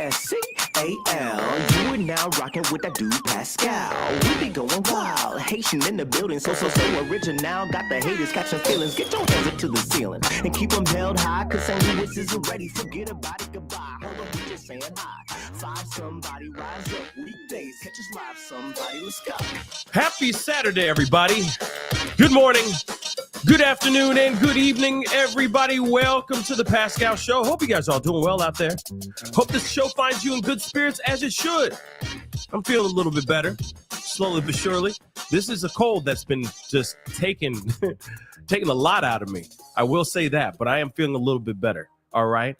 Pascal. You are now rocking with that dude Pascal. We be going wild, Haitian in the building, so original. Got the haters catching feelings. Get your hands up to the ceiling and keep them held high. Cause St. Louis is ready. Forget about it, goodbye. Hold on, we just saying hi. Five somebody rise up. Weekdays catch us live. Somebody, let's go. Happy Saturday, everybody. Good morning, good afternoon, and good evening, everybody. Welcome to the Pascal Show. Hope you guys are all doing well out there. Hope this show finds you in good spirits, as it should. I'm feeling a little bit better, slowly but surely. This is a cold that's been just taking a lot out of me. I will say that, but I am feeling a little bit better, all right?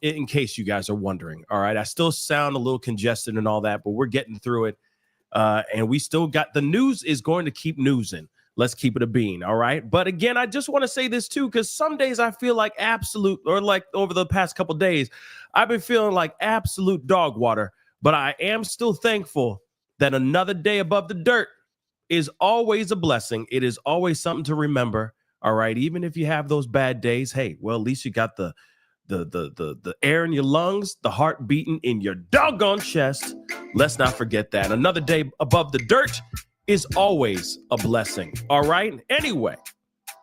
In case you guys are wondering, all right? I still sound a little congested and all that, but we're getting through it. And we still got the news is going to keep newsing. Let's keep it a bean, all right? But again, I just want to say this too, because some days I feel like absolute, or like over the past couple days, I've been feeling like absolute dog water. But I am still thankful that another day above the dirt is always a blessing. It is always something to remember, all right? Even if you have those bad days, hey, well, at least you got the air in your lungs, the heart beating in your doggone chest. Let's not forget that. Another day above the dirt is always a blessing. All right. Anyway,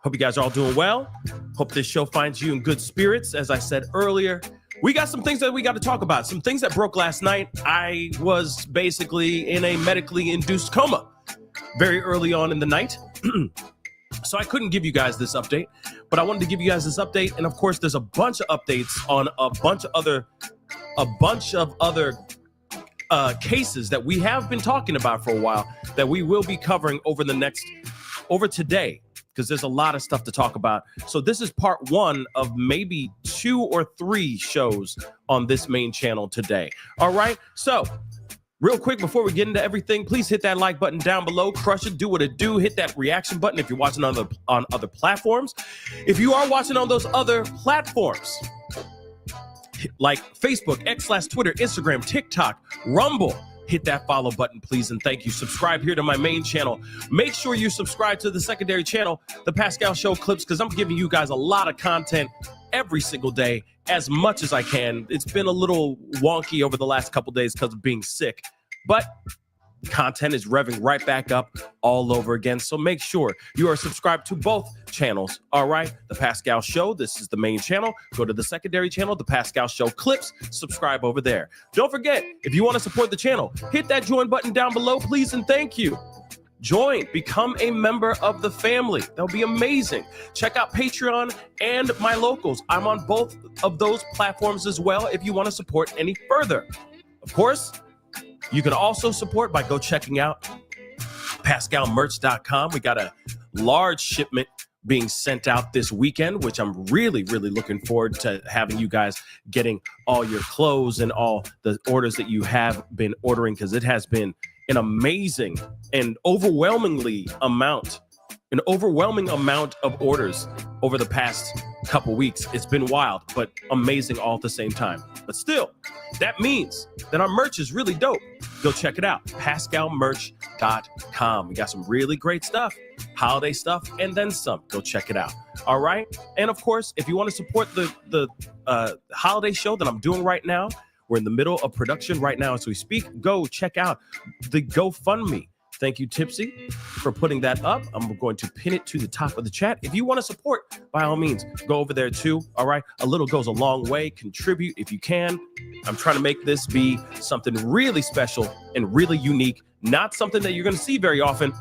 hope you guys are all doing well. Hope this show finds you in good spirits. As I said earlier, we got some things that we got to talk about. Some things that broke last night. I was basically in a medically induced coma very early on in the night. So I couldn't give you guys this update, but I wanted to give you guys this update. And of course, there's a bunch of updates on a bunch of other cases that we have been talking about for a while that we will be covering over today, because there's a lot of stuff to talk about. So this is part one of maybe 2 or 3 shows on this main channel today. All right. So real quick, before we get into everything, please hit that like button down below. Crush it. Do what it do. Hit that reaction button if you're watching on other platforms. If you are watching on those other platforms, like Facebook, X/Twitter, Instagram, TikTok, Rumble, hit that follow button, please, and thank you. Subscribe here to my main channel. Make sure you subscribe to the secondary channel, The Pascal Show Clips, because I'm giving you guys a lot of content every single day, as much as I can. It's been a little wonky over the last couple days because of being sick, but content is revving right back up all over again. So make sure you are subscribed to both channels. All right. The Pascal Show. This is the main channel. Go to the secondary channel, The Pascal Show Clips. Subscribe over there. Don't forget, if you want to support the channel, hit that join button down below, please. And thank you. Join, become a member of the family. That'll be amazing. Check out Patreon and my locals. I'm on both of those platforms as well if you want to support any further. Of course, you can also support by checking out pascalmerch.com. We got a large shipment being sent out this weekend, which I'm really, really looking forward to having you guys getting all your clothes and all the orders that you have been ordering, because it has been an amazing and overwhelming amount of orders over the past couple weeks. It's been wild, but amazing all at the same time. But still, that means that our merch is really dope. Go check it out, pascalmerch.com. We got some really great stuff, holiday stuff, and then some. Go check it out. All right. And of course, if you want to support the holiday show that I'm doing right now, we're in the middle of production right now as we speak. Go check out the GoFundMe. Thank you, Tipsy, for putting that up. I'm going to pin it to the top of the chat. If you want to support, by all means, go over there too. All right. A little goes a long way. Contribute if you can. I'm trying to make this be something really special and really unique. Not something that you're going to see very often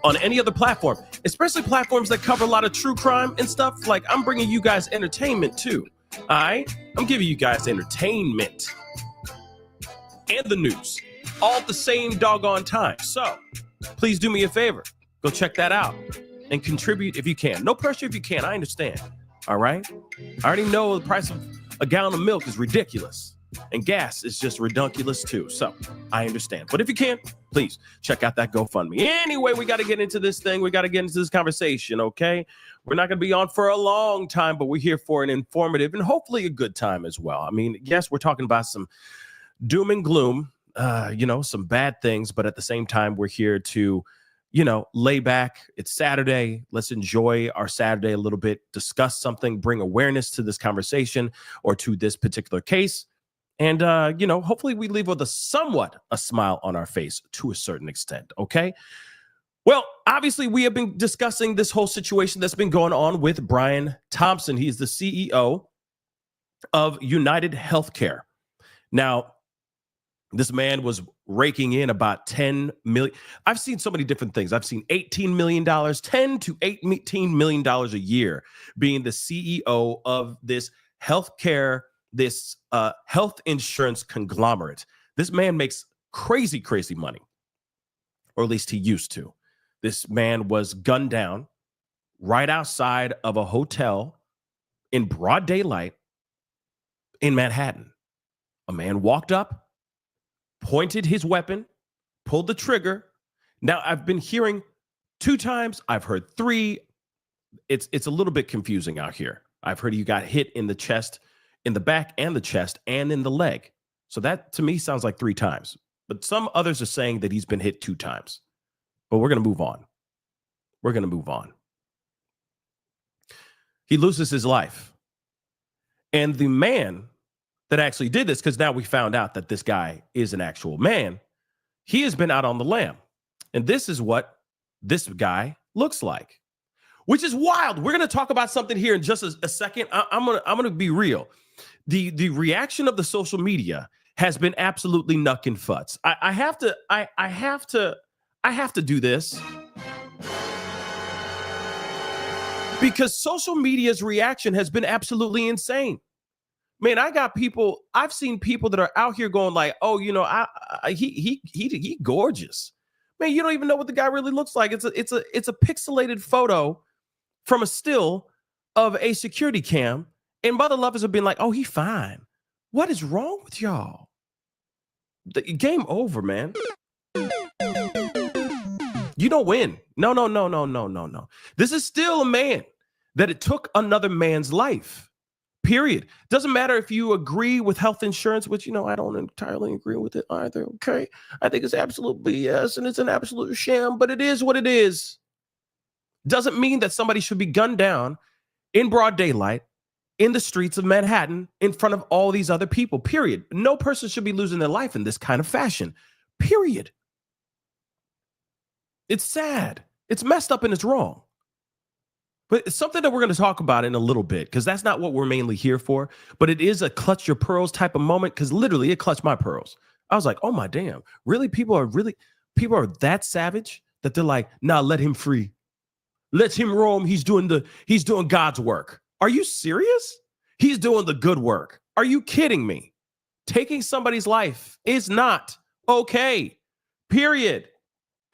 on any other platform, especially platforms that cover a lot of true crime and stuff. Like, I'm bringing you guys entertainment too. All right. I'm giving you guys entertainment and the news all at the same doggone time. So please do me a favor. Go check that out and contribute if you can. No pressure if you can. I understand. All right. I already know the price of a gallon of milk is ridiculous, and gas is just ridiculous too. So I understand. But if you can, please check out that GoFundMe. Anyway, we got to get into this thing. We got to get into this conversation. Okay. We're not going to be on for a long time, but we're here for an informative and hopefully a good time as well. I mean, yes, we're talking about some doom and gloom, some bad things, but at the same time, we're here to, lay back. It's Saturday. Let's enjoy our Saturday a little bit, discuss something, bring awareness to this conversation or to this particular case. And, hopefully we leave with a smile on our face to a certain extent. Okay. Well, obviously, we have been discussing this whole situation that's been going on with Brian Thompson. He's the CEO of UnitedHealthCare. Now, this man was raking in about $10 million. I've seen so many different things. I've seen $18 million, $10 to $18 million a year being the CEO of this healthcare, this health insurance conglomerate. This man makes crazy, crazy money, or at least he used to. This man was gunned down right outside of a hotel in broad daylight in Manhattan. A man walked up, pointed his weapon, pulled the trigger. Now, I've been hearing 2 times. I've heard 3. It's a little bit confusing out here. I've heard he got hit in the chest, in the back and the chest, and in the leg. So that, to me, sounds like 3 times. But some others are saying that he's been hit 2 times. But we're going to move on. We're going to move on. He loses his life. And the man that actually did this, because now we found out that this guy is an actual man, he has been out on the lam. And this is what this guy looks like, which is wild. We're going to talk about something here in just a second. I'm going to be real. The reaction of the social media has been absolutely nuck and futz. I have to do this because social media's reaction has been absolutely insane. Man, I've seen people that are out here going like, oh, he gorgeous. Man, you don't even know what the guy really looks like. It's a pixelated photo from a still of a security cam. And mother lovers have been like, oh, he fine. What is wrong with y'all? The game over, man. You don't win. No. This is still a man that it took another man's life. Period. Doesn't matter if you agree with health insurance, which, I don't entirely agree with it either. Okay. I think it's absolute BS and it's an absolute sham, but it is what it is. Doesn't mean that somebody should be gunned down in broad daylight in the streets of Manhattan in front of all these other people. Period. No person should be losing their life in this kind of fashion. Period. It's sad. It's messed up and it's wrong. But it's something that we're going to talk about in a little bit, because that's not what we're mainly here for. But it is a clutch your pearls type of moment, because literally it clutched my pearls. I was like, oh my damn. Really? People are that savage that they're like, nah, let him free. Let him roam. He's doing God's work. Are you serious? He's doing the good work. Are you kidding me? Taking somebody's life is not okay. Period.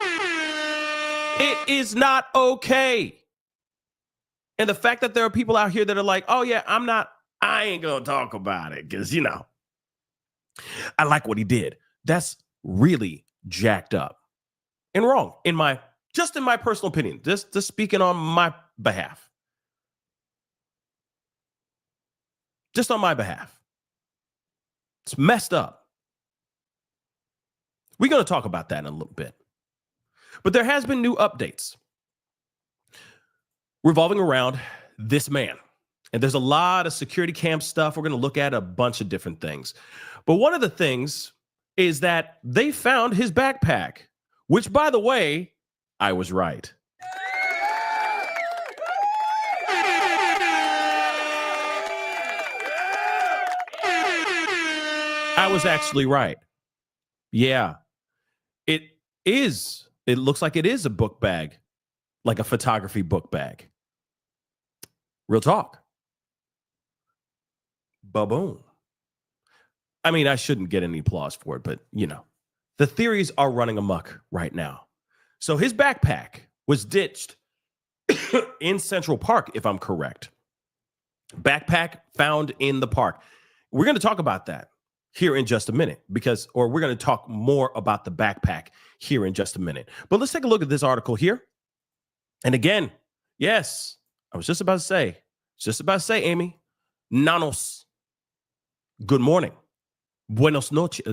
It is not okay. And the fact that there are people out here that are like, oh yeah, I ain't going to talk about it because, I like what he did. That's really jacked up and wrong in my personal opinion, just speaking on my behalf. Just on my behalf. It's messed up. We're going to talk about that in a little bit. But there has been new updates revolving around this man. And there's a lot of security cam stuff. We're going to look at a bunch of different things. But one of the things is that they found his backpack, which, by the way, I was right. I was actually right. Yeah. It is. It looks like it is a book bag, like a photography book bag. Real talk. Ba-boom. I mean, I shouldn't get any applause for it, but, the theories are running amok right now. So his backpack was ditched in Central Park, if I'm correct. Backpack found in the park. We're going to talk about that here in just a minute, we're going to talk more about the backpack here in just a minute. But let's take a look at this article here. And again, yes, I was just about to say, Amy, nanos, good morning. Buenos noches,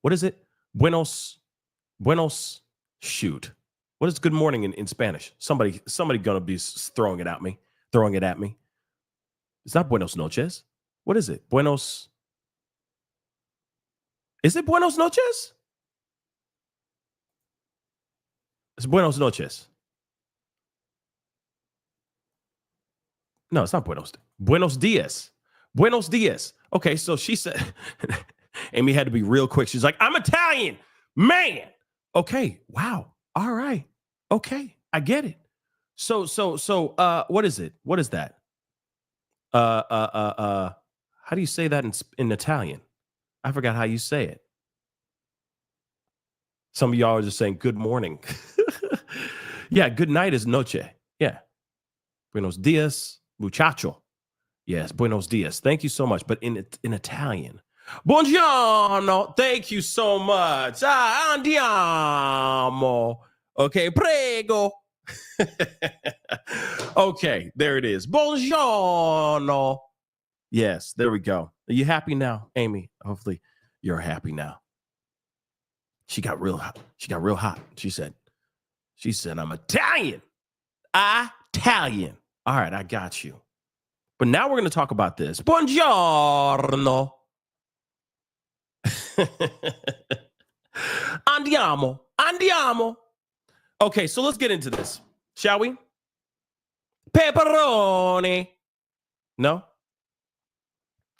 what is it? Buenos, shoot. What is good morning in Spanish? Somebody going to be throwing it at me. It's not buenos noches. What is it? Buenos. Is it Buenos noches? It's Buenos noches. No, it's not Buenos. Buenos dias. Buenos dias. Okay, so she said, Amy had to be real quick. She's like, I'm Italian, man. Okay, wow. All right. Okay, I get it. So, what is it? What is that? How do you say that in Italian? I forgot how you say it. Some of y'all are just saying good morning. Yeah, good night is noche. Yeah. Buenos dias, muchacho. Yes, buenos dias. Thank you so much. But in Italian, buongiorno. Thank you so much. Andiamo. Okay, prego. Okay, there it is. Buongiorno. Yes, there we go. Are you happy now, Amy? Hopefully you're happy now. She got real hot. She said, I'm Italian. Italian. All right, I got you. But now we're going to talk about this. Buongiorno. Andiamo. Okay, so let's get into this, shall we? Pepperoni. No?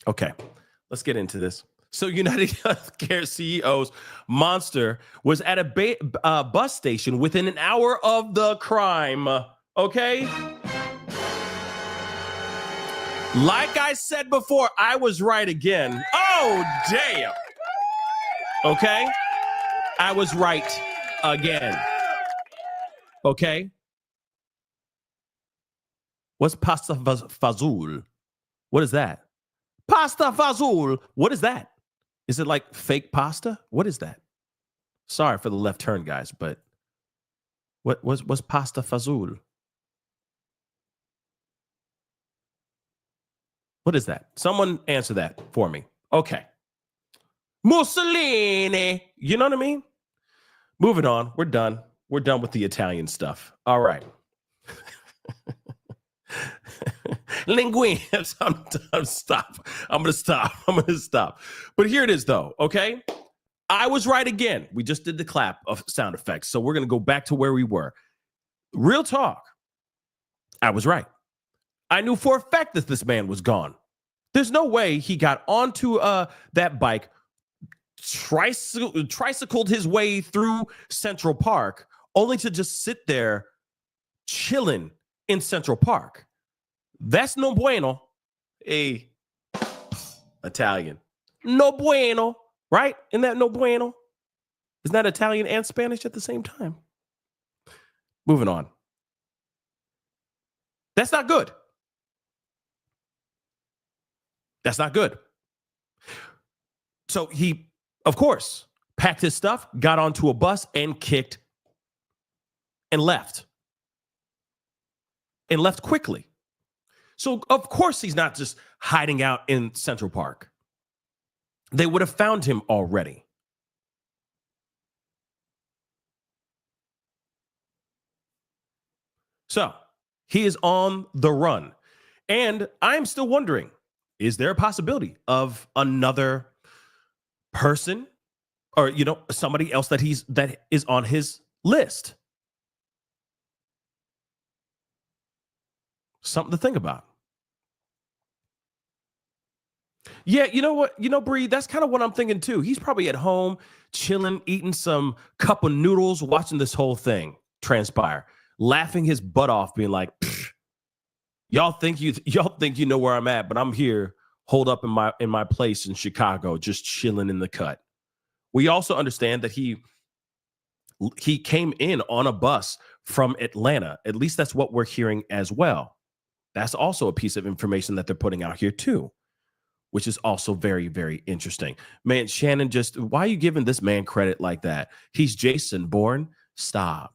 Okay, let's get into this. So UnitedHealthCare CEO's monster was at a bus station within an hour of the crime. Okay? Like I said before, I was right again. Oh, damn. Okay? I was right again. Okay? What's pasta fazool? What is that? Pasta fazool. What is that? Is it like fake pasta? What is that? Sorry for the left turn, guys, but what's pasta fazool? What is that? Someone answer that for me. Okay. Mussolini. You know what I mean? Moving on. We're done. We're done with the Italian stuff. All right. Linguine. I'm going to stop. But here it is, though. Okay. I was right again. We just did the clap of sound effects. So we're going to go back to where we were. Real talk. I was right. I knew for a fact that this man was gone. There's no way he got onto that bike, tricycled his way through Central Park, only to just sit there chilling in Central Park. That's no bueno. Italian. No bueno, right? Isn't that no bueno? Isn't that Italian and Spanish at the same time? Moving on. That's not good. That's not good. So he, of course, packed his stuff, got onto a bus and kicked and left. And left quickly. So, of course, he's not just hiding out in Central Park. They would have found him already. So, he is on the run. And I'm still wondering, is there a possibility of another person or, somebody else that is on his list? Something to think about. Yeah, you know what? Bree, that's kind of what I'm thinking too. He's probably at home, chilling, eating some cup of noodles, watching this whole thing transpire, laughing his butt off, being like, y'all think you know where I'm at, but I'm here, holed up in my place in Chicago, just chilling in the cut. We also understand that he came in on a bus from Atlanta. At least that's what we're hearing as well. That's also a piece of information that they're putting out here too, which is also very, very interesting. Man, Shannon, why are you giving this man credit like that? He's Jason Bourne. Stop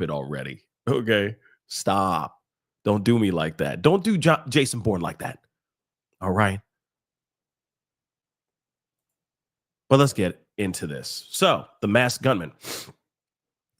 it already. Okay, stop. Don't do me like that. Don't do Jason Bourne like that. All right. But let's get into this. So the masked gunman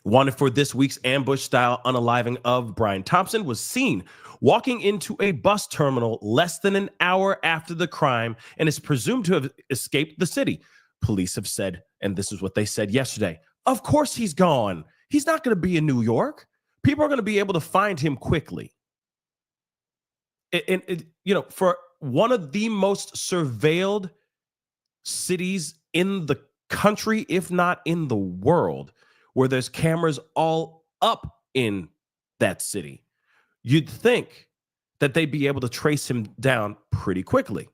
wanted for this week's ambush-style unaliving of Brian Thompson was seen walking into a bus terminal less than an hour after the crime and is presumed to have escaped the city. police have said, and this is what they said yesterday, of course he's gone. He's not going to be in New York. People are going to be able to find him quickly. For one of the most surveilled cities in the country, if not in the world, where there's cameras all up in that city, you'd think that they'd be able to trace him down pretty quickly.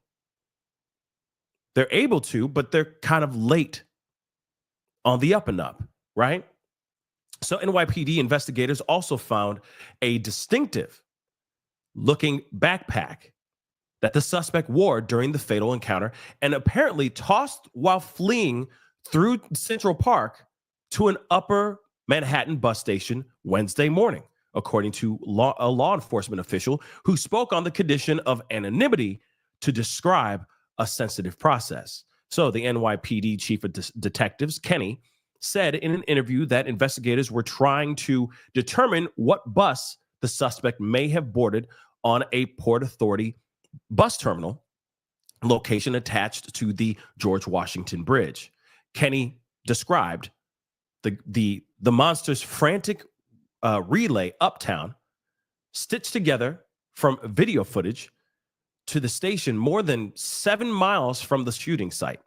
They're able to, but they're kind of late on the up and up, right? So NYPD investigators also found a distinctive looking backpack that the suspect wore during the fatal encounter and apparently tossed while fleeing through Central Park to an upper Manhattan bus station Wednesday morning, according to a law enforcement official who spoke on the condition of anonymity to describe a sensitive process. So the NYPD chief of detectives, Kenny, said in an interview that investigators were trying to determine what bus the suspect may have boarded on a Port Authority bus terminal location attached to the George Washington Bridge. Kenny described the monster's frantic relay uptown, stitched together from video footage, to the station more than 7 miles from the shooting site.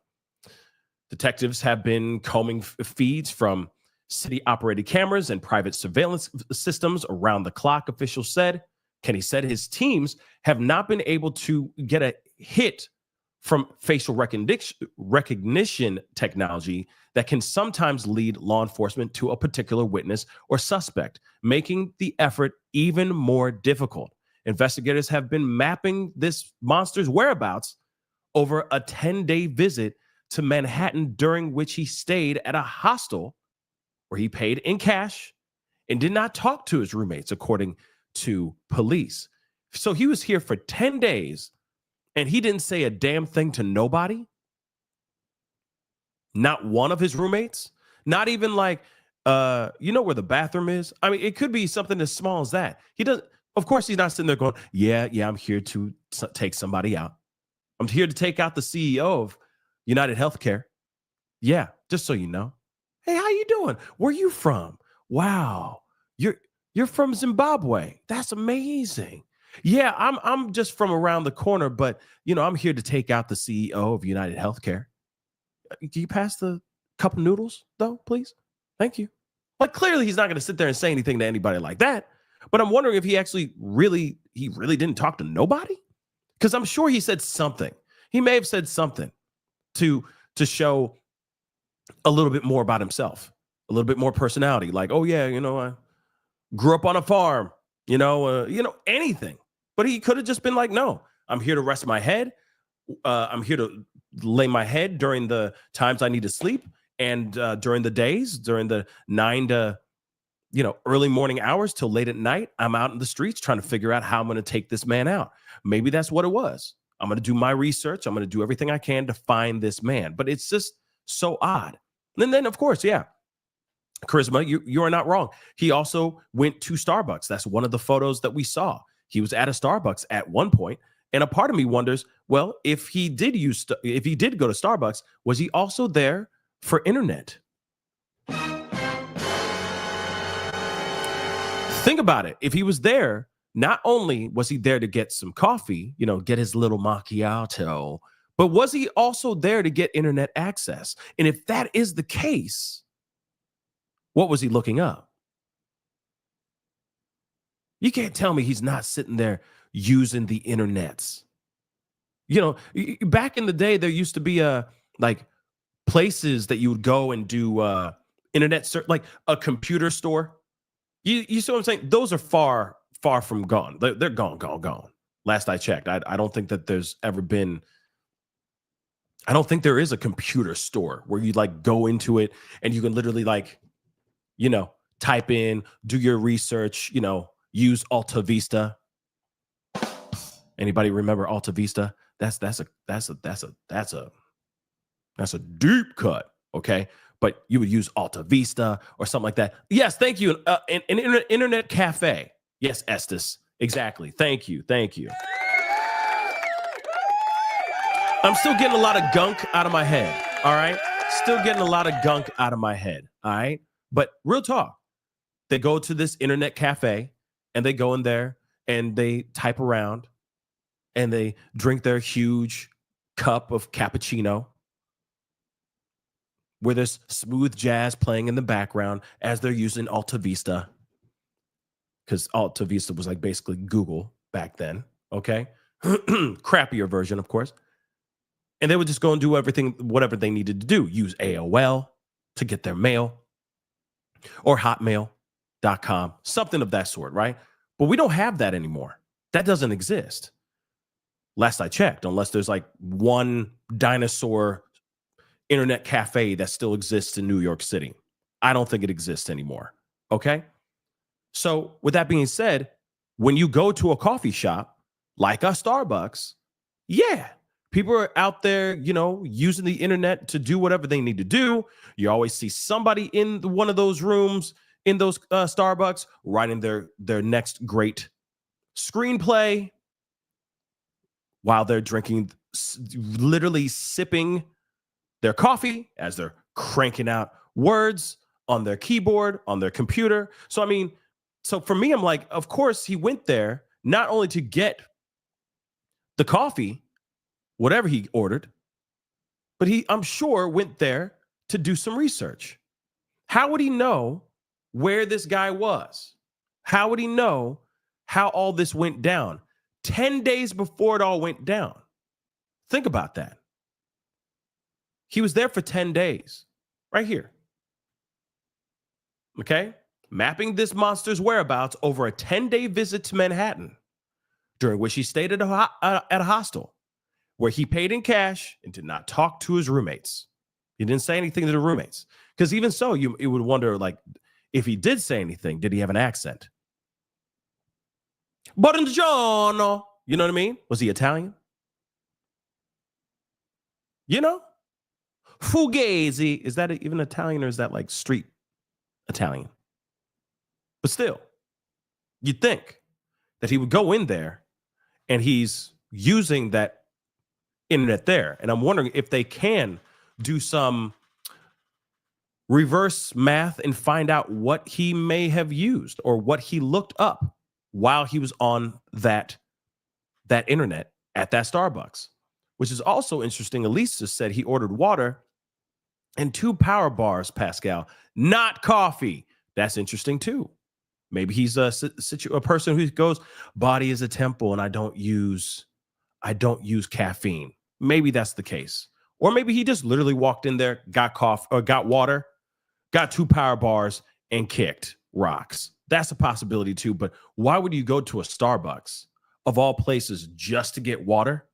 Detectives have been combing feeds from city-operated cameras and private surveillance systems around the clock, officials said. Kenny said his teams have not been able to get a hit from facial recognition technology that can sometimes lead law enforcement to a particular witness or suspect, making the effort even more difficult. Investigators have been mapping this monster's whereabouts over a 10-day visit to Manhattan, during which he stayed at a hostel where he paid in cash and did not talk to his roommates, according to police. So he was here for 10 days and he didn't say a damn thing to nobody. Not one of his roommates. Not even like, you know where the bathroom is? I mean, it could be something as small as that. He doesn't. Of course, he's not sitting there going, yeah, I'm here to take somebody out. I'm here to take out the CEO of UnitedHealthCare. Yeah, just so you know. Hey, how you doing? Where you from? Wow, you're from Zimbabwe. That's amazing. Yeah, I'm just from around the corner, but I'm here to take out the CEO of UnitedHealthCare. Can you pass the cup of noodles, though, please? Thank you. Like, clearly, he's not going to sit there and say anything to anybody like that. But I'm wondering if he actually really didn't talk to nobody, because I'm sure he said something. He may have said something to show a little bit more about himself, a little bit more personality. Like, oh yeah, I grew up on a farm, anything. But he could have just been like, no, I'm here to rest my head. I'm here to lay my head during the times I need to sleep, and during the days, during the 9 to early morning hours till late at night, I'm out in the streets trying to figure out how I'm going to take this man out. Maybe that's what it was. I'm going to do my research. I'm going to do everything I can to find this man. But it's just so odd. And then, of course, yeah, Charisma, you are not wrong. He also went to Starbucks. That's one of the photos that we saw. He was at a Starbucks at one point, and a part of me wonders, well, if he did go to Starbucks, was he also there for internet? Think about it. If he was there, not only was he there to get some coffee, get his little macchiato, but was he also there to get internet access? And if that is the case, what was he looking up? You can't tell me he's not sitting there using the internets. Back in the day, there used to be places that you would go and do internet search, like a computer store. You see what I'm saying? Those are far from gone. They're gone. Last I checked, I don't think that there's ever been. I don't think there is a computer store where you go into it and you can literally type in, do your research, use Alta Vista. Anybody remember Alta Vista? That's a deep cut. Okay. But you would use Alta Vista or something like that. Yes, thank you. An internet cafe. Yes, Estes. Exactly. Thank you. I'm still getting a lot of gunk out of my head. All right. Still getting a lot of gunk out of my head. All right. But real talk, they go to this internet cafe and they go in there and they type around and they drink their huge cup of cappuccino where there's smooth jazz playing in the background as they're using Alta Vista, because Alta Vista was like basically Google back then. Okay. Crappier version, of course. And they would just go and do everything, whatever they needed to do. Use AOL to get their mail or hotmail.com, something of that sort, right? But we don't have that anymore. That doesn't exist. Last I checked, unless there's like one dinosaur internet cafe that still exists in New York City. I don't think it exists anymore. Okay. So with that being said, when you go to a coffee shop like a Starbucks, yeah, people are out there, using the internet to do whatever they need to do. You always see somebody in one of those rooms in those Starbucks writing their next great screenplay while they're drinking, literally sipping their coffee as they're cranking out words on their keyboard, on their computer. So for me, I'm like, of course he went there not only to get the coffee, whatever he ordered, but I'm sure, went there to do some research. How would he know where this guy was? How would he know how all this went down 10 days before it all went down? Think about that. He was there for 10 days, right here. Okay? Mapping this monster's whereabouts over a 10-day visit to Manhattan, during which he stayed at a hostel, where he paid in cash and did not talk to his roommates. He didn't say anything to the roommates. Because even so, you would wonder, like, if he did say anything, did he have an accent? Buongiorno. You know what I mean? Was he Italian? Fugazi. Is that even Italian, or is that like street Italian? But still, you'd think that he would go in there and he's using that internet there. And I'm wondering if they can do some reverse math and find out what he may have used or what he looked up while he was on that internet at that Starbucks, which is also interesting. Elisa said he ordered water and 2 power bars, Pascal, not coffee. That's interesting too. Maybe he's a person who goes, body is a temple and I don't use caffeine. Maybe that's the case. Or maybe he just literally walked in there, got coffee or got water, got 2 power bars and kicked rocks. That's a possibility too. But why would you go to a Starbucks of all places just to get water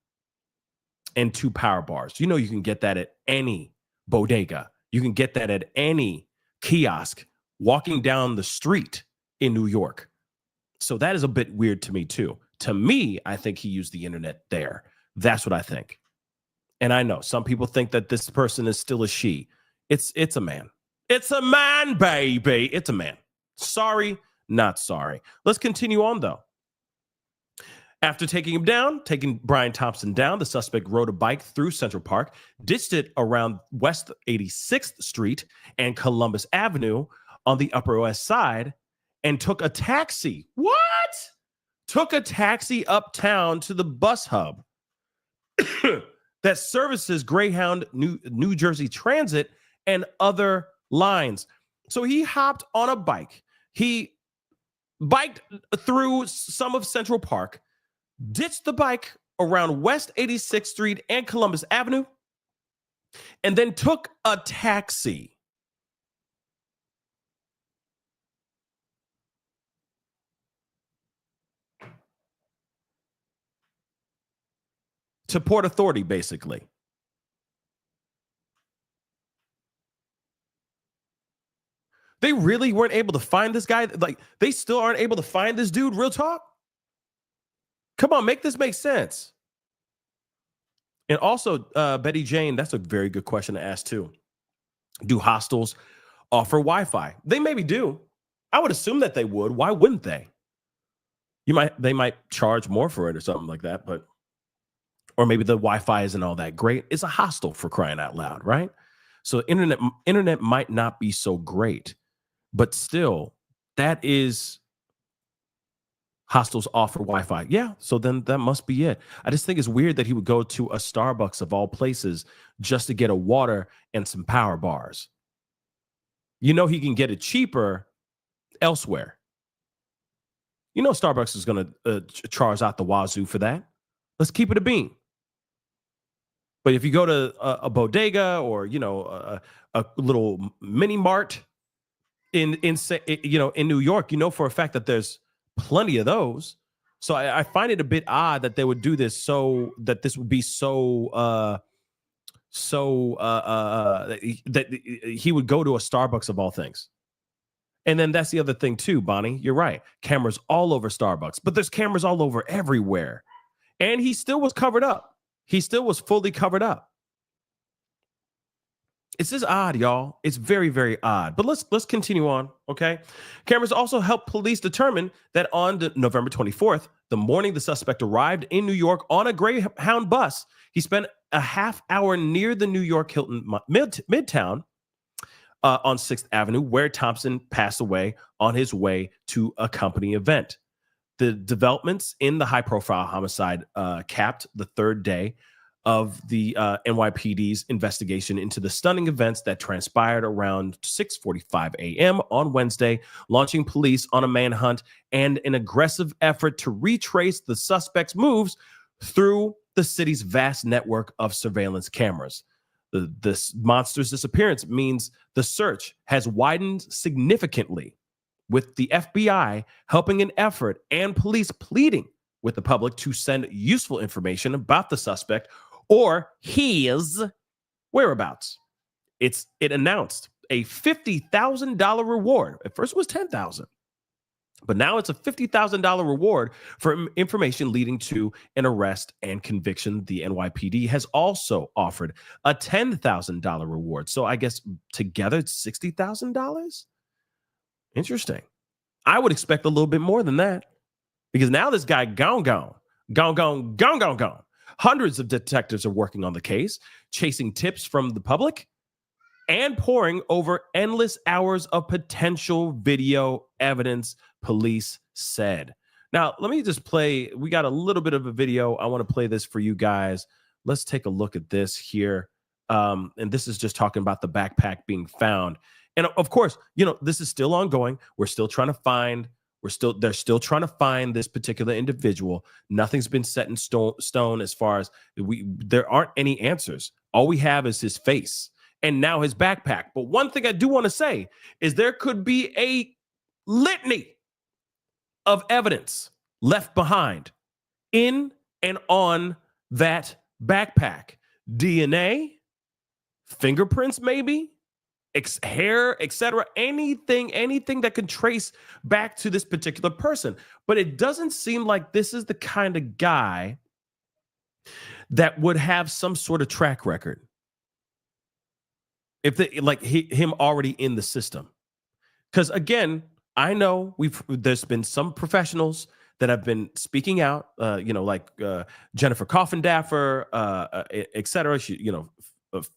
and 2 power bars? You can get that at any bodega. You can get that at any kiosk walking down the street in New York. So that is a bit weird to me too. To me, I think he used the internet there. That's what I think. And I know some people think that this person is still a she. It's a man. It's a man, baby. It's a man. Sorry, not sorry. Let's continue on though. After taking Brian Thompson down, the suspect rode a bike through Central Park, ditched it around West 86th Street and Columbus Avenue on the Upper West Side, and took a taxi. What? Took a taxi uptown to the bus hub that services Greyhound, New Jersey Transit, and other lines. So he hopped on a bike. He biked through some of Central Park, ditched the bike around West 86th Street and Columbus Avenue, and then took a taxi. To Port Authority, basically. They really weren't able to find this guy. Like, they still aren't able to find this dude. Real talk. Come on, make this make sense. And also, Betty Jane, that's a very good question to ask too. Do hostels offer Wi-Fi? They maybe do. I would assume that they would. Why wouldn't they? They might charge more for it or something like that, but or maybe the Wi-Fi isn't all that great. It's a hostel, for crying out loud, right? So internet might not be so great, but still, that is Hostels offer Wi-Fi. Yeah, so then that must be it. I just think it's weird that he would go to a Starbucks of all places just to get a water and some power bars. You know he can get it cheaper elsewhere. You know Starbucks is going to charge out the wazoo for that. Let's keep it a bean. But if you go to a bodega or, you know, a little mini mart in New York, you know for a fact that there's plenty of those. So I find it a bit odd that they would do this, so that this would be that he would go to a Starbucks of all things. And then that's the other thing too, Bonnie. You're right. Cameras all over Starbucks, but there's cameras all over everywhere. And he still was covered up. He still was fully covered up. It's just odd, y'all. It's very, very odd. But let's continue on, okay? Cameras also helped police determine that on November 24th, the morning the suspect arrived in New York on a Greyhound bus, he spent a half hour near the New York Hilton Midtown on 6th Avenue, where Thompson passed away on his way to a company event. The developments in the high-profile homicide capped the third day of the NYPD's investigation into the stunning events that transpired around 6:45 a.m. on Wednesday, launching police on a manhunt and an aggressive effort to retrace the suspect's through the city's vast network of surveillance cameras. This monster's disappearance means the search has widened significantly, with the FBI helping an effort and police pleading with the public to send useful information about the suspect or his whereabouts. It announced a $50,000 reward. At first it was $10,000, but now it's a $50,000 reward for information leading to an arrest and conviction. The NYPD has also offered a $10,000 reward. So I guess together it's $60,000. Interesting. I would expect a little bit more than that, because now this guy gone. Hundreds of detectives are working on the case, chasing tips from the public and poring over endless hours of potential video evidence, police said. Now, let me just play. We got a little bit of a video. I want to play this for you guys. Let's take a look at this here. And this is just talking about the backpack being found. And of course, you know, this is still ongoing. They're still trying to find this particular individual. Nothing's been set in stone as far as there aren't any answers. All we have is his face and now his backpack. But one thing I do want to say is there could be a litany of evidence left behind in and on that backpack. DNA, fingerprints, maybe, hair, etc. Anything that can trace back to this particular person. But it doesn't seem like this is the kind of guy that would have some sort of track record. If him already in the system. Because again, I know there's been some professionals that have been speaking out, like Jennifer Coffindaffer, etc. She,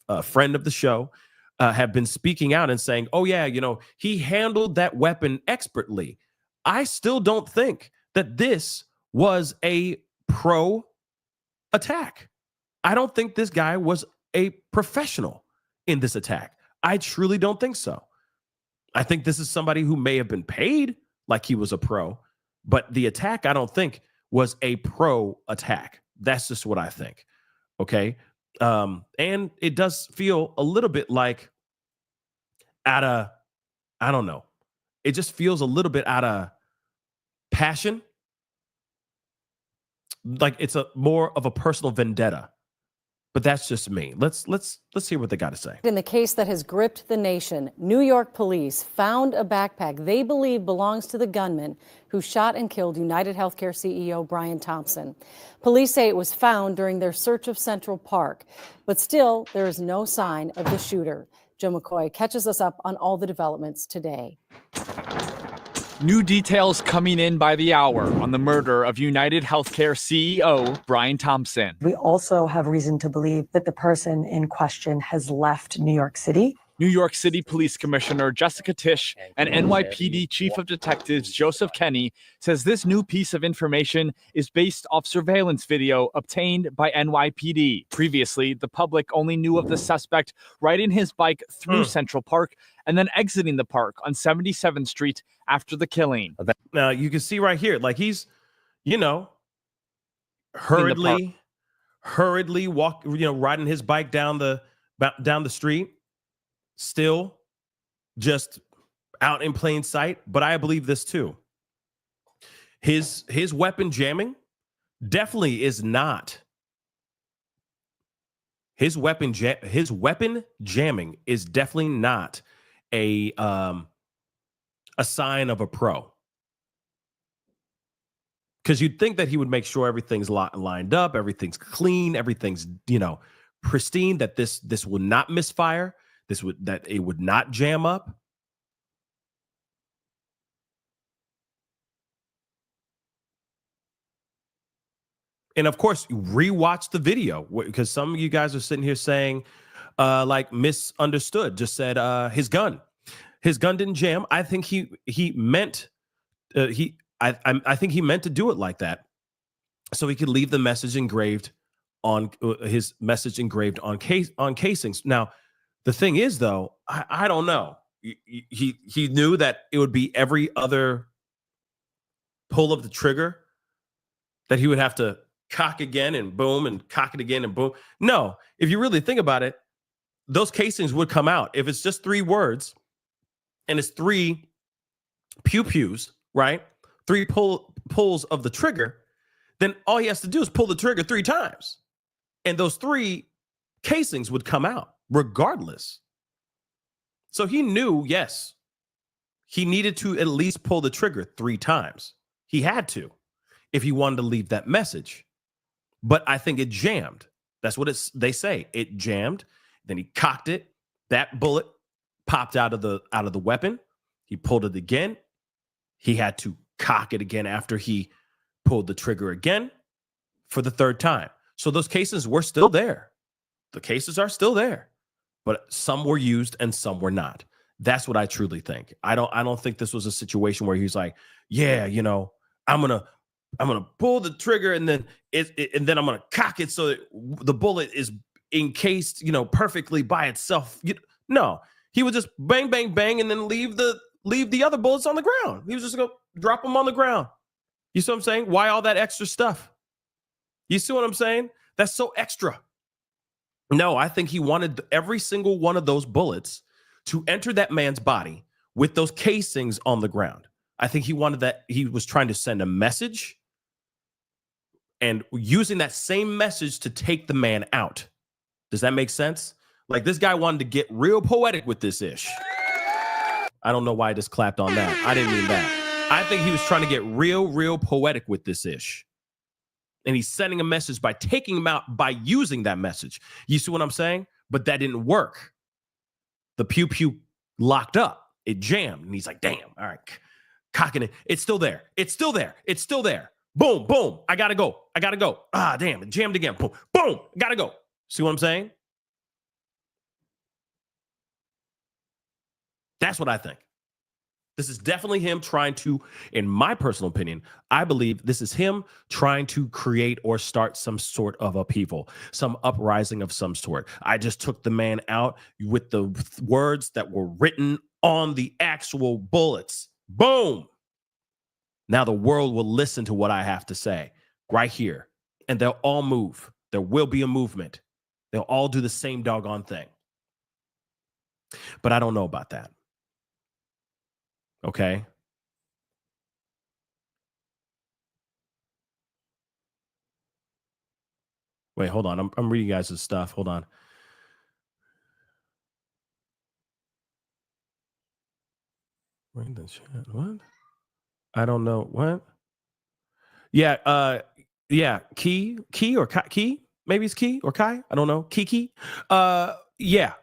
a friend of the show, have been speaking out and saying, oh yeah, he handled that weapon expertly. I still don't think that this was a pro attack. I don't think this guy was a professional in this attack. I truly don't think so. I think this is somebody who may have been paid like he was a pro, but the attack, I don't think, was a pro attack. That's just what I think. Okay. And it does feel a little bit like I don't know. It just feels a little bit out of passion. Like it's more of a personal vendetta. But that's just me. Let's hear what they got to say. In the case that has gripped the nation, New York police found a backpack they believe belongs to the gunman who shot and killed UnitedHealthCare CEO Brian Thompson. Police say it was found during their search of Central Park, but still there is no sign of the shooter. Joe McCoy catches us up on all the developments today. New details coming in by the hour on the murder of UnitedHealthCare CEO Brian Thompson. We also have reason to believe that the person in question has left New York City. New York City Police Commissioner Jessica Tisch and NYPD Chief of Detectives Joseph Kenney says this new piece of information is based off surveillance video obtained by NYPD. Previously, the public only knew of the suspect riding his bike through Central Park and then exiting the park on 77th Street after the killing. Now you can see right here, like he's, hurriedly riding his bike down the street, still just out in plain sight. But I believe this too. His weapon jamming definitely is not. His weapon jamming is definitely not a sign of a pro. Because you'd think that he would make sure everything's lined up, everything's clean, everything's pristine, that this would not misfire, that it would not jam up. And of course, rewatch the video, because some of you guys are sitting here saying, like misunderstood, just said his gun didn't jam. I think he meant I think he meant to do it like that, so he could leave the message engraved on casings. Now, the thing is, though, I don't know. He knew that it would be every other pull of the trigger that he would have to cock again and boom, and cock it again and boom. No, if you really think about it, those casings would come out. If it's just 3 words and it's 3 pew-pews, right? 3 pulls of the trigger, then all he has to do is pull the trigger 3 times. And those 3 casings would come out regardless. So he knew, yes, he needed to at least pull the trigger 3 times. He had to, if he wanted to leave that message. But I think it jammed. That's what they say. It jammed. Then he cocked it. That bullet popped out of the weapon. He pulled it again. He had to cock it again after he pulled the trigger again for the 3rd time. So those cases were still there. The cases are still there, but some were used and some were not. That's what I truly think. I don't think this was a situation where he's like, yeah, I'm gonna pull the trigger and then I'm gonna cock it so that the bullet is encased, perfectly by itself. No, he would just bang, bang, bang, and then leave the other bullets on the ground. He was just gonna drop them on the ground. You see what I'm saying? Why all that extra stuff? You see what I'm saying? That's so extra. No, I think he wanted every single one of those bullets to enter that man's body with those casings on the ground. I think he wanted that. He was trying to send a message and using that same message to take the man out. Does that make sense? Like, this guy wanted to get real poetic with this ish. I don't know why I just clapped on that. I didn't mean that. I think he was trying to get real poetic with this ish. And he's sending a message by taking him out by using that message. You see what I'm saying? But that didn't work. The pew-pew locked up. It jammed. And he's like, damn, all right. Cocking it. It's still there. It's still there. It's still there. Boom, boom. I gotta go. Ah, damn, it jammed again. Boom, boom. Gotta go. See what I'm saying? That's what I think. This is definitely him trying to, in my personal opinion, I believe this is him trying to create or start some sort of upheaval, some uprising of some sort. I just took the man out with the words that were written on the actual bullets. Boom. Now the world will listen to what I have to say right here, and they'll all move. There will be a movement. They'll all do the same doggone thing. But I don't know about that. Okay. Wait, hold on. I'm reading you guys' stuff. Hold on. What? I don't know. What? Yeah. Yeah. Key or Key? Maybe it's Key or Kai. I don't know. Kiki. Yeah.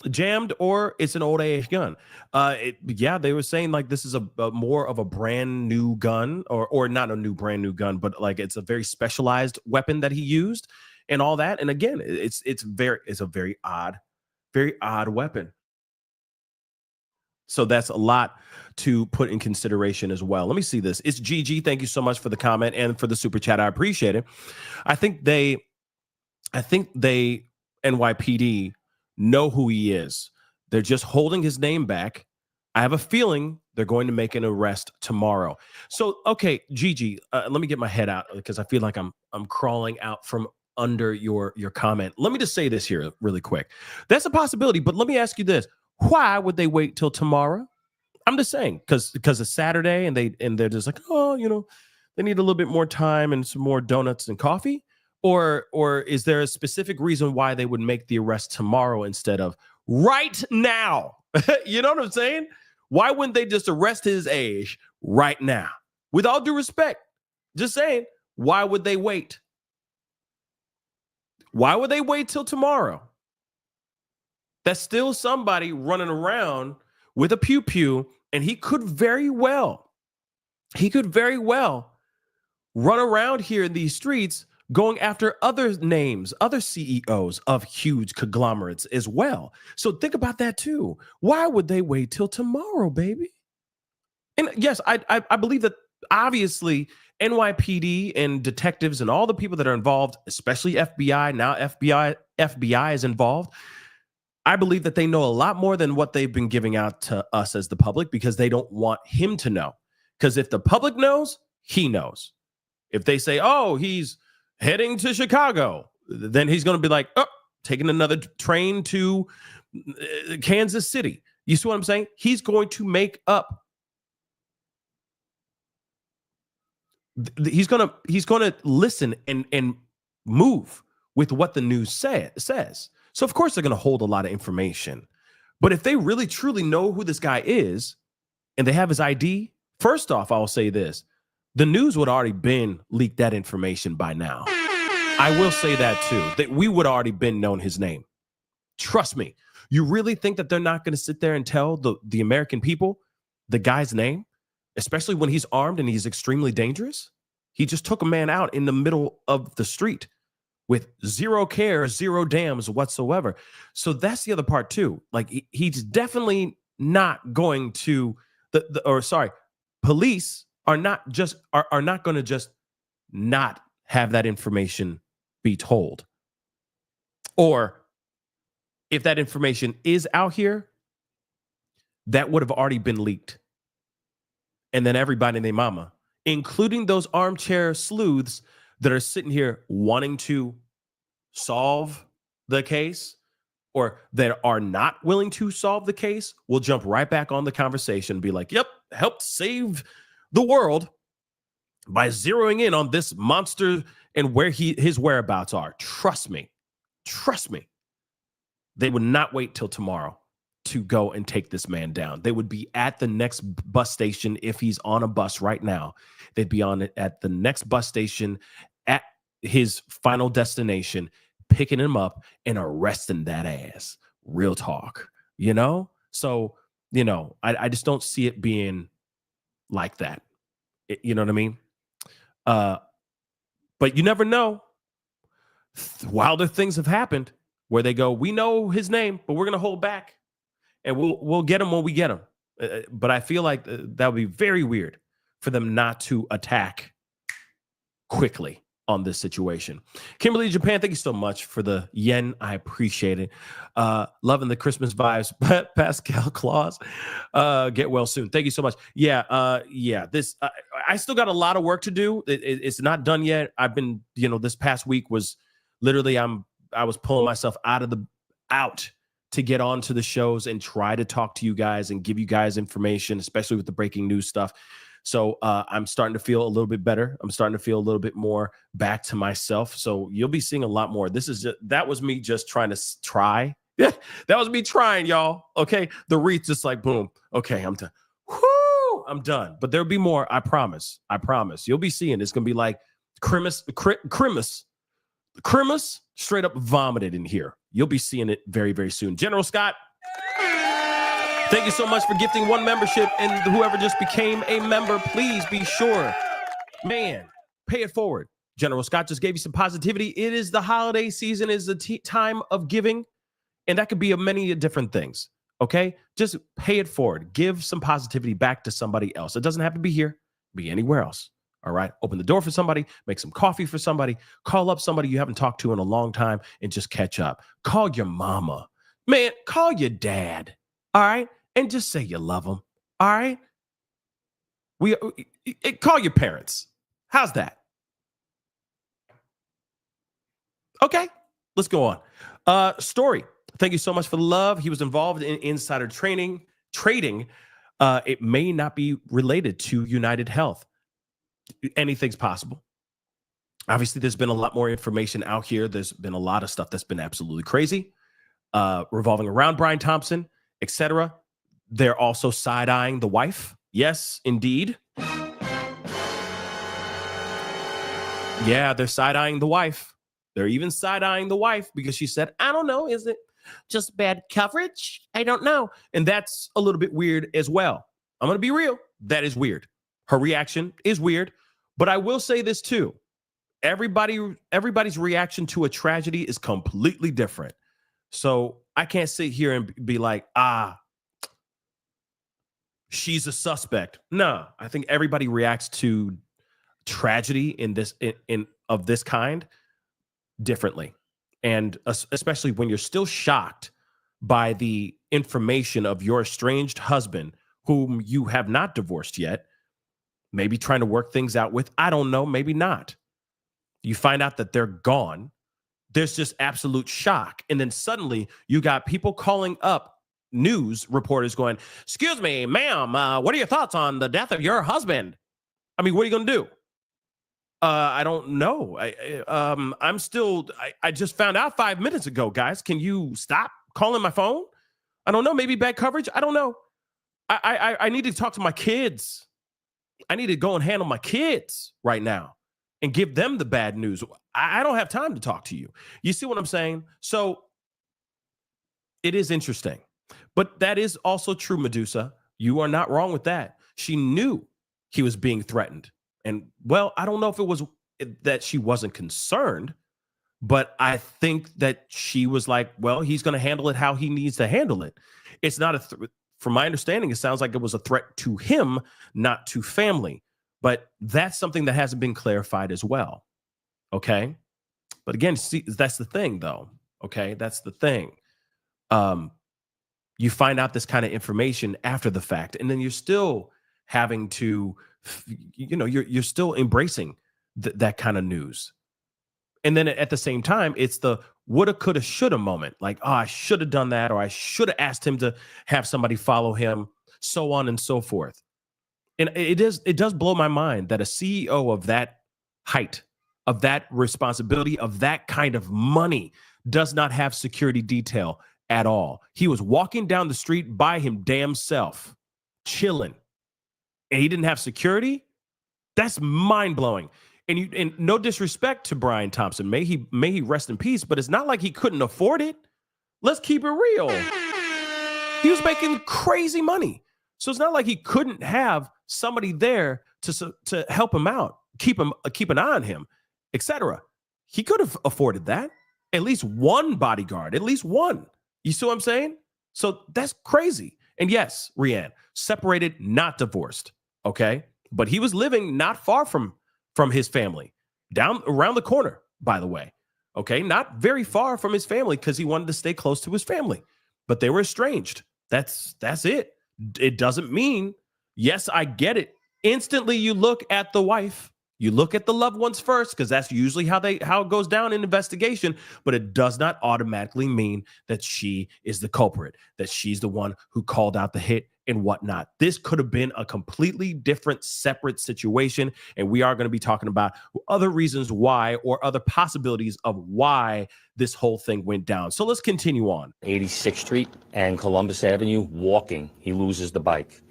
jammed, or it's an old age gun. They were saying like this is a more of a brand new gun, or not a new brand new gun, but like it's a very specialized weapon that he used and all that. And again, it's a very odd weapon. So that's a lot to put in consideration as well. Let me see this. It's GG. Thank you so much for the comment and for the super chat. I appreciate it. I think they NYPD know who he is. They're just holding his name back. I have a feeling they're going to make an arrest tomorrow. So, okay, Gigi, let me get my head out because I feel like I'm crawling out from under your comment. Let me just say this here really quick. That's a possibility, but let me ask you this. Why would they wait till tomorrow? I'm just saying because it's Saturday and they're just like, oh, they need a little bit more time and some more donuts and coffee. Or is there a specific reason why they would make the arrest tomorrow instead of right now? You know what I'm saying? Why wouldn't they just arrest his age right now? With all due respect, just saying, why would they wait? Why would they wait till tomorrow? That's still somebody running around with a pew-pew, and he could very well run around here in these streets going after other names, other CEOs of huge conglomerates as well. So think about that too. Why would they wait till tomorrow, baby? And yes, I believe that obviously NYPD and detectives and all the people that are involved, especially FBI, now FBI is involved. I believe that they know a lot more than what they've been giving out to us as the public because they don't want him to know. Because if the public knows, he knows. If they say, oh, he's heading to Chicago, then he's going to be like, oh, taking another train to Kansas City. You see what I'm saying? He's going to make up. He's going to listen and move with what the news says. So, of course, they're going to hold a lot of information. But if they really, truly know who this guy is and they have his ID, first off, I'll say this. The news would already been leaked that information by now. I will say that, too, that we would already been known his name. Trust me. You really think that they're not going to sit there and tell the American people the guy's name, especially when he's armed and he's extremely dangerous? He just took a man out in the middle of the street with zero care, zero dams whatsoever. So that's the other part too. Like he's definitely not going to police are not going to just not have that information be told. Or if that information is out here, that would have already been leaked. And then everybody and their mama, including those armchair sleuths that are sitting here wanting to solve the case or that are not willing to solve the case, will jump right back on the conversation and be like, yep, helped save the world by zeroing in on this monster and where his whereabouts are. Trust me. They would not wait till tomorrow to go and take this man down. They would be at the next bus station. If he's on a bus right now, they'd be on it at the next bus station at his final destination, picking him up and arresting that ass. Real talk, So, I just don't see it being like that. You know what I mean? But you never know. Wilder things have happened where they go, we know his name, but we're going to hold back. And we'll get him when we get him. But I feel like that would be very weird for them not to attack quickly on this situation. Kimberly Japan, thank you so much for the yen. I appreciate it. Loving the Christmas vibes. Pascal Claus, get well soon. Thank you so much. This I still got a lot of work to do. It's not done yet. I've been, this past week was literally I was pulling myself out to get onto the shows and try to talk to you guys and give you guys information, especially with the breaking news stuff. So I'm starting to feel a little bit better. I'm starting to feel a little bit more back to myself. So you'll be seeing a lot more. That was me just trying to try. Yeah, that was me trying, y'all. Okay. The wreath just like, boom. Okay. I'm done. Whoo, I'm done. But there'll be more. I promise. You'll be seeing. It's going to be like Christmas straight up vomited in here. You'll be seeing it very, very soon. General Scott, Thank you so much for gifting one membership, and whoever just became a member, please be sure, man, pay it forward. General Scott just gave you some positivity. It is the holiday season, is the time of giving, and that could be of many different things. Okay, just pay it forward. Give some positivity back to somebody else. It doesn't have to be here, be anywhere else. All right, open the door for somebody, make some coffee for somebody, call up somebody you haven't talked to in a long time, and just catch up. Call your mama, man. Call your dad. All right, and just say you love them. All right, call your parents. How's that? Okay, let's go on. Story. Thank you so much for the love. He was involved in insider trading. It may not be related to United Health. Anything's possible. Obviously, there's been a lot more information out here. There's been a lot of stuff that's been absolutely crazy, revolving around Brian Thompson, etc. They're also side-eyeing the wife. Yes, indeed. Yeah, they're side-eyeing the wife. They're even side-eyeing the wife because she said, I don't know, is it just bad coverage? I don't know. And that's a little bit weird as well. I'm going to be real. That is weird. Her reaction is weird. But I will say this too. Everybody's reaction to a tragedy is completely different. So I can't sit here and be like, she's a suspect. No, I think everybody reacts to tragedy of this kind differently. And especially when you're still shocked by the information of your estranged husband, whom you have not divorced yet, maybe trying to work things out with, I don't know, maybe not. You find out that they're gone. There's just absolute shock. And then suddenly you got people calling up news reporters going, excuse me, ma'am, what are your thoughts on the death of your husband? I mean, what are you going to do? I don't know. I just found out 5 minutes ago, guys. Can you stop calling my phone? I don't know. Maybe bad coverage. I don't know. I need to talk to my kids. I need to go and handle my kids right now and give them the bad news. I don't have time to talk to you. You see what I'm saying? So it is interesting. But that is also true, Medusa. You are not wrong with that. She knew he was being threatened. And, well, I don't know if it was that she wasn't concerned, but I think that she was like, well, he's going to handle it how he needs to handle it. It's not from my understanding, it sounds like it was a threat to him, not to family. But that's something that hasn't been clarified as well. Okay. But again, see, that's the thing, though. Okay. That's the thing. You find out this kind of information after the fact, and then you're still having to, you're still embracing that kind of news. And then at the same time, it's the woulda, coulda, shoulda moment. Like, oh, I should have done that, or I should have asked him to have somebody follow him, so on and so forth. And it does blow my mind that a CEO of that height, of that responsibility, of that kind of money does not have security detail at all. He was walking down the street by him damn self, chilling, and he didn't have security. That's mind-blowing. And no disrespect to Brian Thompson, may he rest in peace, but it's not like he couldn't afford it. Let's keep it real. He was making crazy money. So it's not like he couldn't have somebody there to help him out, keep an eye on him, etc. He could have afforded that. At least one bodyguard, at least one. You see what I'm saying? So that's crazy. And yes, Rianne, separated, not divorced. Okay. But he was living not far from his family, down around the corner, by the way. Okay. Not very far from his family because he wanted to stay close to his family, but they were estranged. That's it. It doesn't mean, yes, I get it. Instantly, you look at the wife, you look at the loved ones first, because that's usually how it goes down in investigation. But it does not automatically mean that she is the culprit, that she's the one who called out the hit and whatnot. This could have been a completely different, separate situation. And we are going to be talking about other reasons why, or other possibilities of why this whole thing went down. So let's continue on. 86th Street and Columbus Avenue, walking. He loses the bike.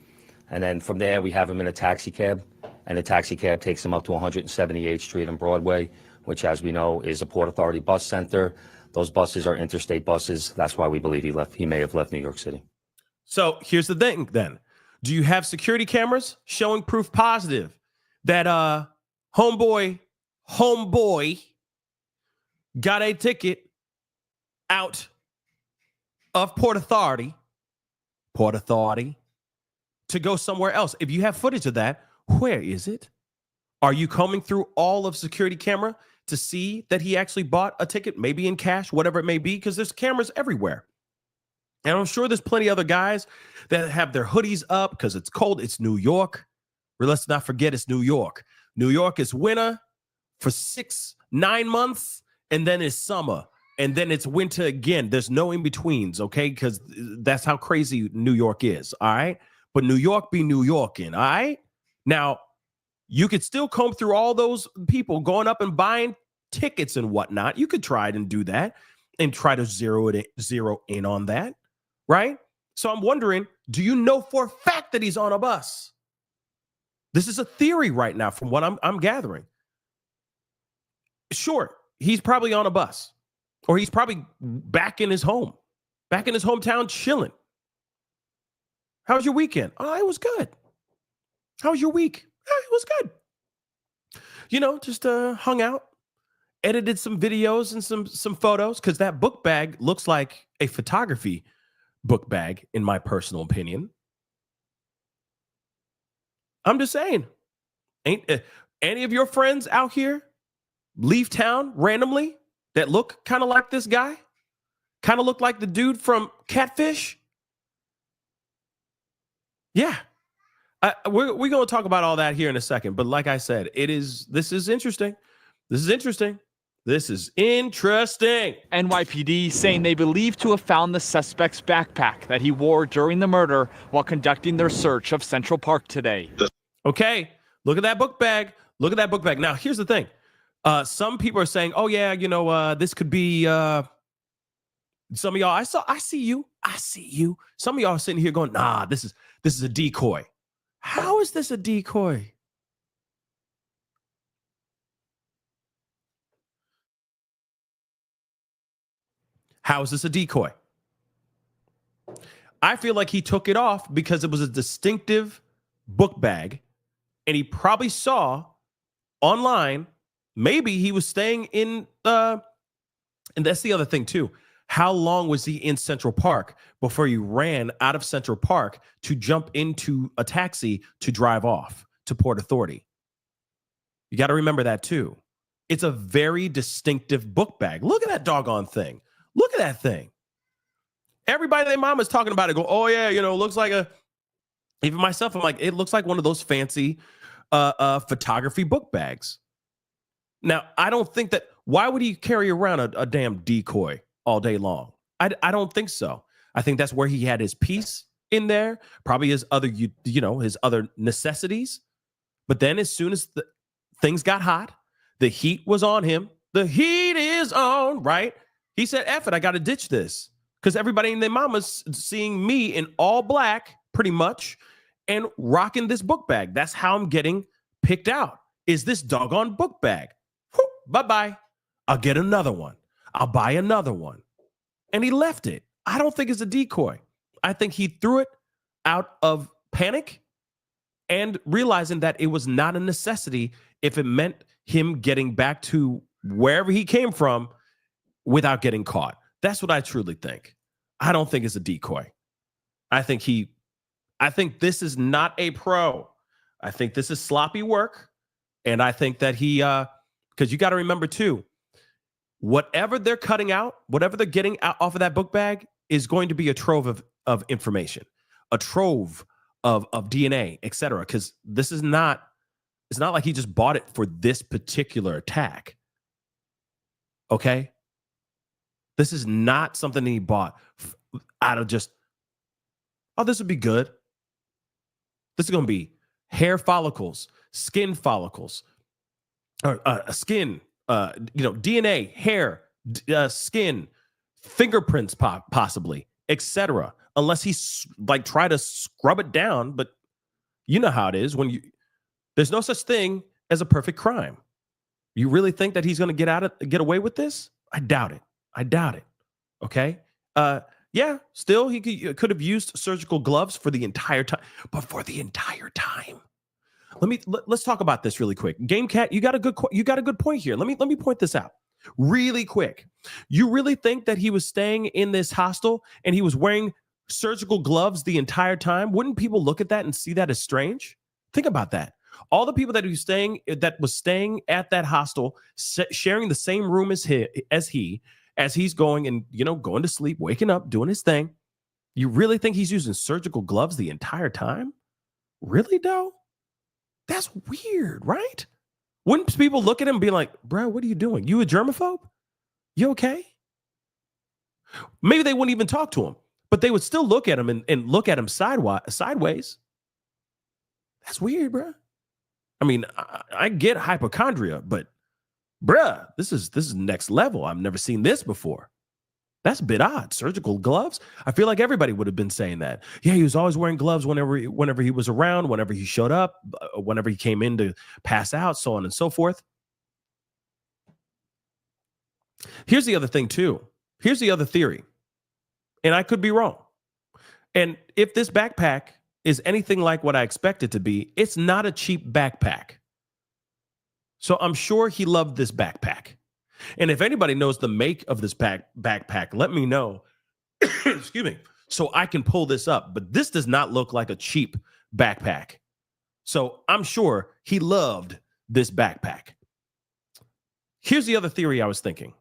And then from there, we have him in a taxi cab. And the taxi cab takes him up to 178th Street and Broadway, which, as we know, is a Port Authority bus center. Those buses are interstate buses. That's why we believe he may have left New York City. So here's the thing then. Do you have security cameras showing proof positive that homeboy got a ticket out of Port Authority to go somewhere else? If you have footage of that, where is it? Are you combing through all of security camera to see that he actually bought a ticket, maybe in cash, whatever it may be? Because there's cameras everywhere. And I'm sure there's plenty of other guys that have their hoodies up because it's cold. It's New York. But let's not forget it's New York. New York is winter for 9 months, and then it's summer, and then it's winter again. There's no in-betweens, okay? Because that's how crazy New York is, all right? But New York be New Yorking, all right? Now, you could still comb through all those people going up and buying tickets and whatnot. You could try it and do that and try to zero in on that, right? So I'm wondering, do you know for a fact that he's on a bus? This is a theory right now from what I'm gathering. Sure, he's probably on a bus, or he's probably back in his hometown chilling. How was your weekend? Oh, it was good. How was your week? Oh, it was good. Just hung out, edited some videos and some photos, because that book bag looks like a photography book bag, in my personal opinion. I'm just saying, ain't any of your friends out here leave town randomly that look kind of like this guy? Kind of look like the dude from Catfish? Yeah. We're going to talk about all that here in a second. But like I said, this is interesting. This is interesting. NYPD saying they believe to have found the suspect's backpack that he wore during the murder while conducting their search of Central Park today. Okay, look at that book bag. Now, here's the thing. Some people are saying, oh, yeah, this could be some of y'all. I see you. Some of y'all are sitting here going, nah, this is a decoy. How is this a decoy? How is this a decoy? I feel like he took it off because it was a distinctive book bag, and he probably saw online, maybe he was staying in, and that's the other thing too. How long was he in Central Park before he ran out of Central Park to jump into a taxi to drive off to Port Authority? You got to remember that too. It's a very distinctive book bag. Look at that doggone thing. Look at that thing. Everybody and their mom is talking about it. Go, oh yeah, looks like even myself, I'm like, it looks like one of those fancy photography book bags. Now, I don't think that, why would he carry around a damn decoy all day long? I don't think so. I think that's where he had his piece in there, probably his other, his other necessities. But then as soon as things got hot, the heat was on him. The heat is on, right? He said, F it, I got to ditch this. Because everybody and their mama's seeing me in all black, pretty much, and rocking this book bag. That's how I'm getting picked out, is this doggone book bag. Whew, bye-bye. I'll get another one. I'll buy another one. And he left it. I don't think it's a decoy. I think he threw it out of panic and realizing that it was not a necessity if it meant him getting back to wherever he came from without getting caught. That's what I truly think. I don't think it's a decoy. I think this is not a pro. I think this is sloppy work. And I think that because you got to remember too, whatever they're cutting out, whatever they're getting out off of that book bag is going to be a trove of information, a trove of DNA, etc. Because it's not like he just bought it for this particular attack. Okay? This is not something he bought out of just, oh, this would be good. This is going to be hair follicles, skin follicles, or skin, DNA, hair, skin, fingerprints, possibly, etc. Unless he's like try to scrub it down, but you know how it is when there's no such thing as a perfect crime. You really think that he's going to get away with this? I doubt it. Okay. Yeah, still he could have used surgical gloves for the entire time, but for the entire time. Let's talk about this really quick. Game Cat, you got a good point here. Let me point this out really quick. You really think that he was staying in this hostel and he was wearing surgical gloves the entire time? Wouldn't people look at that and see that as strange? Think about that. All the people that was staying at that hostel, sharing the same room as he's going and going to sleep, waking up, doing his thing. You really think he's using surgical gloves the entire time? Really, though? That's weird, right? Wouldn't people look at him and be like, bro, what are you doing? You a germaphobe? You okay? Maybe they wouldn't even talk to him, but they would still look at him and look at him sideways. That's weird, bro. I mean, I get hypochondria, but bruh, this is next level. I've never seen this before. That's a bit odd. Surgical gloves? I feel like everybody would have been saying that. Yeah, he was always wearing gloves whenever he was around, whenever he showed up, whenever he came in to pass out, so on and so forth. Here's the other thing, too. Here's the other theory. And I could be wrong. And if this backpack is anything like what I expect it to be, it's not a cheap backpack. So I'm sure he loved this backpack. And if anybody knows the make of this backpack, let me know. Excuse me. So I can pull this up. But this does not look like a cheap backpack. So I'm sure he loved this backpack. Here's the other theory I was thinking.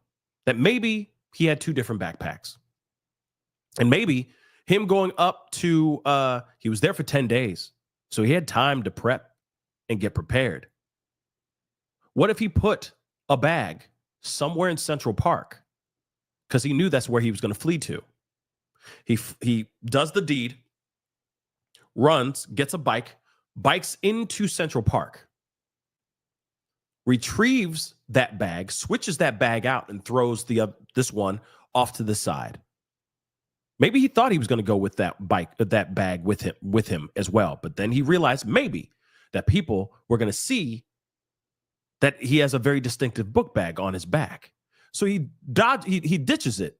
That maybe he had two different backpacks. And maybe him going up to, he was there for 10 days. So he had time to prep and get prepared. What if he put a bag somewhere in Central Park? Because he knew that's where he was going to flee to. He does the deed, runs, gets a bikes into Central Park, retrieves that bag, switches that bag out, and throws this one off to the side. Maybe he thought he was going to go with that bag with him as well, but then he realized maybe that people were going to see that he has a very distinctive book bag on his back. So he ditches it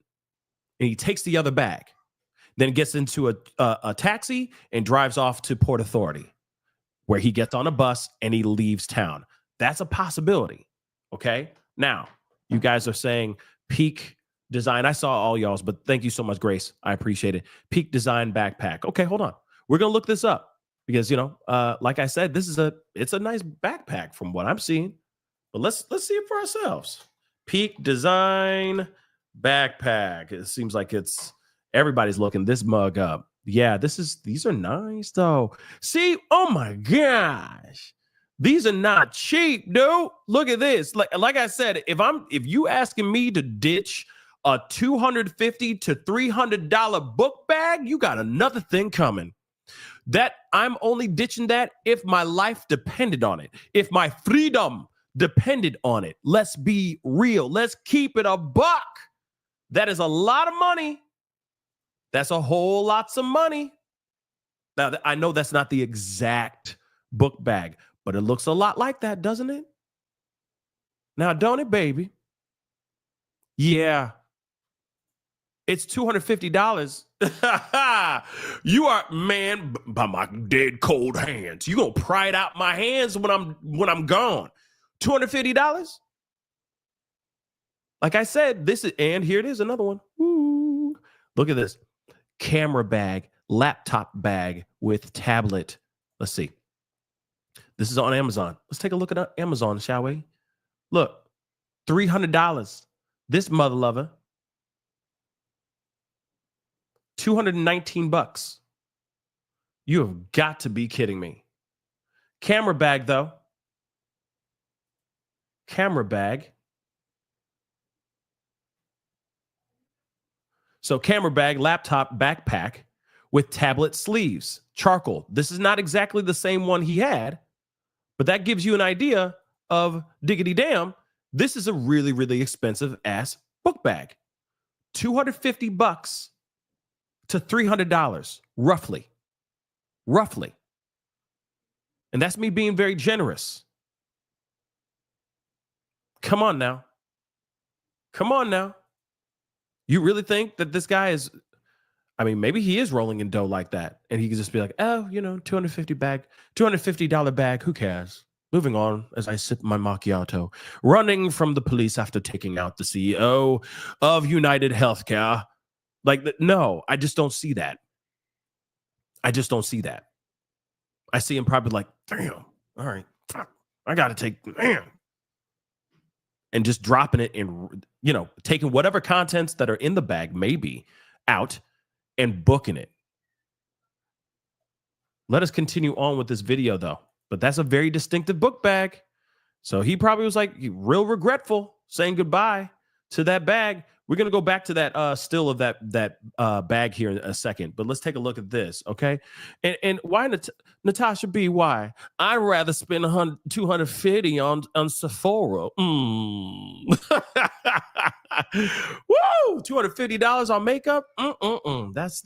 and he takes the other bag, then gets into a taxi and drives off to Port Authority, where he gets on a bus and he leaves town. That's a possibility. Okay. Now, you guys are saying peak design. I saw all y'all's, but thank you so much, Grace. I appreciate it. Peak design backpack. Okay, hold on. We're going to look this up because, like I said, it's a nice backpack from what I'm seeing. But let's see it for ourselves. Peak design backpack. It seems like everybody's looking this mug up. Yeah, these are nice though. See, oh my gosh. These are not cheap, dude. Look at this. Like I said, if you asking me to ditch a $250 to $300 book bag, you got another thing coming. That I'm only ditching that if my life depended on it. If my freedom depended on it. Let's be real. Let's keep it a buck. That is a lot of money. That's a whole lots of money. Now, I know that's not the exact book bag, but it looks a lot like that, doesn't it? Now, don't it, baby? Yeah. It's $250. You are, man, by my dead cold hands. You gonna pry it out my hands when I'm gone. $250? Like I said, and here it is, another one. Ooh, look at this. Camera bag, laptop bag with tablet. Let's see. This is on Amazon. Let's take a look at Amazon, shall we? Look, $300. This mother lover. $219. You have got to be kidding me. Camera bag, though. Camera bag. So camera bag, laptop, backpack with tablet sleeves, charcoal. This is not exactly the same one he had, but that gives you an idea of diggity damn. This is a really, really expensive ass book bag. $250 to $300, roughly. And that's me being very generous. Come on now. You really think that this guy is I mean, maybe he is rolling in dough like that, and he could just be like, oh, $250 bag, who cares? Moving on as I sip my macchiato, running from the police after taking out the CEO of UnitedHealthCare. No, I just don't see that. I just don't see that. I see him probably like, damn, all right, I got to take, damn. And just dropping it in, taking whatever contents that are in the bag, maybe, out and booking it. Let us continue on with this video, though. But that's a very distinctive book bag. So he probably was like real regretful saying goodbye to that bag. We're going to go back to that still of that bag here in a second. But let's take a look at this, okay? And why, Natasha B., why? I'd rather spend $250 on Sephora. Woo! $250 on makeup? That's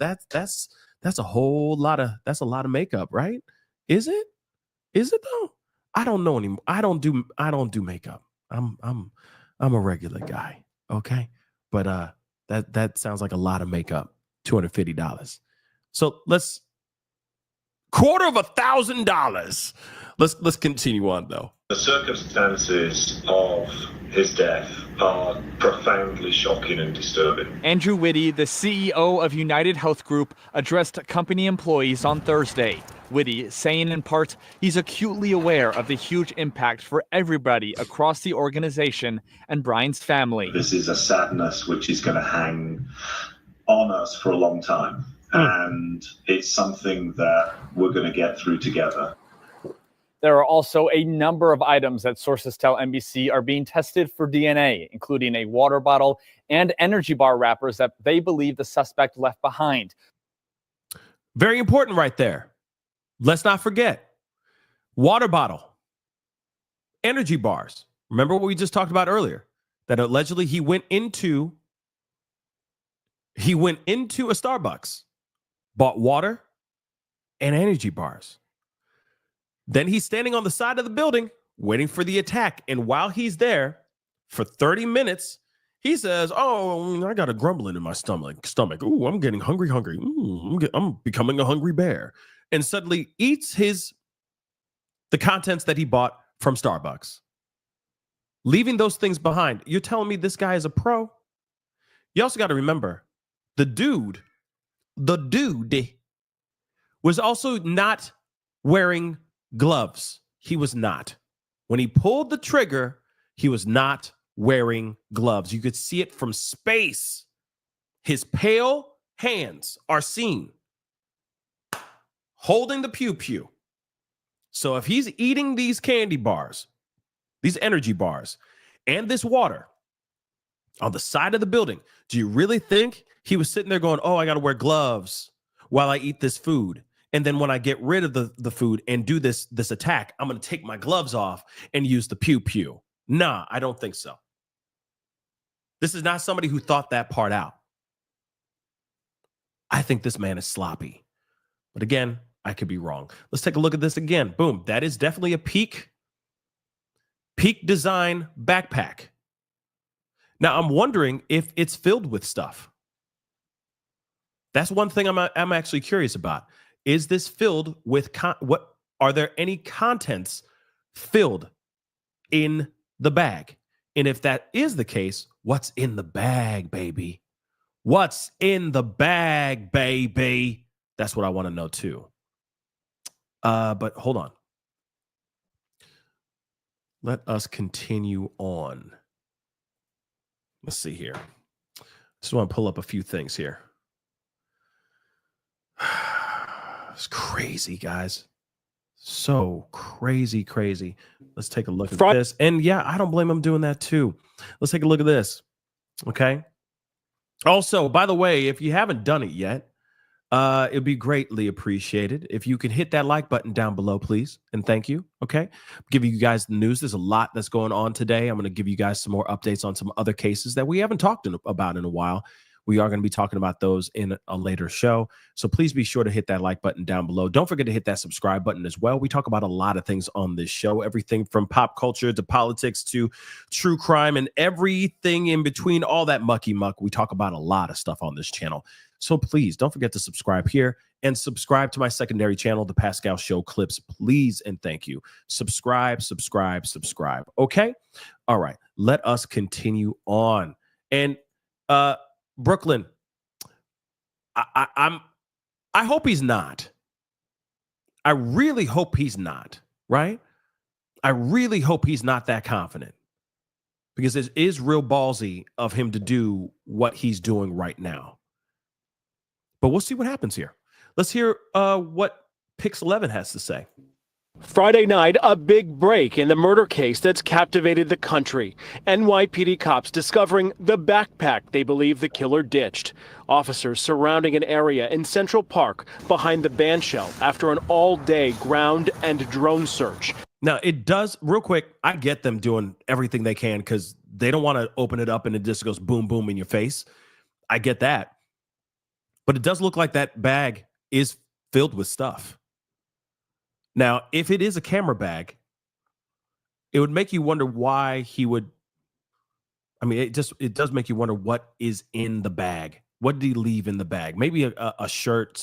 a whole lot of makeup, right? Is it? Is it though? I don't know anymore. I don't do makeup. I'm a regular guy, okay? But that sounds like a lot of makeup. $250. So let's $250,000. Let's continue on though. The circumstances of his death are profoundly shocking and disturbing. Andrew Whitty, the CEO of United Health Group, addressed company employees on Thursday. Whitty saying in part, he's acutely aware of the huge impact for everybody across the organization and Brian's family. This is a sadness which is going to hang on us for a long time. And it's something that we're going to get through together. There are also a number of items that sources tell NBC are being tested for DNA, including a water bottle and energy bar wrappers that they believe the suspect left behind. Very important right there. Let's not forget. Water bottle. Energy bars. Remember what we just talked about earlier? That allegedly he went into a Starbucks, bought water and energy bars. Then he's standing on the side of the building waiting for the attack. And while he's there for 30 minutes, he says, oh, I got a grumbling in my stomach. Ooh, I'm getting hungry. I'm becoming a hungry bear. And suddenly eats the contents that he bought from Starbucks. Leaving those things behind. You're telling me this guy is a pro? You also got to remember, the dude was also not wearing gloves. He was not. When he pulled the trigger, he was not wearing gloves. You could see it from space. His pale hands are seen holding the pew-pew. So if he's eating these candy bars, these energy bars, and this water on the side of the building, do you really think he was sitting there going, oh, I got to wear gloves while I eat this food? And then when I get rid of the food and do this attack, I'm going to take my gloves off and use the pew-pew. Nah, I don't think so. This is not somebody who thought that part out. I think this man is sloppy. But again, I could be wrong. Let's take a look at this again. Boom. That is definitely a peak design backpack. Now, I'm wondering if it's filled with stuff. That's one thing I'm actually curious about. Is this filled with what? Are there any contents filled in the bag? And if that is the case, what's in the bag, baby? What's in the bag, baby? That's what I want to know too. But hold on. Let us continue on. Let's see here. Just want to pull up a few things here. It's crazy, guys. So crazy. Let's take a look at this. And yeah, I don't blame him doing that too. Let's take a look at this. Okay. Also, by the way, if you haven't done it yet, it'd be greatly appreciated if you could hit that like button down below, please. And thank you. Okay. I'm giving you guys the news. There's a lot that's going on today. I'm going to give you guys some more updates on some other cases that we haven't talked about in a while. We are going to be talking about those in a later show. So please be sure to hit that like button down below. Don't forget to hit that subscribe button as well. We talk about a lot of things on this show, everything from pop culture to politics to true crime and everything in between, all that mucky muck. We talk about a lot of stuff on this channel. So please don't forget to subscribe here and subscribe to my secondary channel, The Pascal Show Clips. Please and thank you. Subscribe. Okay? All right. Let us continue on. And Brooklyn, I hope he's not. I really hope he's not, right? I really hope he's not that confident, because it is real ballsy of him to do what he's doing right now. But we'll see what happens here. Let's hear what Pix 11 has to say. Friday night, a big break in the murder case that's captivated the country. NYPD cops discovering the backpack they believe the killer ditched. Officers surrounding an area in Central Park behind the band shell after an all-day ground and drone search. Now, it does, real quick, I get them doing everything they can because they don't want to open it up and it just goes boom, boom in your face. I get that. But it does look like that bag is filled with stuff. Now, if it is a camera bag, it would make you wonder why he would. I mean, it does make you wonder what is in the bag. What did he leave in the bag? Maybe a shirt,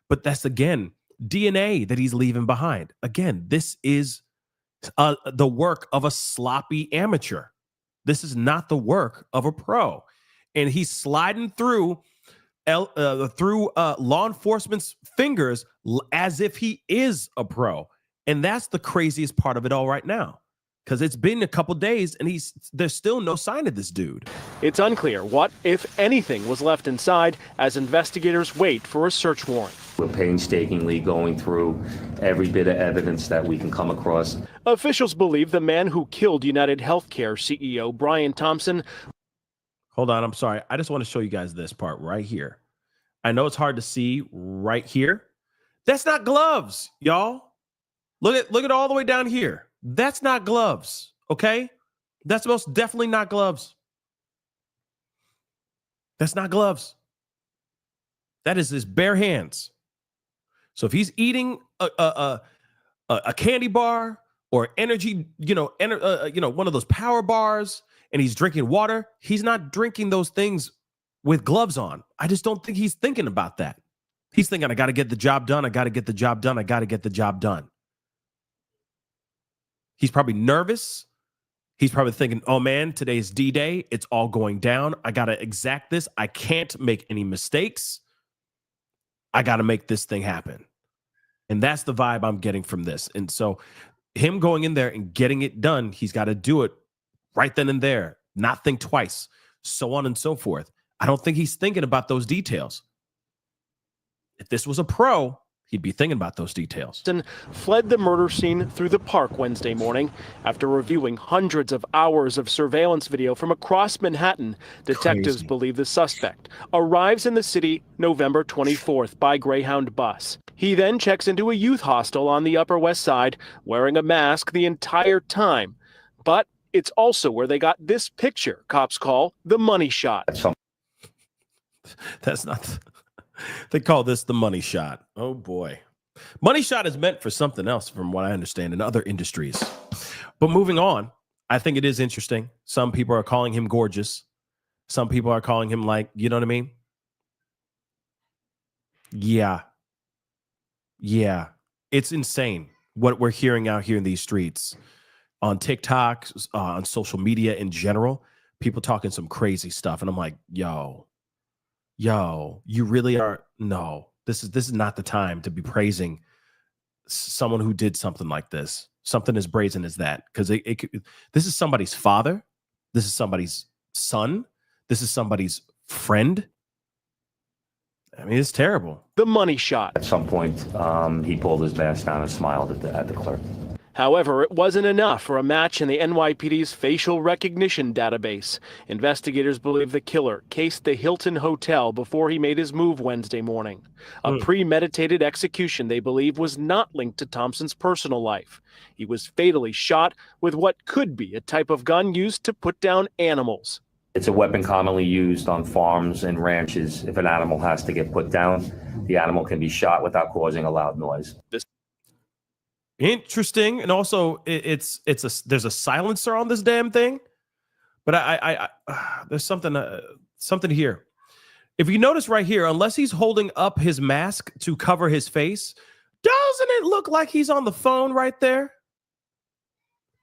but that's, again, DNA that he's leaving behind. Again, this is the work of a sloppy amateur. This is not the work of a pro. And he's sliding through law enforcement's fingers as if he is a pro. And that's the craziest part of it all right now, because it's been a couple days and there's still no sign of this dude. It's unclear what, if anything, was left inside as investigators wait for a search warrant. We're painstakingly going through every bit of evidence that we can come across. Officials believe the man who killed UnitedHealthCare CEO Brian Thompson. Hold on, I'm sorry. I just want to show you guys this part right here. I know it's hard to see right here. That's not gloves, y'all. Look at all the way down here. That's not gloves, okay? That's most definitely not gloves. That's not gloves. That is his bare hands. So if he's eating a candy bar or energy, one of those power bars, and he's drinking water, he's not drinking those things with gloves on. I just don't think he's thinking about that. He's thinking, I got to get the job done. I got to get the job done. I got to get the job done. He's probably nervous. He's probably thinking, oh man, today's D-Day. It's all going down. I got to exact this. I can't make any mistakes. I got to make this thing happen. And that's the vibe I'm getting from this. And so him going in there and getting it done, he's got to do it right then and there, not think twice, so on and so forth. I don't think he's thinking about those details. If this was a pro, he'd be thinking about those details. Fled the murder scene through the park Wednesday morning after reviewing hundreds of hours of surveillance video from across Manhattan. Detectives believe the suspect arrives in the city November 24th by Greyhound bus. He then checks into a youth hostel on the Upper West Side, wearing a mask the entire time. But it's also where they got this picture cops call the money shot. That's not. They call this the money shot. Oh boy. Money shot is meant for something else, from what I understand, in other industries. But moving on, I think it is interesting. Some people are calling him gorgeous. Some people are calling him, like, you know what I mean? Yeah. It's insane what we're hearing out here in these streets, on TikTok, on social media in general. People talking some crazy stuff. And I'm like, yo, you really are. No, this is not the time to be praising someone who did something like this, something as brazen as that, because this is somebody's father, this is somebody's son, this is somebody's friend. I mean, it's terrible. The money shot. At some point, he pulled his mask down and smiled at the clerk. However, it wasn't enough for a match in the NYPD's facial recognition database. Investigators believe the killer cased the Hilton Hotel before he made his move Wednesday morning. A premeditated execution they believe was not linked to Thompson's personal life. He was fatally shot with what could be a type of gun used to put down animals. It's a weapon commonly used on farms and ranches. If an animal has to get put down, the animal can be shot without causing a loud noise. Interesting. And also there's a silencer on this damn thing. But I there's something here. If you notice right here, unless he's holding up his mask to cover his face, doesn't it look like he's on the phone right there?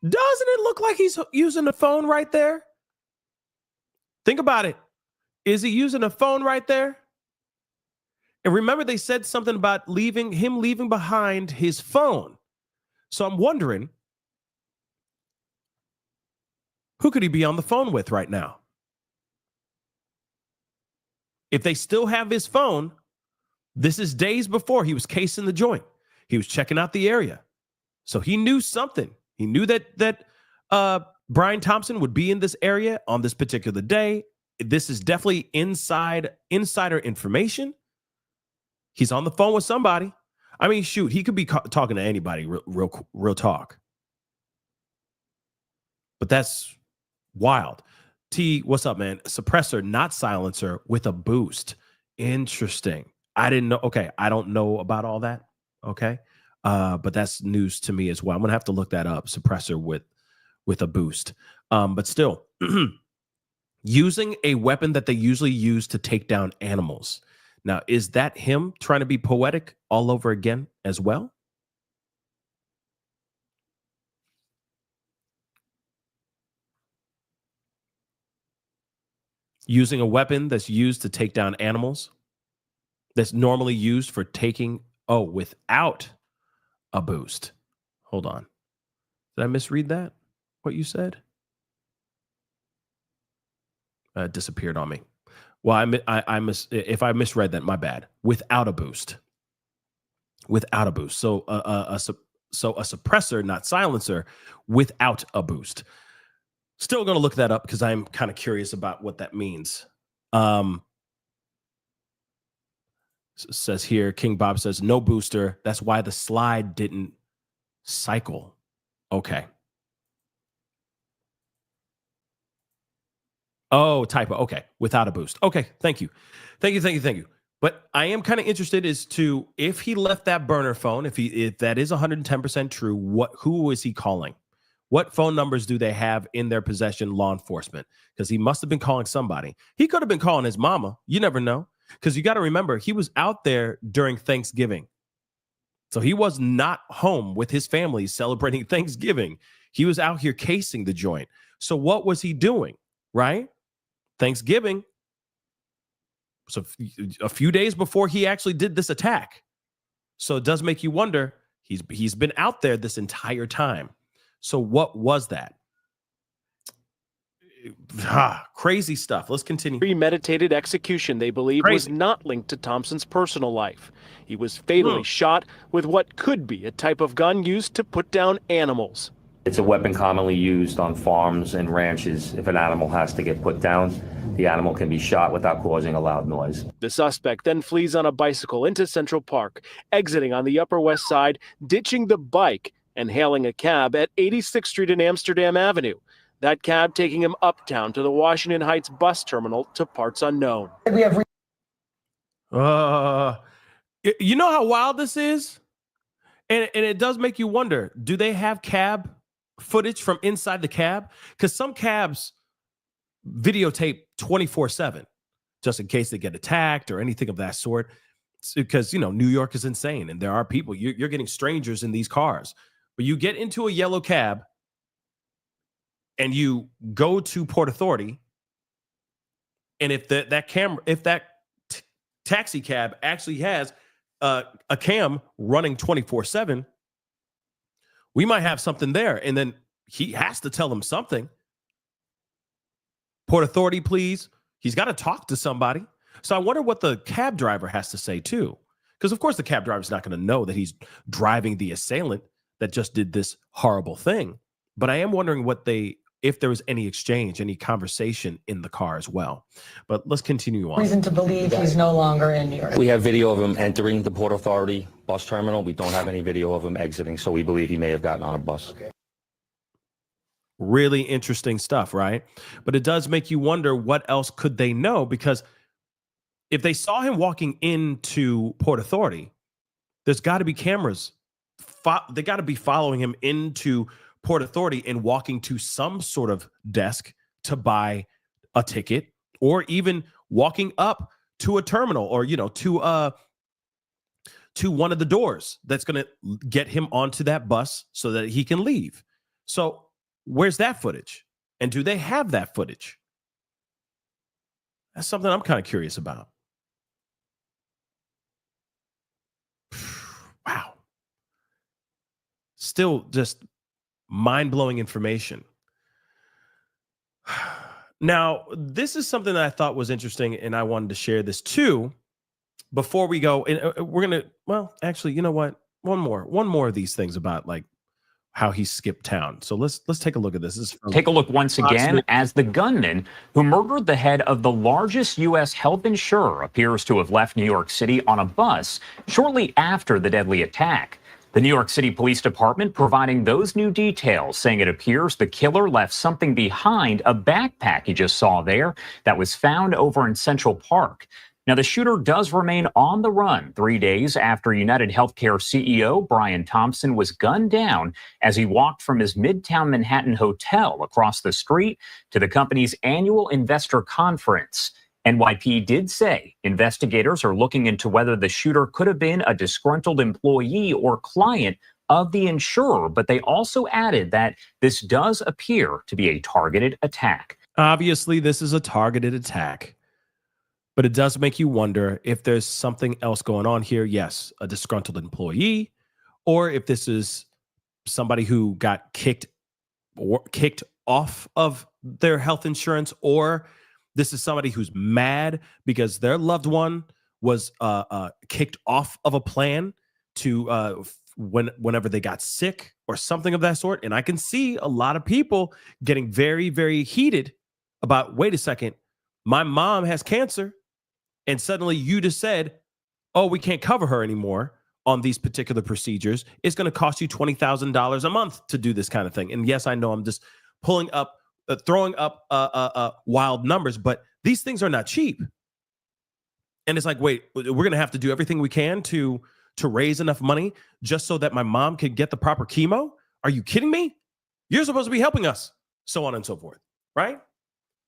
Doesn't it look like he's using the phone right there? Think about it. Is he using a phone right there? And remember, they said something about leaving behind his phone. So I'm wondering, who could he be on the phone with right now? If they still have his phone, this is days before he was casing the joint. He was checking out the area. So he knew something. He knew that Brian Thompson would be in this area on this particular day. This is definitely insider information. He's on the phone with somebody. I mean, shoot, he could be talking to anybody, real talk. But that's wild. T, what's up, man? Suppressor, not silencer, with a boost. Interesting. I didn't know. Okay, I don't know about all that. Okay, but that's news to me as well. I'm gonna have to look that up. Suppressor with a boost. But still, using a weapon that they usually use to take down animals. Now, is that him trying to be poetic all over again as well? Using a weapon that's used to take down animals, that's normally used for taking, without a boost. Hold on. Did I misread that? What you said? It disappeared on me. Well, if I misread that, my bad. Without a boost. Without a boost. So a suppressor, not silencer, without a boost. Still going to look that up because I'm kind of curious about what that means. Says here, King Bob says, no booster. That's why the slide didn't cycle. Okay. Oh, typo. Okay. Without a boost. Okay. Thank you. But I am kind of interested as to if he left that burner phone, if that is 110% true, who is he calling? What phone numbers do they have in their possession, law enforcement? Because he must have been calling somebody. He could have been calling his mama. You never know. Because you got to remember, he was out there during Thanksgiving. So he was not home with his family celebrating Thanksgiving. He was out here casing the joint. So what was he doing, right? Thanksgiving. So a few days before he actually did this attack. So it does make you wonder, he's been out there this entire time. So what was that? Crazy stuff. Let's continue. Premeditated execution, they believe, was not linked to Thompson's personal life. He was fatally shot with what could be a type of gun used to put down animals. It's a weapon commonly used on farms and ranches. If an animal has to get put down, the animal can be shot without causing a loud noise. The suspect then flees on a bicycle into Central Park, exiting on the Upper West Side, ditching the bike, and hailing a cab at 86th Street and Amsterdam Avenue. That cab taking him uptown to the Washington Heights bus terminal to parts unknown. You know how wild this is? And it does make you wonder, do they have cab footage from inside the cab? Because some cabs videotape 24/7, just in case they get attacked or anything of that sort. Because, New York is insane. And there are people, you're getting strangers in these cars. But you get into a yellow cab and you go to Port Authority, and if that taxi cab actually has a cam running 24/7, we might have something there. And then he has to tell them something. Port Authority, please. He's got to talk to somebody. So I wonder what the cab driver has to say too. Because of course the cab driver's not going to know that he's driving the assailant that just did this horrible thing. But I am wondering if there was any exchange, any conversation in the car as well. But let's continue on. Reason to believe he's no longer in New York. We have video of him entering the Port Authority bus terminal. We don't have any video of him exiting, so we believe he may have gotten on a bus. Okay. Really interesting stuff, right? But it does make you wonder, what else could they know? Because if they saw him walking into Port Authority, there's got to be cameras. They got to be following him into Port Authority and walking to some sort of desk to buy a ticket, or even walking up to a terminal, or to one of the doors that's going to get him onto that bus so that he can leave. So where's that footage? And do they have that footage? That's something I'm kind of curious about. Wow. Still just mind-blowing information. Now, this is something that I thought was interesting, and I wanted to share this too. Before we go, and we're going to, well, actually, you know what? One more of these things about like how he skipped town. So let's take a look at this. Take a look once again as the gunman who murdered the head of the largest U.S. health insurer appears to have left New York City on a bus shortly after the deadly attack. The New York City Police Department providing those new details, saying it appears the killer left something behind, a backpack you just saw there that was found over in Central Park. Now, the shooter does remain on the run 3 days after UnitedHealthCare CEO Brian Thompson was gunned down as he walked from his Midtown Manhattan hotel across the street to the company's annual investor conference. NYPD did say investigators are looking into whether the shooter could have been a disgruntled employee or client of the insurer, but they also added that this does appear to be a targeted attack. Obviously, this is a targeted attack. But it does make you wonder if there's something else going on here. Yes, a disgruntled employee, or if this is somebody who got kicked off of their health insurance, or this is somebody who's mad because their loved one was kicked off of a plan to whenever they got sick or something of that sort. And I can see a lot of people getting very, very heated about, wait a second, my mom has cancer. And suddenly you just said, oh, we can't cover her anymore on these particular procedures. It's going to cost you $20,000 a month to do this kind of thing. And yes, I know I'm just throwing up wild numbers, but these things are not cheap. And it's like, wait, we're going to have to do everything we can to raise enough money just so that my mom can get the proper chemo? Are you kidding me? You're supposed to be helping us, so on and so forth, right?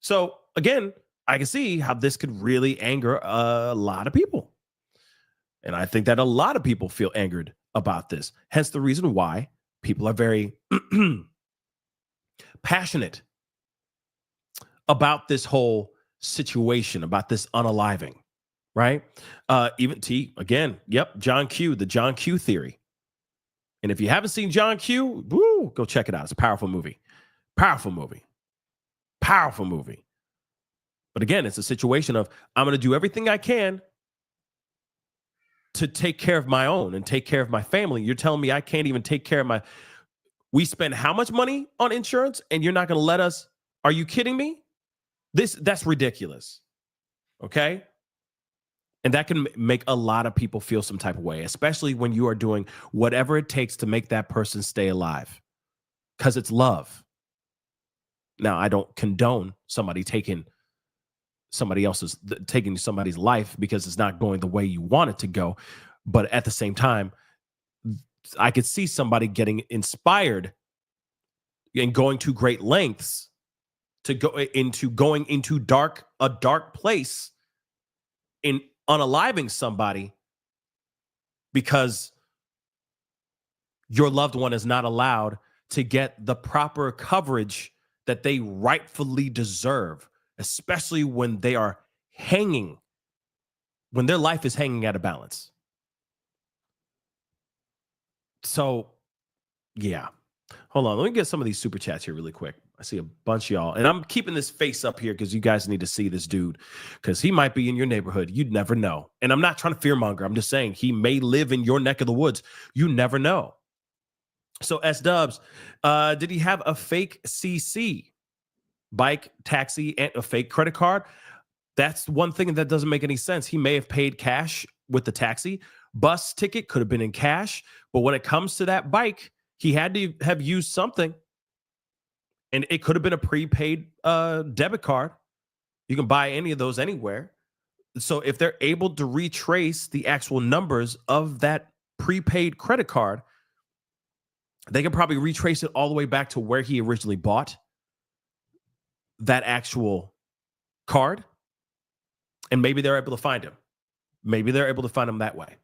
So again, I can see how this could really anger a lot of people. And I think that a lot of people feel angered about this. Hence the reason why people are very passionate about this whole situation, about this unaliving, right? Even again, yep, John Q, the John Q theory. And if you haven't seen John Q, woo, go check it out. It's a powerful movie. Powerful movie. Powerful movie. But again, it's a situation of, I'm going to do everything I can to take care of my own and take care of my family. You're telling me I can't even take care of we spend how much money on insurance and you're not going to let us? Are you kidding me? That's ridiculous. Okay. And that can make a lot of people feel some type of way, especially when you are doing whatever it takes to make that person stay alive, because it's love. Now, I don't condone somebody taking somebody's life because it's not going the way you want it to go. But at the same time, I could see somebody getting inspired and going to great lengths to going into a dark place in unaliving somebody because your loved one is not allowed to get the proper coverage that they rightfully deserve, especially when they are when their life is hanging at a balance. So, yeah. Hold on. Let me get some of these super chats here really quick. I see a bunch of y'all. And I'm keeping this face up here because you guys need to see this dude because he might be in your neighborhood. You'd never know. And I'm not trying to fearmonger. I'm just saying he may live in your neck of the woods. You never know. So S-Dubs, did he have a fake CC? Bike, taxi, and a fake credit card? That's one thing that doesn't make any sense. He may have paid cash with the taxi. Bus ticket could have been in cash. But when it comes to that bike, he had to have used something. And it could have been a prepaid debit card. You can buy any of those anywhere. So if they're able to retrace the actual numbers of that prepaid credit card, they can probably retrace it all the way back to where he originally bought that actual card. And maybe they're able to find him. Maybe they're able to find him that way.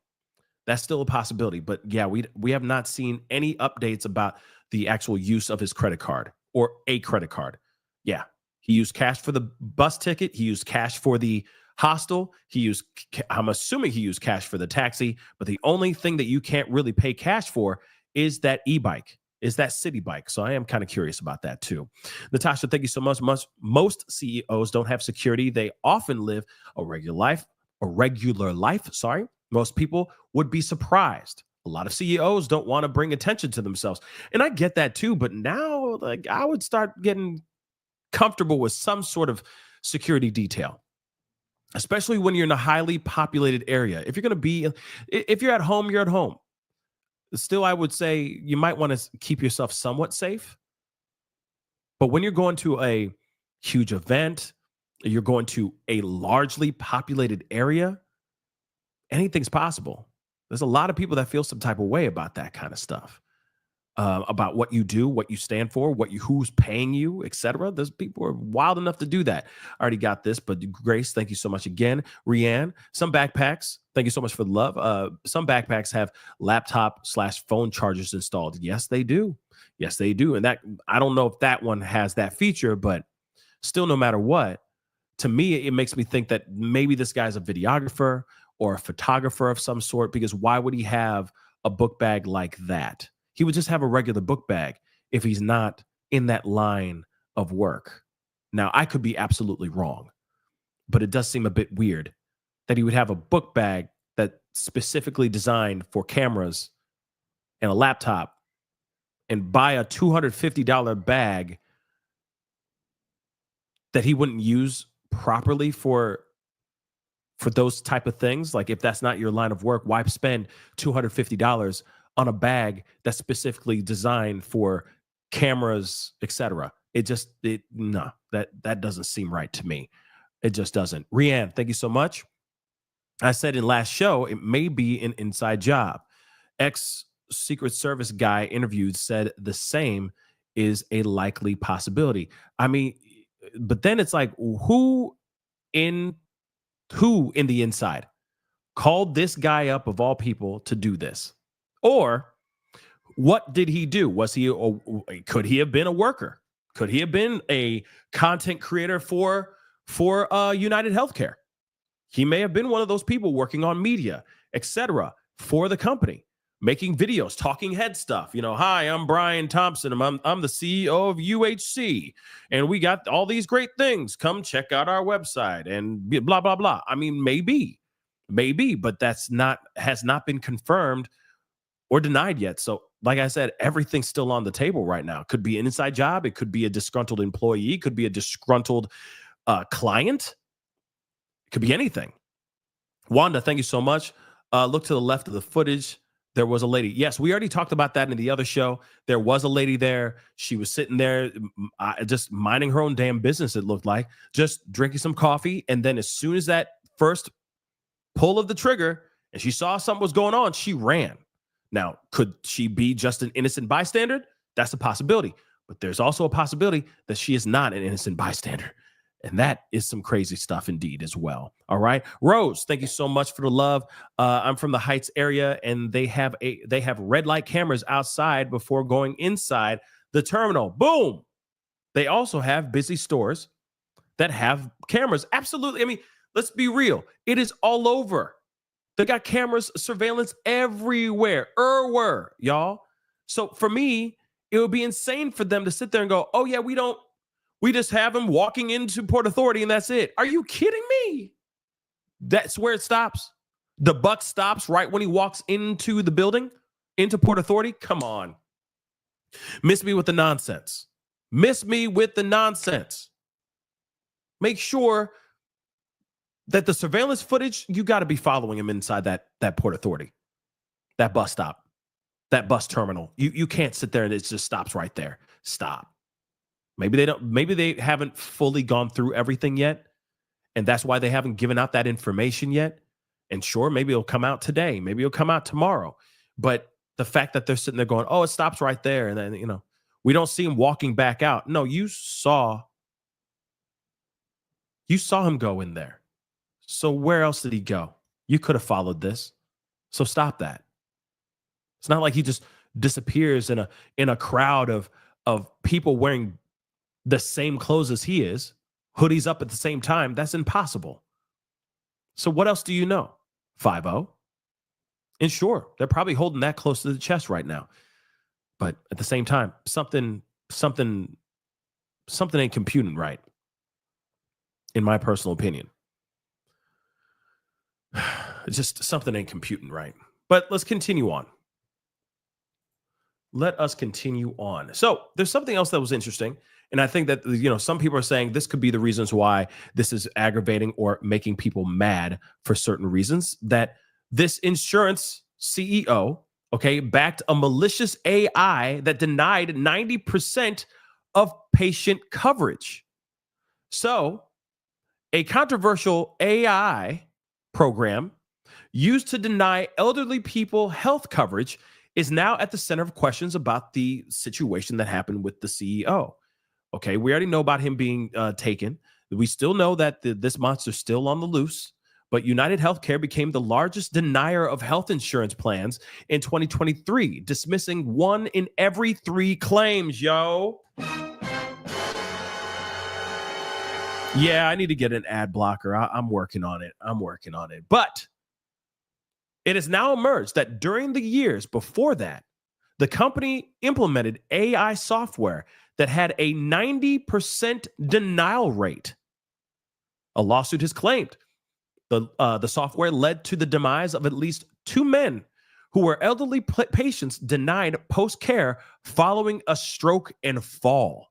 That's still a possibility. But yeah, we have not seen any updates about the actual use of his credit card or a credit card. Yeah, he used cash for the bus ticket. He used cash for the hostel. I'm assuming he used cash for the taxi. But the only thing that you can't really pay cash for is that e-bike, is that city bike. So I am kind of curious about that too. Natasha, thank you so much. Most CEOs don't have security. They often live a regular life. Sorry. Most people would be surprised. A lot of CEOs don't want to bring attention to themselves. And I get that too. But now, like, I would start getting comfortable with some sort of security detail, especially when you're in a highly populated area. If you're at home, you're at home. Still, I would say you might want to keep yourself somewhat safe. But when you're going to a huge event, you're going to a largely populated area, anything's possible. There's a lot of people that feel some type of way about that kind of stuff, about what you do, what you stand for, who's paying you, etc. There's people who are wild enough to do that. I already got this, but Grace, thank you so much again. Rianne, some backpacks, thank you so much for the love. Some backpacks have laptop/phone chargers installed. Yes, they do. Yes, they do. And that, I don't know if that one has that feature, but still, no matter what, to me, it makes me think that maybe this guy's a videographer or a photographer of some sort, because why would he have a book bag like that? He would just have a regular book bag if he's not in that line of work. Now, I could be absolutely wrong, but it does seem a bit weird that he would have a book bag that's specifically designed for cameras and a laptop and buy a $250 bag that he wouldn't use properly for those type of things. Like, if that's not your line of work, why spend $250 on a bag that's specifically designed for cameras, etc.? No, that doesn't seem right to me. It just doesn't. Rianne, thank you so much. I said in last show, it may be an inside job. Ex-Secret Service guy interviewed said the same is a likely possibility. I mean, but then it's like, who in the inside called this guy up of all people to do this? Or what did he do? Could he have been a worker? Could he have been a content creator for UnitedHealthCare? He may have been one of those people working on media, etc., for the company, making videos, talking head stuff. Hi, I'm Brian Thompson. I'm the CEO of UHC, and we got all these great things. Come check out our website and blah, blah, blah. I mean, maybe, but has not been confirmed or denied yet. So, like I said, everything's still on the table right now. It could be an inside job. It could be a disgruntled employee. It could be a disgruntled client. It could be anything. Wanda, thank you so much. Look to the left of the footage. There was a lady. Yes, we already talked about that in the other show. There was a lady there. She was sitting there just minding her own damn business, it looked like, just drinking some coffee. And then as soon as that first pull of the trigger and she saw something was going on, she ran. Now, could she be just an innocent bystander? That's a possibility. But there's also a possibility that she is not an innocent bystander. And that is some crazy stuff indeed as well. All right. Rose, thank you so much for the love. I'm from the Heights area, and they have red light cameras outside before going inside the terminal. Boom. They also have busy stores that have cameras. Absolutely. I mean, let's be real. It is all over. They got cameras, surveillance everywhere. Y'all. So for me, it would be insane for them to sit there and go, oh yeah, we just have him walking into Port Authority and that's it. Are you kidding me? That's where it stops. The buck stops right when he walks into the building, into Port Authority. Come on. Miss me with the nonsense. Make sure that the surveillance footage, you got to be following him inside that Port Authority, that bus stop, that bus terminal. You can't sit there and it just stops right there. Stop. Maybe they haven't fully gone through everything yet, and that's why they haven't given out that information yet. And sure, maybe it'll come out today, maybe it'll come out tomorrow. But the fact that they're sitting there going, "Oh, it stops right there," and then we don't see him walking back out. No, you saw him go in there. So where else did he go? You could have followed this. So stop that. It's not like he just disappears in a crowd of people wearing the same clothes as he is, hoodies up at the same time. That's impossible. So what else do you know? 5-0. And sure, they're probably holding that close to the chest right now. But at the same time, something ain't computing right, in my personal opinion. It's just something ain't computing right. But let's continue on. Let us continue on. So there's something else that was interesting. And I think that, some people are saying this could be the reasons why this is aggravating or making people mad for certain reasons, that this insurance CEO, backed a malicious AI that denied 90% of patient coverage. So a controversial AI program used to deny elderly people health coverage is now at the center of questions about the situation that happened with the CEO. Okay, we already know about him being taken. We still know that this monster's still on the loose, but UnitedHealthCare became the largest denier of health insurance plans in 2023, dismissing 1 in every 3 claims, yo. Yeah, I need to get an ad blocker. I'm working on it. But it has now emerged that during the years before that, the company implemented AI software that had a 90% denial rate. A lawsuit has claimed the software led to the demise of at least 2 men who were elderly patients denied post-care following a stroke and fall.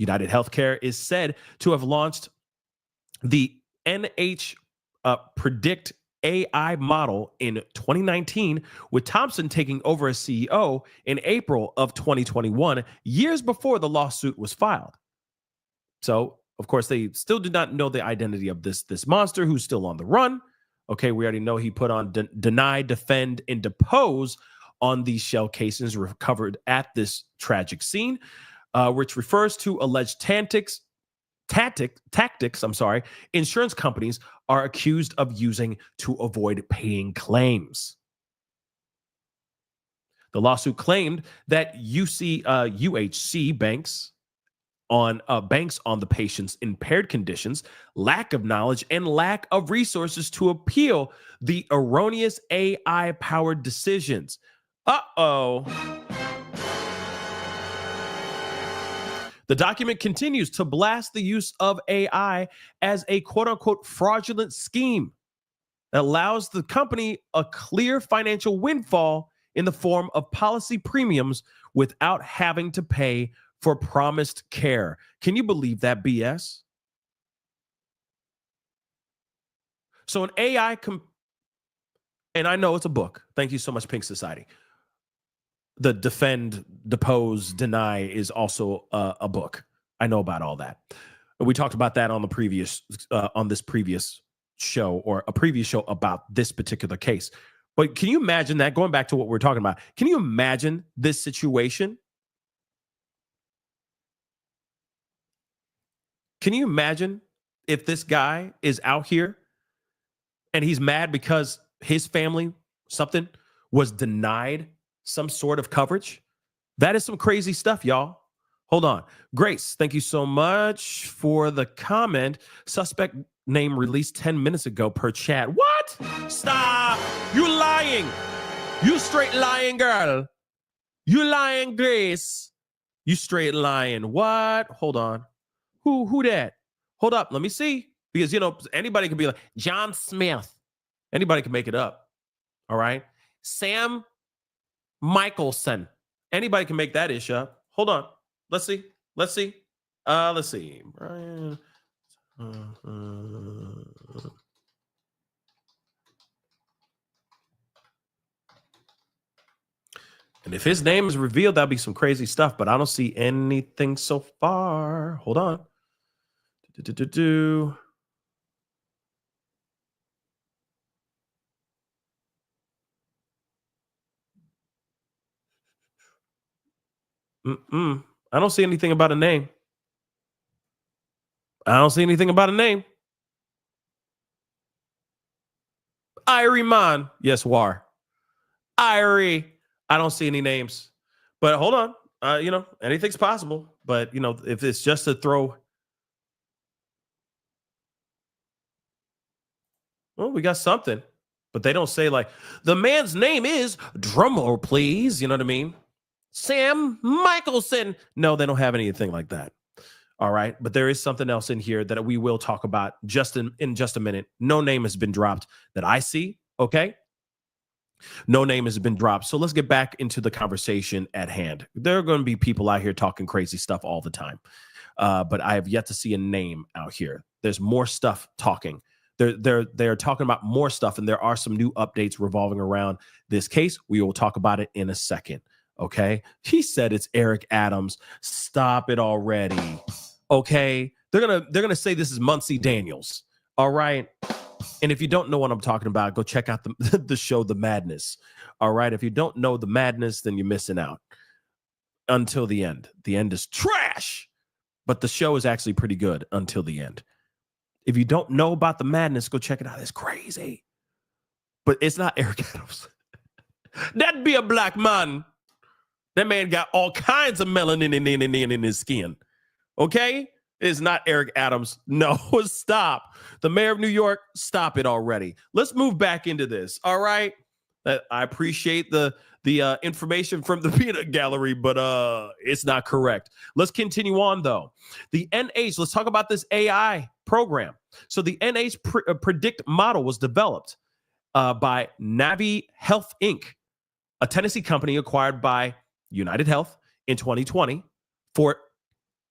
UnitedHealthCare is said to have launched the NH Predict AI model in 2019, with Thompson taking over as CEO in April of 2021, years before the lawsuit was filed. So, of course, they still do not know the identity of this monster who's still on the run. Okay, we already know he put on deny, defend, and depose on these shell casings recovered at this tragic scene, which refers to alleged tactics, insurance companies are accused of using to avoid paying claims. The lawsuit claimed that UHC banks on the patient's impaired conditions, lack of knowledge, and lack of resources to appeal the erroneous AI-powered decisions. Uh-oh. The document continues to blast the use of AI as a quote-unquote fraudulent scheme that allows the company a clear financial windfall in the form of policy premiums without having to pay for promised care. Can you believe that BS? So an AI, and I know it's a book. Thank you so much, Pink Society. The defend, depose, deny is also a book. I know about all that. We talked about that on the previous on this previous show, or a previous show about this particular case. But can you imagine that? Going back to what we're talking about, can you imagine this situation? Can you imagine if this guy is out here and he's mad because his family, something, was denied some sort of coverage? That is some crazy stuff, y'all. Hold on. Grace, thank you so much for the comment. Suspect name released 10 minutes ago per chat. What? Stop. You lying. You straight lying, girl. You lying, Grace. You straight lying. What? Hold on. Who that? Hold up. Let me see. Because, anybody can be like, John Smith. Anybody can make it up. All right. Sam Michelson. Anybody can make that ish up. Hold on. Let's see. Brian. And if his name is revealed, that'll be some crazy stuff, but I don't see anything so far. Hold on. I don't see anything about a name. Irie Man. Yes, War. Irie. I don't see any names. But hold on. Anything's possible. But, if it's just to throw. Well, we got something. But they don't say, like, the man's name is, drumroll, please. You know what I mean? Sam Michelson. No, they don't have anything like that. All right. But there is something else in here that we will talk about just in just a minute. No name has been dropped that I see. Okay. No name has been dropped. So let's get back into the conversation at hand. There are going to be people out here talking crazy stuff all the time. But I have yet to see a name out here. There's more stuff talking. They're talking about more stuff, and there are some new updates revolving around this case. We will talk about it in a second. Okay. He said it's Eric Adams. Stop it already. Okay. They're gonna say this is Muncie Daniels. All right. And if you don't know what I'm talking about, go check out the show The Madness. All right. If you don't know The Madness, then you're missing out until the end. The end is trash, but the show is actually pretty good until the end. If you don't know about The Madness, go check it out. It's crazy. But it's not Eric Adams. That'd be a black man. That man got all kinds of melanin in his skin. Okay? It's not Eric Adams. No, stop. The mayor of New York, stop it already. Let's move back into this. All right? I appreciate the information from the peanut gallery, but it's not correct. Let's continue on, though. The NH, let's talk about this AI program. So the NH Predict model was developed by Navi Health, Inc., a Tennessee company acquired by UnitedHealth in 2020 for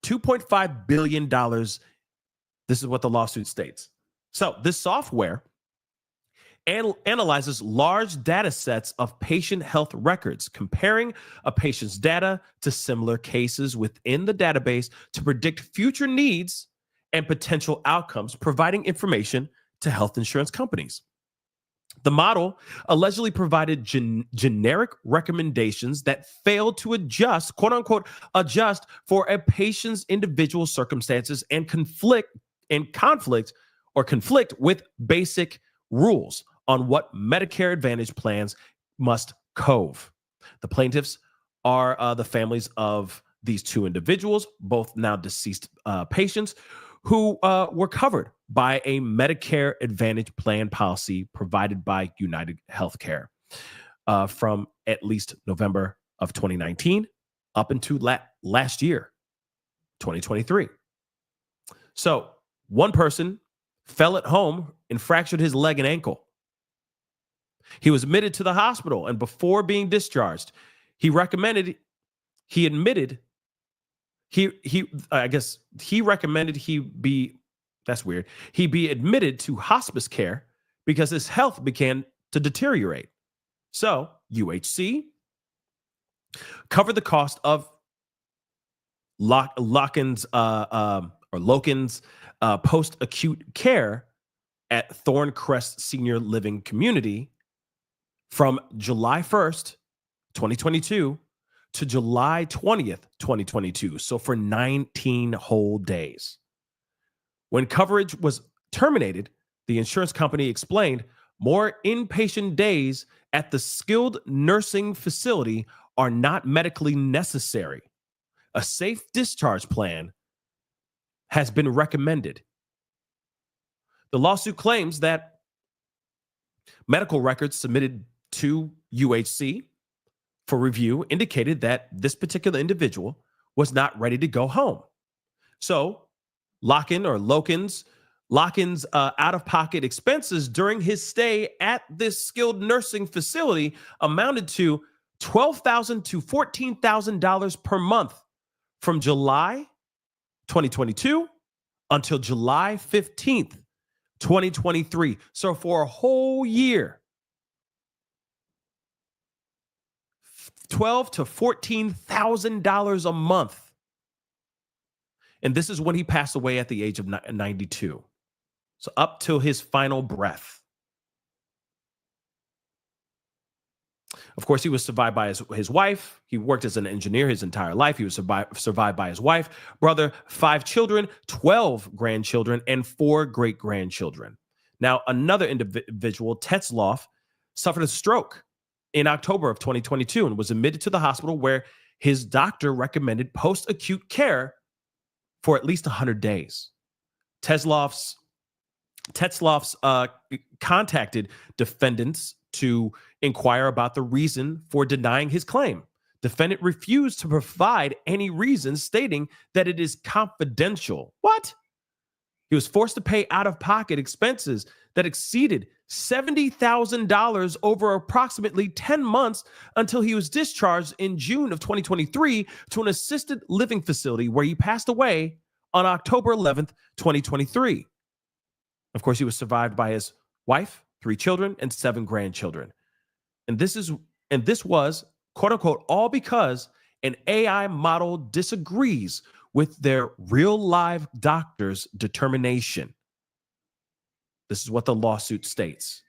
$2.5 billion. This is what the lawsuit states. So this software analyzes large data sets of patient health records, comparing a patient's data to similar cases within the database to predict future needs and potential outcomes, providing information to health insurance companies. The model allegedly provided generic recommendations that failed to adjust, quote unquote, adjust for a patient's individual circumstances and conflict with basic rules on what Medicare Advantage plans must cove. The plaintiffs are the families of these two individuals, both now deceased patients, who were covered by a Medicare Advantage plan policy provided by UnitedHealthCare from at least November of 2019 up into last year, 2023. So one person fell at home and fractured his leg and ankle. He was admitted to the hospital, and before being discharged, he recommended he be, that's weird, he be admitted to hospice care because his health began to deteriorate. So UHC covered the cost of Loken's post-acute care at Thorncrest Senior Living Community from July 1st, 2022 to July 20th, 2022. So for 19 whole days. When coverage was terminated, the insurance company explained more inpatient days at the skilled nursing facility are not medically necessary. A safe discharge plan has been recommended. The lawsuit claims that medical records submitted to UHC for review indicated that this particular individual was not ready to go home. So Loken's out-of-pocket expenses during his stay at this skilled nursing facility amounted to $12,000 to $14,000 per month from July 2022 until July 15th, 2023. So for a whole year, $12,000 to $14,000 a month. And this is when he passed away at the age of 92. So up till his final breath. Of course, he was survived by his wife. He worked as an engineer his entire life. He was survived by his wife, brother, 5 children, 12 grandchildren, and 4 great-grandchildren. Now, another individual, Tetzloff, suffered a stroke in October of 2022 and was admitted to the hospital where his doctor recommended post-acute care for at least 100 days. Tetzloff's contacted defendants to inquire about the reason for denying his claim. Defendant refused to provide any reason, stating that it is confidential. What? He was forced to pay out-of-pocket expenses that exceeded $70,000 over approximately 10 months until he was discharged in June of 2023 to an assisted living facility where he passed away on October 11th, 2023. Of course, he was survived by his wife, 3 children, and 7 grandchildren. And this was, quote unquote, all because an AI model disagrees with their real live doctor's determination. This is what the lawsuit states.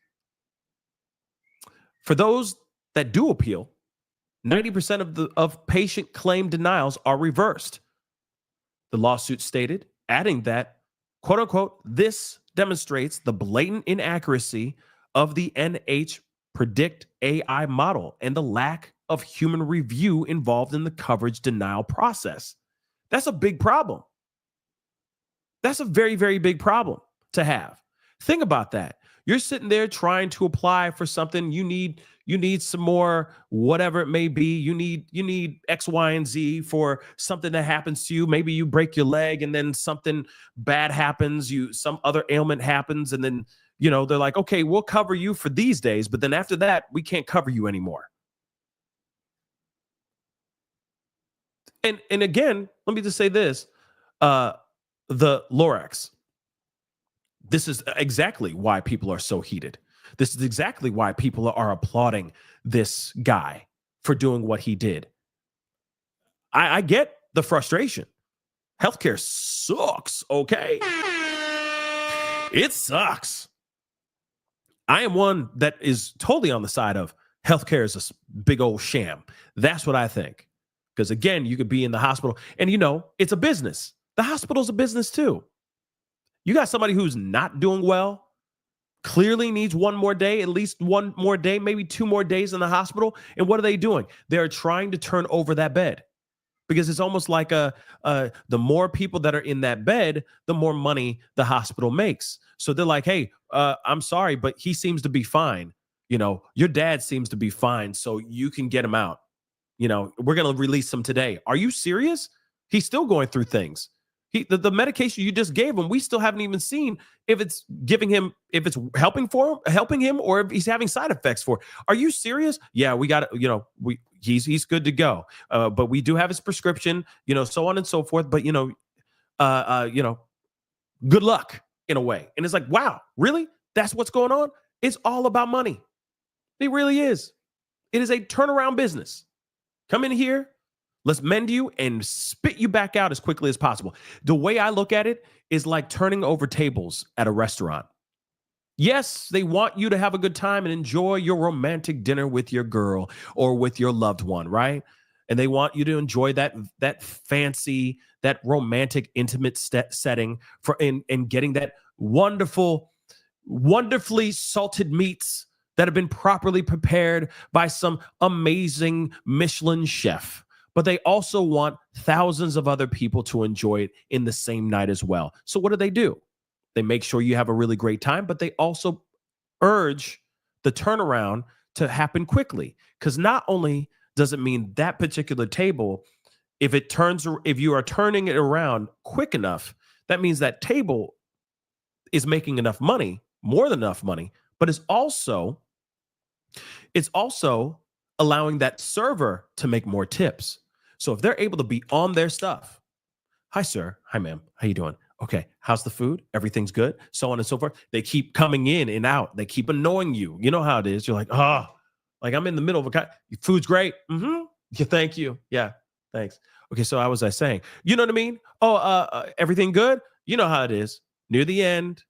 For those that do appeal, 90% of patient claim denials are reversed. The lawsuit stated, adding that, quote unquote, this demonstrates the blatant inaccuracy of the NH Predict AI model and the lack of human review involved in the coverage denial process. That's a big problem. That's a very, very big problem to have. Think about that. You're sitting there trying to apply for something. You need some more, whatever it may be. You need X, Y, and Z for something that happens to you. Maybe you break your leg and then something bad happens. Some other ailment happens, and then they're like, okay, we'll cover you for these days, but then after that, we can't cover you anymore. And again, let me just say this: the Lorax. This is exactly why people are so heated. This is exactly why people are applauding this guy for doing what he did. I get the frustration. Healthcare sucks, okay? It sucks. I am one that is totally on the side of healthcare is a big old sham. That's what I think. Because again, you could be in the hospital and it's a business. The hospital's a business too. You got somebody who's not doing well, clearly needs one more day, at least one more day, maybe 2 more days in the hospital. And what are they doing? They're trying to turn over that bed because it's almost like the more people that are in that bed, the more money the hospital makes. So they're like, hey, I'm sorry, but he seems to be fine. Your dad seems to be fine. So you can get him out. We're going to release him today. Are you serious? He's still going through things. The medication you just gave him, we still haven't even seen if it's helping him or if he's having side effects for. Are you serious? Yeah, we got it. He's good to go. But we do have his prescription, so on and so forth. But good luck in a way. And it's like, wow, really? That's what's going on? It's all about money. It really is. It is a turnaround business. Come in here. Let's mend you and spit you back out as quickly as possible. The way I look at it is like turning over tables at a restaurant. Yes, they want you to have a good time and enjoy your romantic dinner with your girl or with your loved one, right? And they want you to enjoy that fancy, that romantic, intimate setting and getting that wonderfully salted meats that have been properly prepared by some amazing Michelin chef. But they also want thousands of other people to enjoy it in the same night as well. So what do? They make sure you have a really great time, but they also urge the turnaround to happen quickly. Because not only does it mean that particular table, if you are turning it around quick enough, that means that table is making enough money, more than enough money, but it's also allowing that server to make more tips. So if they're able to be on their stuff, hi, sir. Hi, ma'am. How you doing? Okay. How's the food? Everything's good. So on and so forth. They keep coming in and out. They keep annoying you. You know how it is. You're like, like I'm in the middle of food's great. Yeah, thank you. Yeah, thanks. Okay, so how was I saying? You know what I mean? Oh, everything good? You know how it is. Near the end,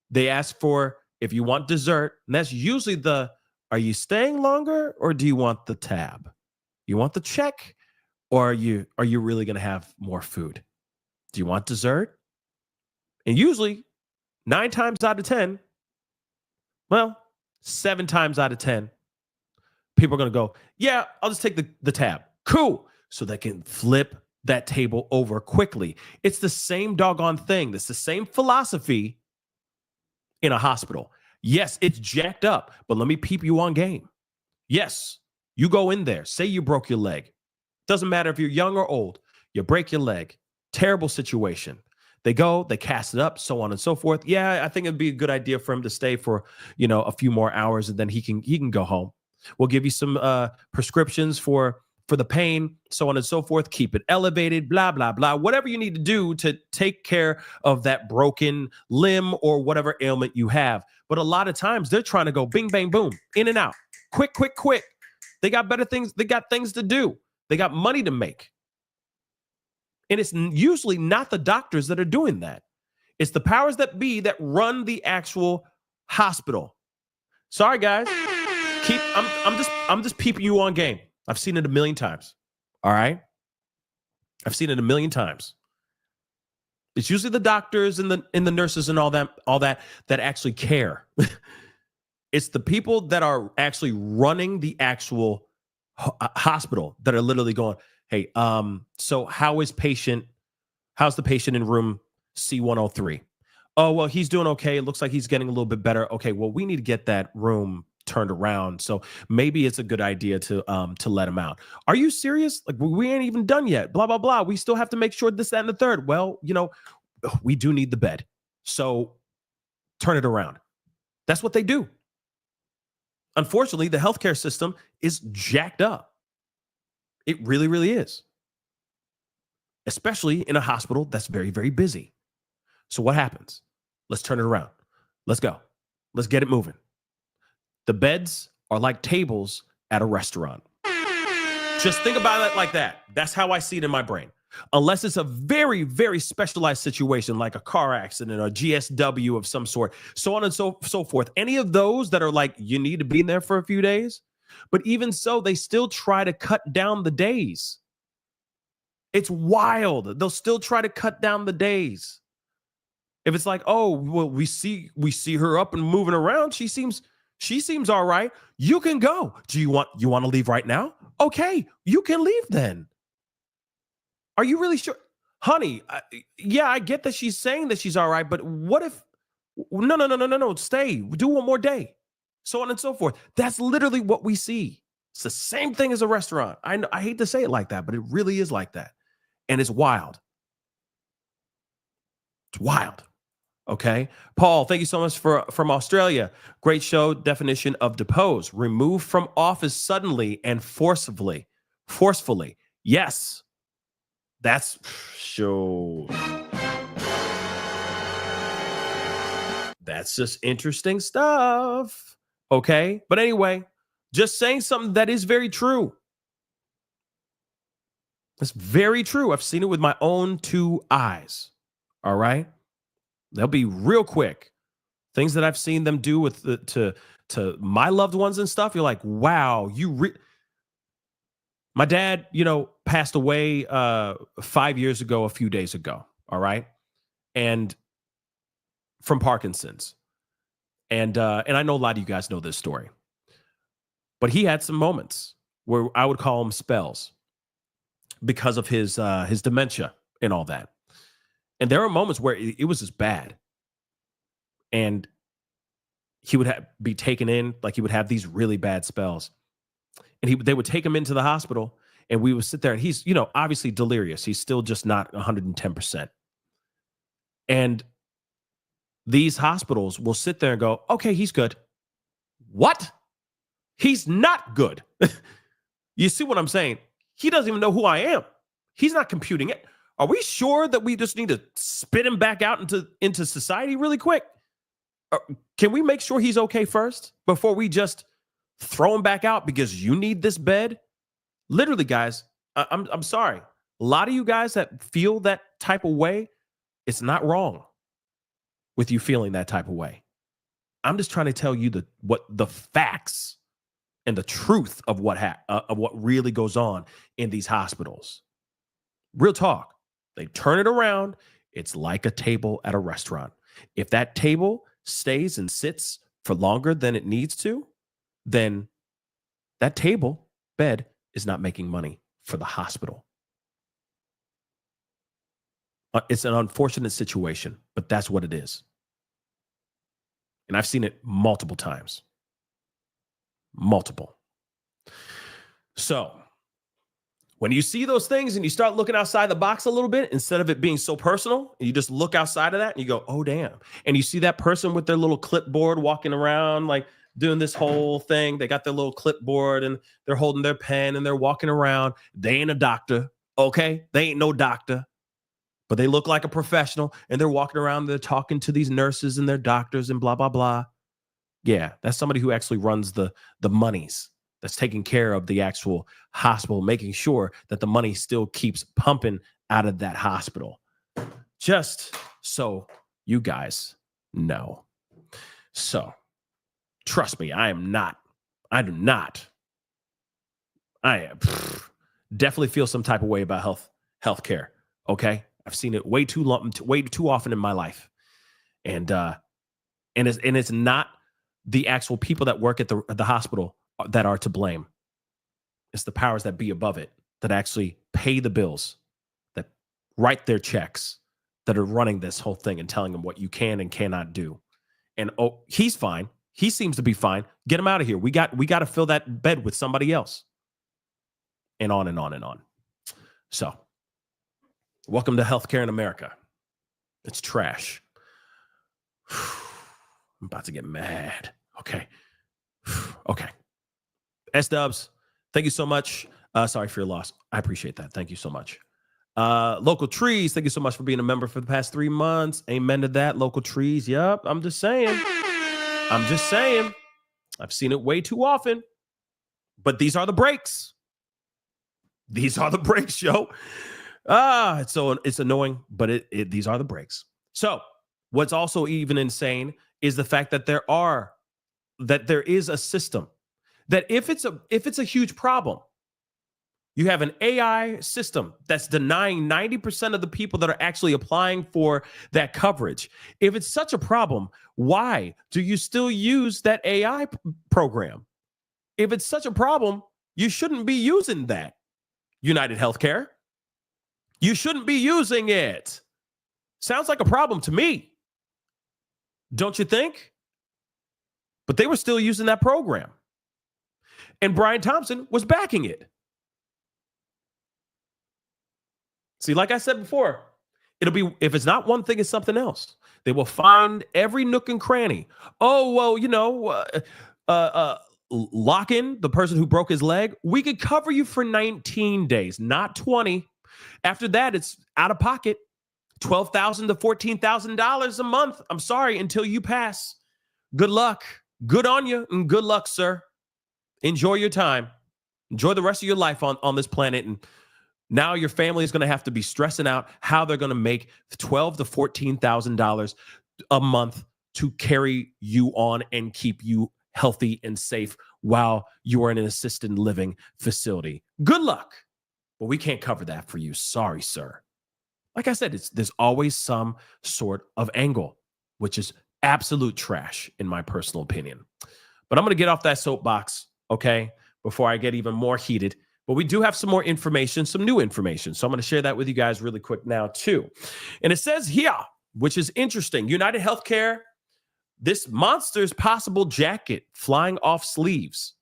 they ask for if you want dessert, and that's usually are you staying longer or do you want the tab? You want the check or are you really going to have more food? Do you want dessert? And usually 9 times out of 10, well, 7 times out of 10, people are going to go, yeah, I'll just take the tab. Cool. So they can flip that table over quickly. It's the same doggone thing. It's the same philosophy in a hospital. Yes, it's jacked up, but let me peep you on game. Yes, you go in there. Say you broke your leg. Doesn't matter if you're young or old. You break your leg. Terrible situation. They go, they cast it up, so on and so forth. Yeah, I think it'd be a good idea for him to stay for, a few more hours, and then he can go home. We'll give you some prescriptions for the pain, so on and so forth. Keep it elevated, blah, blah, blah. Whatever you need to do to take care of that broken limb or whatever ailment you have. But a lot of times they're trying to go bing, bang, boom, in and out. Quick, quick, quick. They got better things. They got things to do. They got money to make. And it's usually not the doctors that are doing that. It's the powers that be that run the actual hospital. Sorry, guys. I'm just peeping you on game. I've seen it a million times. All right? I've seen it a million times. It's usually the doctors and the nurses and all that actually care. It's the people that are actually running the actual hospital that are literally going, hey, so how's the patient in room C103? Oh, well, he's doing okay. It looks like he's getting a little bit better. Okay, well, we need to get that room turned around. So maybe it's a good idea to let him out. Are you serious? Like, we ain't even done yet. Blah, blah, blah. We still have to make sure this, that, and the third. Well, we do need the bed. So turn it around. That's what they do. Unfortunately, the healthcare system is jacked up. It really, really is. Especially in a hospital that's very, very busy. So what happens? Let's turn it around. Let's go. Let's get it moving. The beds are like tables at a restaurant. Just think about it like that. That's how I see it in my brain. Unless it's a very, very specialized situation like a car accident or GSW of some sort, so on and so forth. Any of those that are like, you need to be in there for a few days. But even so, they still try to cut down the days. It's wild. They'll still try to cut down the days. If it's like, oh, well, we see her up and moving around. She seems all right. You can go. Do you want to leave right now? Okay, you can leave then. Are you really sure? Honey, yeah, I get that she's saying that she's all right, but what if, no, stay, do one more day, so on and so forth. That's literally what we see. It's the same thing as a restaurant. I hate to say it like that, but it really is like that. And it's wild. It's wild. Okay. Paul, thank you so much from Australia. Great show. Definition of depose. Removed from office suddenly and forcefully. Yes. That's show. That's just interesting stuff. Okay. But anyway, just saying something that is very true. It's very true. I've seen it with my own 2 eyes. All right. They'll be real quick. Things that I've seen them do with to my loved ones and stuff. You're like, wow, my dad, passed away 5 years ago, a few days ago. All right. And from Parkinson's. And I know a lot of you guys know this story. But he had some moments where I would call them spells because of his dementia and all that. And there are moments where it was just bad. And he would be taken in, like he would have these really bad spells. And they would take him into the hospital and we would sit there and he's, obviously delirious. He's still just not 110%. And these hospitals will sit there and go, okay, he's good. What? He's not good. You see what I'm saying? He doesn't even know who I am. He's not computing it. Are we sure that we just need to spit him back out into society really quick? Can we make sure he's okay first before we just throw him back out because you need this bed Literally, guys, I'm sorry. A lot of you guys that feel that type of way, it's not wrong with you feeling that type of way. I'm just trying to tell you what the facts and the truth of what really goes on in these hospitals. Real talk. They turn it around. It's like a table at a restaurant. If that table stays and sits for longer than it needs to, then that bed is not making money for the hospital. It's an unfortunate situation, but that's what it is. And I've seen it multiple times. Multiple. So when you see those things and you start looking outside the box a little bit, instead of it being so personal, you just look outside of that and you go, oh, damn. And you see that person with their little clipboard walking around, like doing this whole thing. They got their little clipboard and they're holding their pen and they're walking around. They ain't a doctor. Okay. They ain't no doctor, but they look like a professional and they're walking around. They're talking to these nurses and their doctors and blah, blah, blah. Yeah. That's somebody who actually runs the monies. That's taking care of the actual hospital, making sure that the money still keeps pumping out of that hospital. Just so you guys know. So trust me, I definitely feel some type of way about healthcare. Okay. I've seen it way too often in my life. And it's not the actual people that work at the hospital that are to blame. It's the powers that be above it that actually pay the bills, that write their checks, that are running this whole thing and telling them what you can and cannot do. And oh, he's fine. He seems to be fine. Get him out of here. We got to fill that bed with somebody else. And on and on and on. So, welcome to healthcare in America. It's trash. I'm about to get mad. Okay. Okay. S-Dubs, thank you so much. Sorry for your loss. I appreciate that. Thank you so much. Local Trees, thank you so much for being a member for the past 3 months. Amen to that. Local Trees. Yep. I'm just saying. I've seen it way too often. But these are the breaks. These are the breaks, yo. It's annoying, but these are the breaks. So what's also even insane is the fact that there is a system that if it's a huge problem, you have an AI system that's denying 90% of the people that are actually applying for that coverage. If it's such a problem, why do you still use that AI program? If it's such a problem, you shouldn't be using that. UnitedHealthCare, you shouldn't be using it. Sounds like a problem to me. Don't you think? But they were still using that program. And Brian Thompson was backing it. See, like I said before, it'll be, if it's not one thing, it's something else. They will find every nook and cranny. Oh, well, lock in the person who broke his leg. We could cover you for 19 days, not 20. After that, it's out of pocket. $12,000 to $14,000 a month. I'm sorry, until you pass. Good luck. Good on you, and good luck, sir. Enjoy your time. Enjoy the rest of your life on this planet. And now your family is going to have to be stressing out how they're going to make $12,000 to $14,000 a month to carry you on and keep you healthy and safe while you are in an assisted living facility. Good luck. But we can't cover that for you. Sorry, sir. Like I said, there's always some sort of angle, which is absolute trash in my personal opinion. But I'm going to get off that soapbox, okay, before I get even more heated. But we do have some more information, some new information. So I'm going to share that with you guys really quick now, too. And it says here, which is interesting, UnitedHealthCare, this monster's possible jacket flying off sleeves.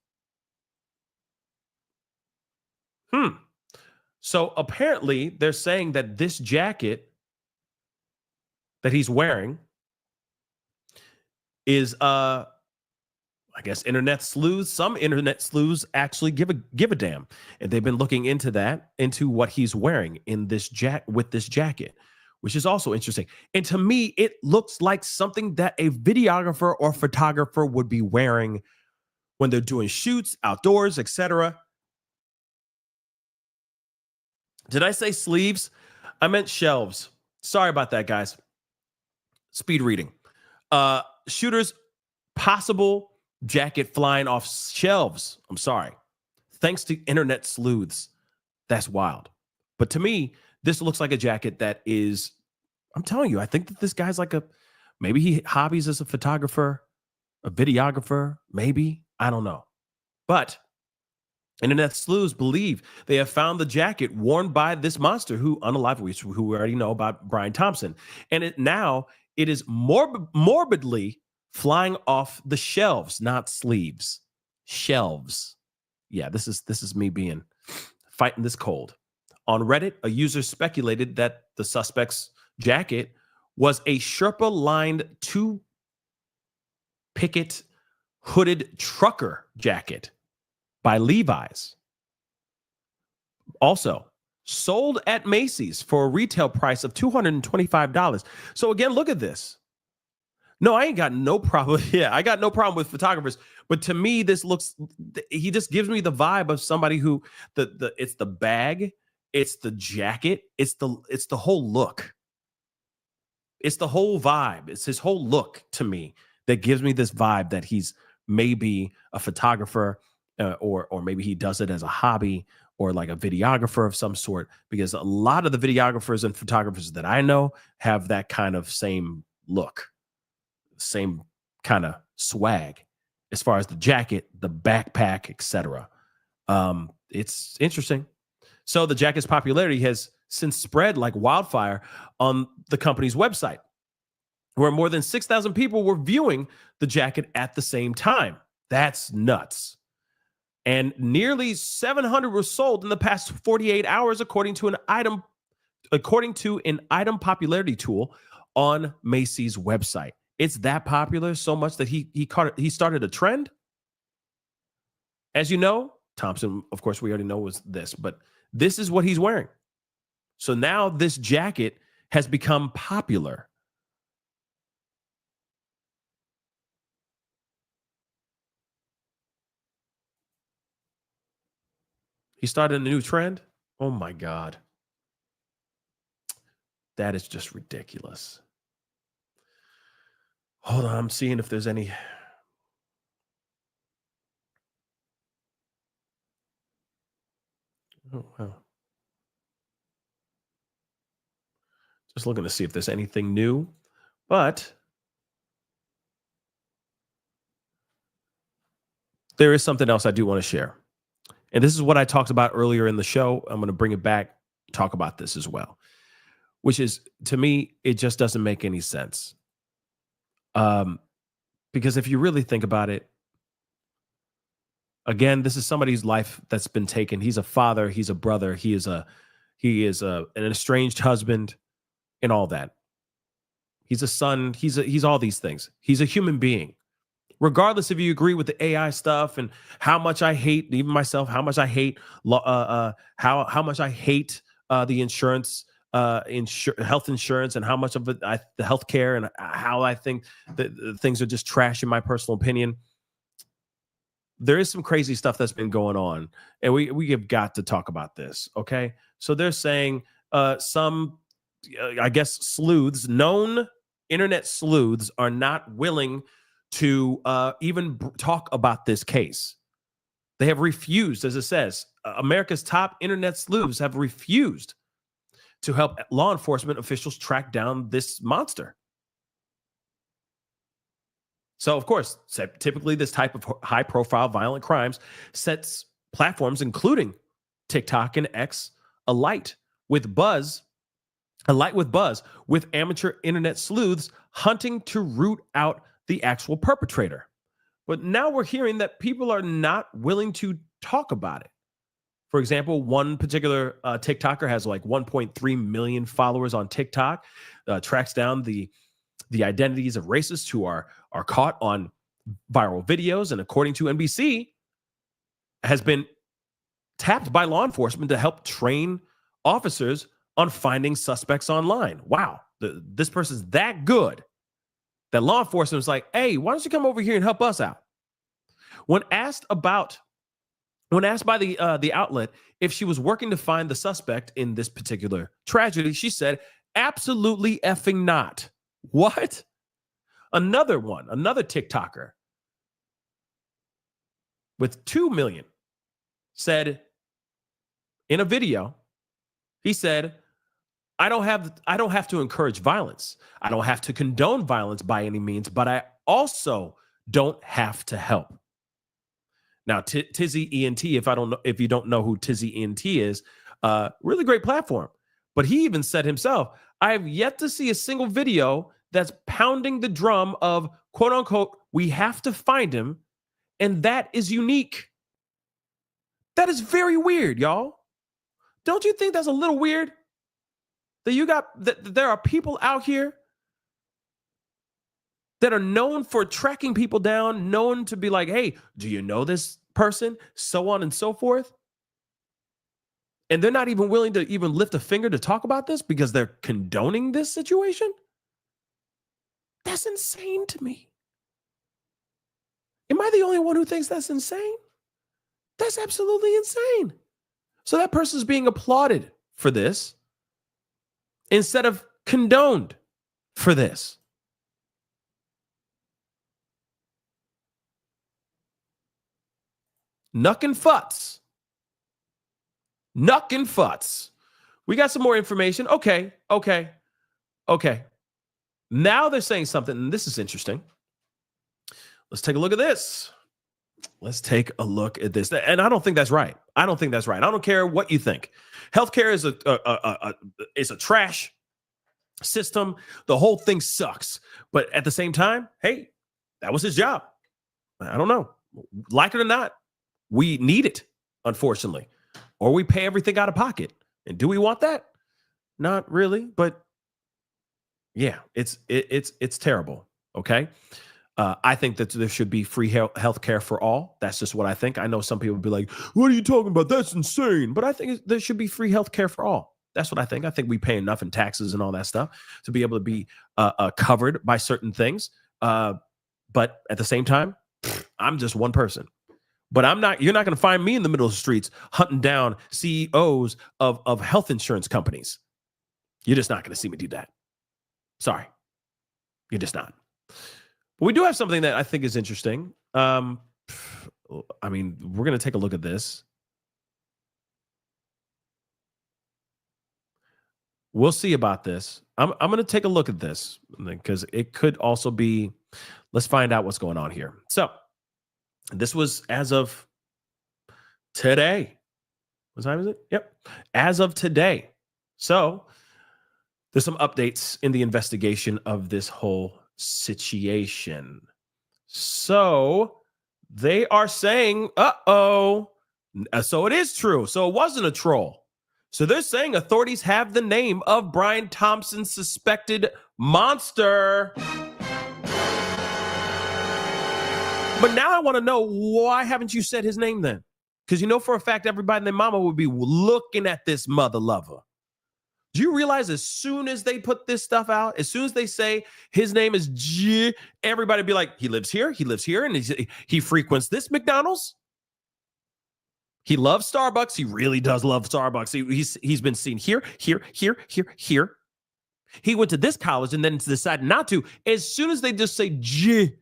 So apparently they're saying that this jacket that he's wearing is, I guess, internet sleuths. Some internet sleuths actually give a damn, and they've been looking into what he's wearing in this with this jacket, which is also interesting. And to me, it looks like something that a videographer or photographer would be wearing when they're doing shoots outdoors, etc. Did I say sleeves? I meant shelves. Sorry about that, guys. Speed reading. Shooter's possible jacket flying off shelves. I'm sorry. Thanks to internet sleuths. That's wild. But to me, this looks like a jacket that is, I'm telling you, I think that this guy's like maybe he hobbies as a photographer, a videographer, maybe. I don't know. But internet sleuths believe they have found the jacket worn by this monster who unalived, who we already know about, Brian Thompson. And it is morbidly flying off the shelves, not sleeves. Shelves. Yeah, this is me fighting this cold. On Reddit, a user speculated that the suspect's jacket was a Sherpa-lined two-picket hooded trucker jacket by Levi's. Also, sold at Macy's for a retail price of $225. So again, look at this. No, I ain't got no problem. Yeah, I got no problem with photographers. But to me, he just gives me the vibe of somebody who it's the bag, it's the jacket, it's the whole look. It's the whole vibe. It's his whole look to me that gives me this vibe that he's maybe a photographer, or maybe he does it as a hobby, or like a videographer of some sort, because a lot of the videographers and photographers that I know have that kind of same look, same kind of swag as far as the jacket, the backpack, etc. It's interesting. So the jacket's popularity has since spread like wildfire on the company's website, where more than 6,000 people were viewing the jacket at the same time. That's nuts. And nearly 700 were sold in the past 48 hours, according to an item popularity tool on Macy's website. It's that popular so much that he started a trend. As you know, Thompson, of course, we already know was this, but this is what he's wearing. So now this jacket has become popular. He started a new trend. Oh my God. That is just ridiculous. Hold on, I'm seeing if there's any. Oh, wow. Just looking to see if there's anything new, but there is something else I do want to share. And this is what I talked about earlier in the show. I'm going to bring it back, talk about this as well, which is, to me, it just doesn't make any sense. Because if you really think about it, again, this is somebody's life that's been taken. He's a father, he's a brother, he is an estranged husband, and all that. He's a son, he's all these things. He's a human being. Regardless if you agree with the AI stuff and how much I hate, even myself, how much I hate how much I hate the insurance, health insurance, and how much of it the healthcare, and how I think that things are just trash in my personal opinion. There is some crazy stuff that's been going on, and we have got to talk about this. Okay, so they're saying some, I guess, sleuths, known internet sleuths, are not willing to even talk about this case. They have refused, as it says, America's top internet sleuths have refused to help law enforcement officials track down this monster. So, of course, typically this type of high-profile violent crimes sets platforms, including TikTok and X, alight with buzz, with amateur internet sleuths hunting to root out the actual perpetrator. But now we're hearing that people are not willing to talk about it. For example, one particular TikToker has like 1.3 million followers on TikTok, tracks down the identities of racists who are caught on viral videos, and according to NBC, has been tapped by law enforcement to help train officers on finding suspects online. Wow, this person's that good that law enforcement was like, hey, why don't you come over here and help us out? When asked about When asked by the outlet if she was working to find the suspect in this particular tragedy, she said, absolutely effing not. What? Another TikToker with 2 million said in a video, he said, I don't have to encourage violence. I don't have to condone violence by any means, but I also don't have to help. Now, Tizzy ENT, if you don't know who Tizzy ENT is, really great platform. But he even said himself, I have yet to see a single video that's pounding the drum of, quote unquote, we have to find him. And that is unique. That is very weird, y'all. Don't you think that's a little weird? That there are people out here that are known for tracking people down, known to be like, hey, do you know this person? So on and so forth. And they're not even willing to even lift a finger to talk about this because they're condoning this situation? That's insane to me. Am I the only one who thinks that's insane? That's absolutely insane. So that person's being applauded for this instead of condoned for this. Nuck and futz. We got some more information. Okay. Now they're saying something, and this is interesting. Let's take a look at this. And I don't think that's right. I don't care what you think. Healthcare is a trash system. The whole thing sucks. But at the same time, hey, that was his job. I don't know. Like it or not, we need it, unfortunately. Or we pay everything out of pocket. And do we want that? Not really, but yeah, it's terrible. Okay. I think that there should be free health care for all. That's just what I think. I know some people would be like, what are you talking about? That's insane. But I think there should be free health care for all. That's what I think. I think we pay enough in taxes and all that stuff to be able to be covered by certain things. But at the same time, I'm just one person. But you're not going to find me in the middle of the streets hunting down CEOs of health insurance companies. You're just not going to see me do that. Sorry. You're just not. But we do have something that I think is interesting. We're going to take a look at this. We'll see about this. I'm going to take a look at this because it could also be, let's find out what's going on here. So this was as of today. What time is it? Yep. As of today. So there's some updates in the investigation of this whole situation. So they are saying, so it is true. So it wasn't a troll. So they're saying authorities have the name of Brian Thompson's suspected monster. But now I want to know, why haven't you said his name then? Because you know for a fact everybody and their mama would be looking at this mother lover. Do you realize as soon as they put this stuff out, as soon as they say his name is G, everybody be like, he lives here, and he frequents this McDonald's. He loves Starbucks. He really does love Starbucks. He's been seen here. He went to this college and then decided not to. As soon as they just say G,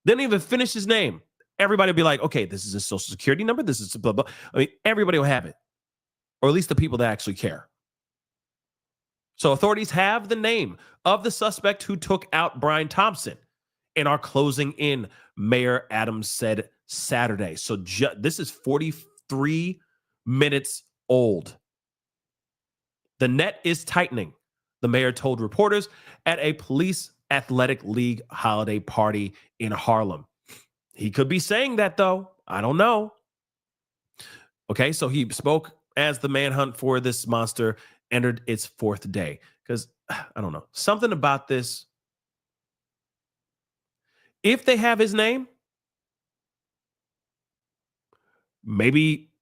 they don't even finish his name. Everybody will be like, okay, this is his social security number. This is blah, blah. I mean, everybody will have it. Or at least the people that actually care. So authorities have the name of the suspect who took out Brian Thompson and are closing in, Mayor Adams said Saturday. So this is 43 minutes old. The net is tightening, the mayor told reporters at a police athletic league holiday party in Harlem. He could be saying that, though. I don't know. Okay, so he spoke as the manhunt for this monster entered its fourth day. Because, I don't know, something about this. If they have his name, maybe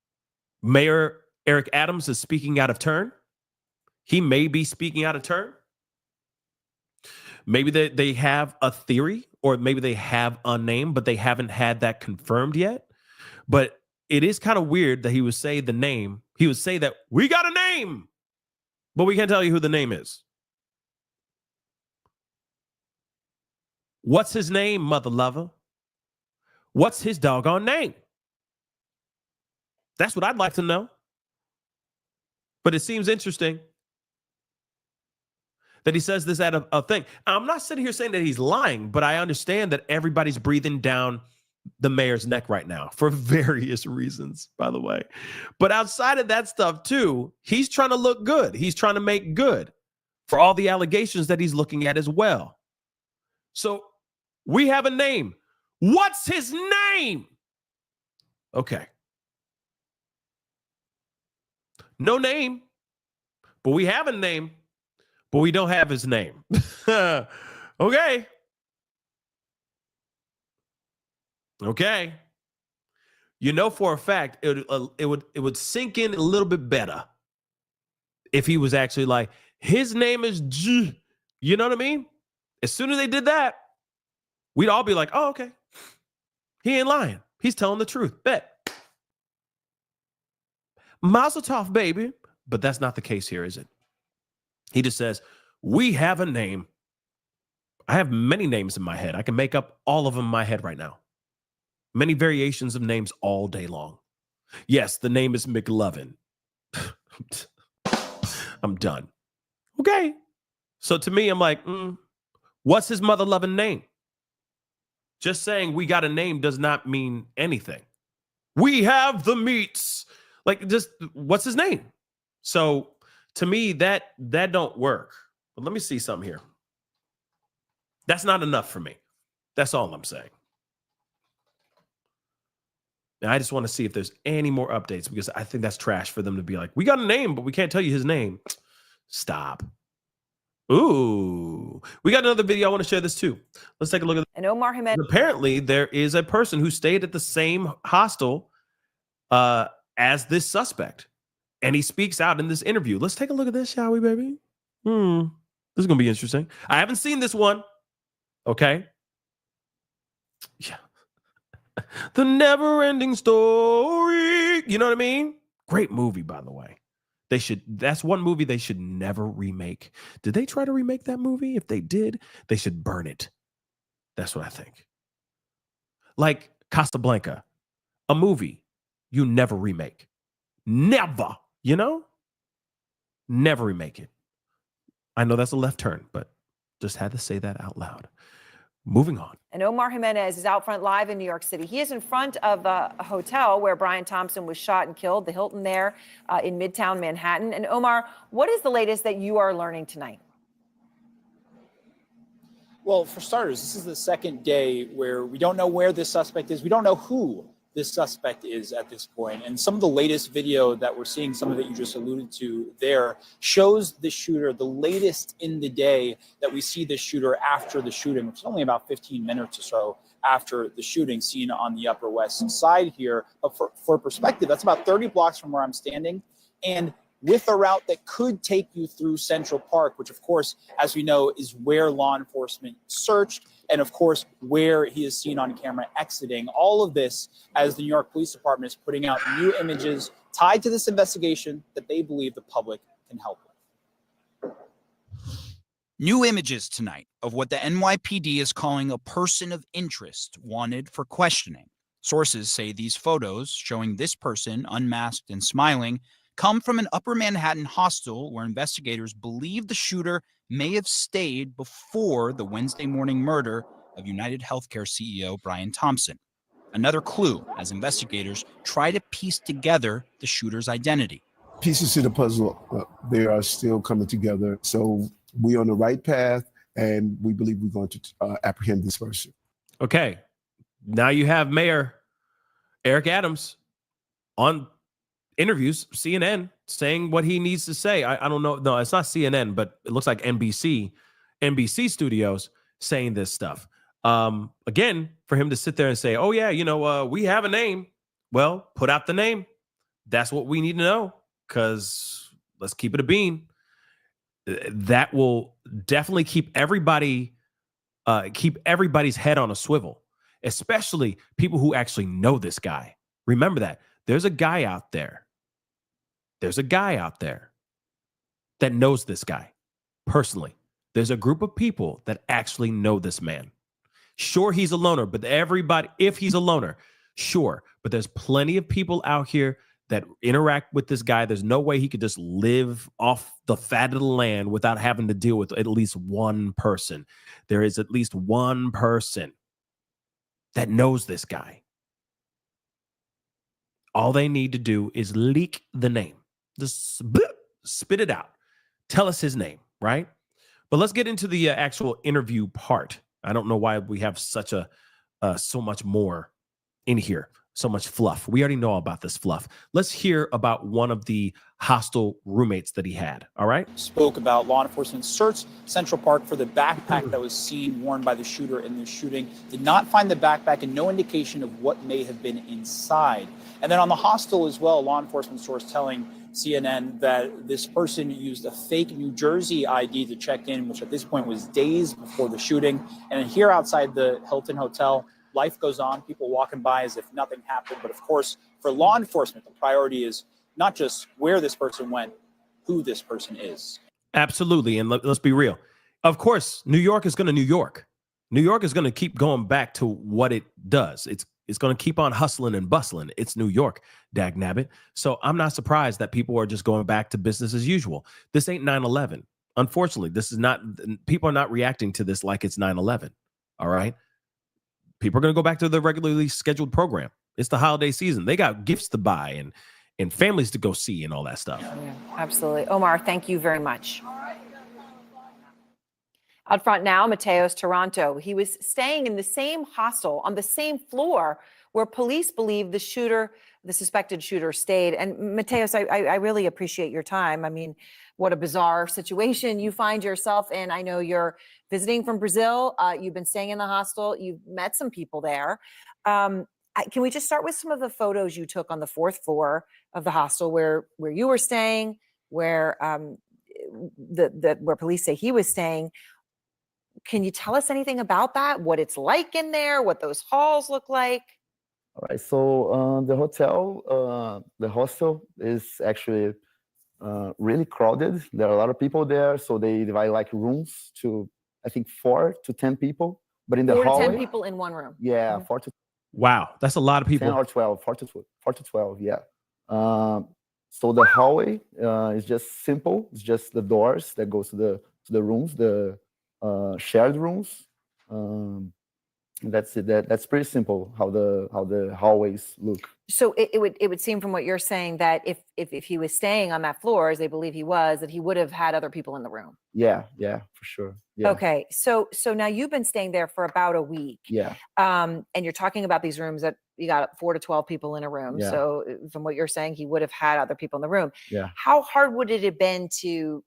Mayor Eric Adams is speaking out of turn. He may be speaking out of turn. Maybe they have a theory, or maybe they have a name, but they haven't had that confirmed yet. But it is kind of weird that he would say the name. He would say that we got a name, but we can't tell you who the name is. What's his name, mother lover? What's his doggone name? That's what I'd like to know. But it seems interesting that he says this at a thing. I'm not sitting here saying that he's lying, but I understand that everybody's breathing down the mayor's neck right now for various reasons, by the way. But outside of that stuff too, he's trying to look good. He's trying to make good for all the allegations that he's looking at as well. So we have a name. What's his name? Okay. No name, but we have a name, but we don't have his name. Okay. Okay. You know for a fact it would sink in a little bit better if he was actually like, his name is G. You know what I mean? As soon as they did that, we'd all be like, oh, okay. He ain't lying. He's telling the truth. Bet. Mazel tov, baby. But that's not the case here, is it? He just says, we have a name. I have many names in my head. I can make up all of them in my head right now. Many variations of names all day long. Yes, the name is McLovin. I'm done. Okay. So to me, I'm like, what's his mother loving name? Just saying we got a name does not mean anything. We have the meats. Like, just what's his name? So to me, that don't work. But let me see something here. That's not enough for me. That's all I'm saying. Now, I just want to see if there's any more updates, because I think that's trash for them to be like, we got a name, but we can't tell you his name. Stop. Ooh, we got another video. I want to share this too. Let's take a look at. And Omar Jimenez. Apparently, there is a person who stayed at the same hostel as this suspect, and he speaks out in this interview. Let's take a look at this, shall we, baby? This is gonna be interesting. I haven't seen this one. Okay. Yeah. The never-ending story. You know what I mean? Great movie, by the way. That's one movie they should never remake. Did they try to remake that movie? If they did, they should burn it. That's what I think. Like Casablanca, a movie you never remake. Never, you know? Never remake it. I know that's a left turn, but just had to say that out loud. Moving on. And Omar Jimenez is out front live in New York City. He is in front of the hotel where Brian Thompson was shot and killed, the Hilton there in Midtown Manhattan. And Omar, what is the latest that you are learning tonight? Well, for starters, this is the second day where we don't know where this suspect is. We don't know who this suspect is at this point. And some of the latest video that we're seeing, some of it you just alluded to there, shows the shooter, the latest in the day that we see the shooter after the shooting, which is only about 15 minutes or so after the shooting, seen on the Upper West Side here. But for perspective, that's about 30 blocks from where I'm standing. And with a route that could take you through Central Park, which of course, as we know, is where law enforcement searched, and of course, where he is seen on camera exiting. All of this as the New York Police Department is putting out new images tied to this investigation that they believe the public can help with. New images tonight of what the NYPD is calling a person of interest wanted for questioning. Sources say these photos showing this person unmasked and smiling come from an Upper Manhattan hostel where investigators believe the shooter may have stayed before the Wednesday morning murder of UnitedHealthCare CEO Brian Thompson. Another clue as investigators try to piece together the shooter's identity. Pieces to the puzzle, they are still coming together. So we're on the right path, and we believe we're going to apprehend this person. Okay. Now you have Mayor Eric Adams on interviews, CNN, saying what he needs to say. I don't know. No, it's not CNN, but it looks like NBC Studios saying this stuff. Again, for him to sit there and say, oh yeah, we have a name. Well, put out the name. That's what we need to know, because let's keep it a bean. That will definitely keep everybody's head on a swivel, especially people who actually know this guy. Remember that. There's a guy out there. There's a guy out there that knows this guy personally. There's a group of people that actually know this man. Sure, he's a loner, but everybody, if he's a loner, sure. But there's plenty of people out here that interact with this guy. There's no way he could just live off the fat of the land without having to deal with at least one person. There is at least one person that knows this guy. All they need to do is leak the name. Just spit it out. Tell us his name, right? But let's get into the actual interview part. I don't know why we have such so much more in here, so much fluff. We already know all about this fluff. Let's hear about one of the hostile roommates that he had. All right. Spoke about law enforcement searched Central Park for the backpack that was seen worn by the shooter in the shooting. Did not find the backpack and no indication of what may have been inside. And then on the Hostel as well, a law enforcement source telling CNN that this person used a fake New Jersey ID to check in, which at this point was days before the shooting. And here outside the Hilton Hotel, life goes on, people walking by as if nothing happened. But of course, for law enforcement, the priority is not just where this person went, who this person is. Absolutely. And let's be real. Of course, New York is going to New York. New York is going to keep going back to what it does. It's going to keep on hustling and bustling. It's New York, dagnabbit. So I'm not surprised that people are just going back to business as usual. This ain't 9/11. Unfortunately, this is not, people are not reacting to this like it's 9/11. All right. People are going to go back to the regularly scheduled program. It's the holiday season. They got gifts to buy and families to go see and all that stuff. Yeah, absolutely. Omar, thank you very much. Out front now, Mateos Toronto. He was staying in the same hostel on the same floor where police believe the suspected shooter stayed. And Mateos, I really appreciate your time. I mean, what a bizarre situation you find yourself in. I know you're visiting from Brazil. You've been staying in the hostel. You've met some people there. Can we just start with some of the photos you took on the 4th floor of the hostel where you were staying, where where police say he was staying? Can you tell us anything about that? What it's like in there? What those halls look like? All right. So the hostel is actually really crowded. There are a lot of people there, so they divide like rooms to, I think, 4 to 10 people. But in the 4 hallway, to 10 people in one room. yeah, 4 to Wow, that's a lot of people. 10 or 12, 4 to 12, yeah. So the hallway is just simple. It's just the doors that goes to the rooms, the shared rooms. That's it. That's pretty simple how the hallways look. So it would seem from what you're saying that if he was staying on that floor, as they believe he was, that he would have had other people in the room. Yeah, for sure. Yeah. Okay, so now you've been staying there for about a week. Yeah. And you're talking about these rooms that you got 4 to 12 people in a room. Yeah. So from what you're saying, he would have had other people in the room. Yeah. How hard would it have been to,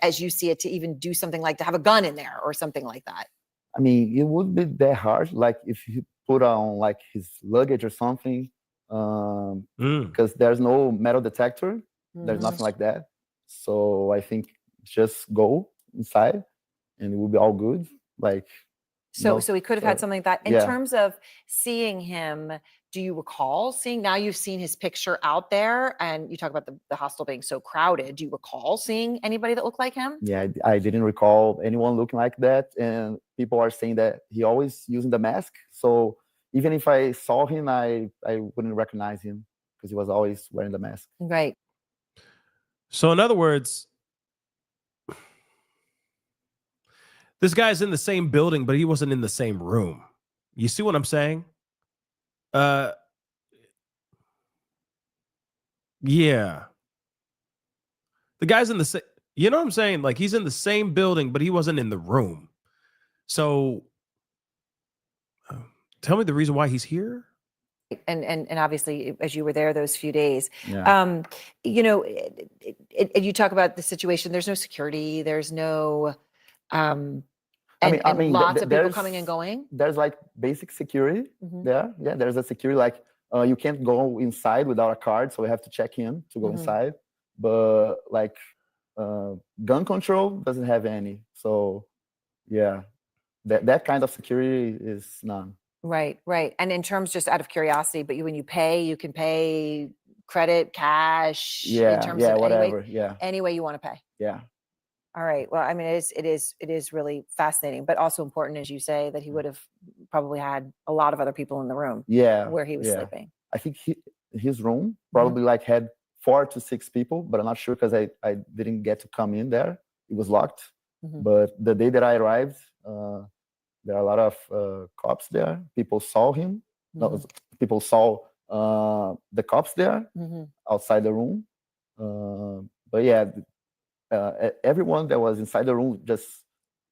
as you see it, to even do something like to have a gun in there or something like that? I mean, it would be that hard, like if you put on like his luggage or something, because there's no metal detector. There's nothing like that. So I think just go inside and it will be all good. Like, so he could have had something like that. In yeah. terms of seeing him, do you recall seeing, now you've seen his picture out there and you talk about the hostel being so crowded. Do you recall seeing anybody that looked like him? Yeah, I didn't recall anyone looking like that. And people are saying that he always using the mask. So even if I saw him, I wouldn't recognize him because he was always wearing the mask. Right. So in other words, this guy's in the same building, but he wasn't in the same room. You see what I'm saying? Yeah. The guy's in the same, you know what I'm saying? Like he's in the same building, but he wasn't in the room. So tell me the reason why he's here. And obviously, as you were there those few days, Yeah. you know, you talk about the situation. There's no security. There's no, I mean, lots of people coming and going. There's like basic security there. Yeah, there's a security like you can't go inside without a card, so we have to check in to go inside. But like gun control doesn't have any. So yeah, that kind of security is none. Right, right. And in terms, just out of curiosity, but when you pay, you can pay credit, cash, in Yeah, terms yeah, of whatever. Yeah, any way you want to pay. yeah. All right. Well, I mean, it is really fascinating, but also important, as you say, that he would have probably had a lot of other people in the room Yeah, where he was yeah. sleeping. I think his room probably like had 4 to 6 people, but I'm not sure because I didn't get to come in there. It was locked. But the day that I arrived, there are a lot of cops there. People saw him. No, people saw the cops there outside the room. But yeah, everyone that was inside the room just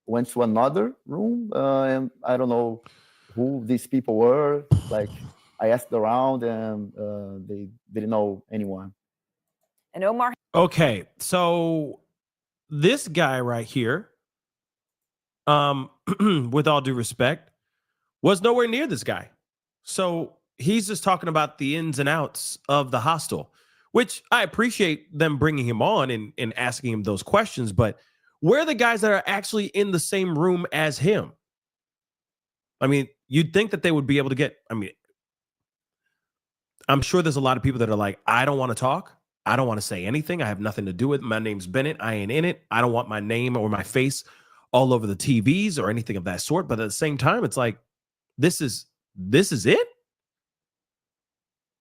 went to another room, and I don't know who these people were. Like, I asked around, and they didn't know anyone. And Omar. Okay, so this guy right here, with all due respect, was nowhere near this guy. So he's just talking about the ins and outs of the hostel, which I appreciate them bringing him on and asking him those questions. But where are the guys that are actually in the same room as him? I mean, you'd think that they would be able to get, I mean, I'm sure there's a lot of people that are like, I don't want to talk. I don't want to say anything. I have nothing to do with it. My name's Bennett. I ain't in it. I don't want my name or my face all over the TVs or anything of that sort. But at the same time, it's like, this is it?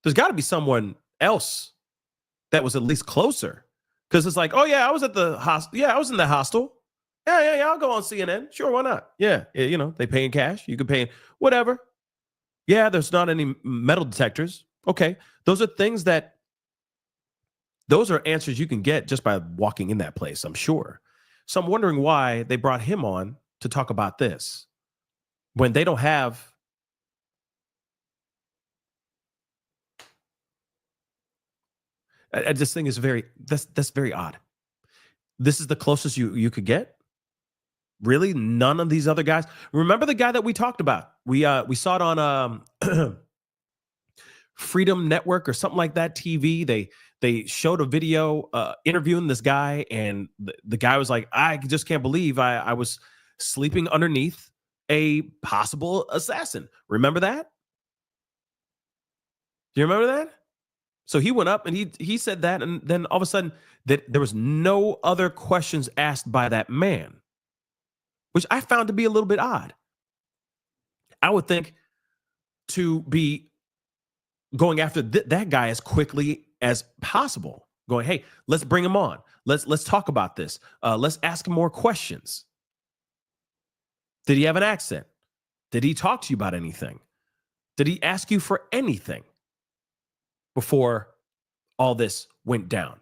There's got to be someone else that was at least closer. Because it's like, oh, yeah, I was at the hostel. Yeah, I was in the hostel. Yeah, I'll go on CNN. Sure, why not? Yeah, you know, they pay in cash. You can pay in whatever. Yeah, there's not any metal detectors. Okay, those are things that, those are answers you can get just by walking in that place, I'm sure. So I'm wondering why they brought him on to talk about this when they don't have. I just think it's that's very odd. This is the closest you could get. Really, none of these other guys. Remember the guy that we talked about? We saw it on Freedom Network or something like that TV. They showed a video interviewing this guy, and the guy was like, I just can't believe I was sleeping underneath a possible assassin. Remember that? Do you remember that? So he went up and he said that, and then all of a sudden that there was no other questions asked by that man, which I found to be a little bit odd. I would think to be going after that guy as quickly as possible, going, hey, let's bring him on. Let's talk about this. Let's ask him more questions. Did he have an accent? Did he talk to you about anything? Did he ask you for anything before all this went down?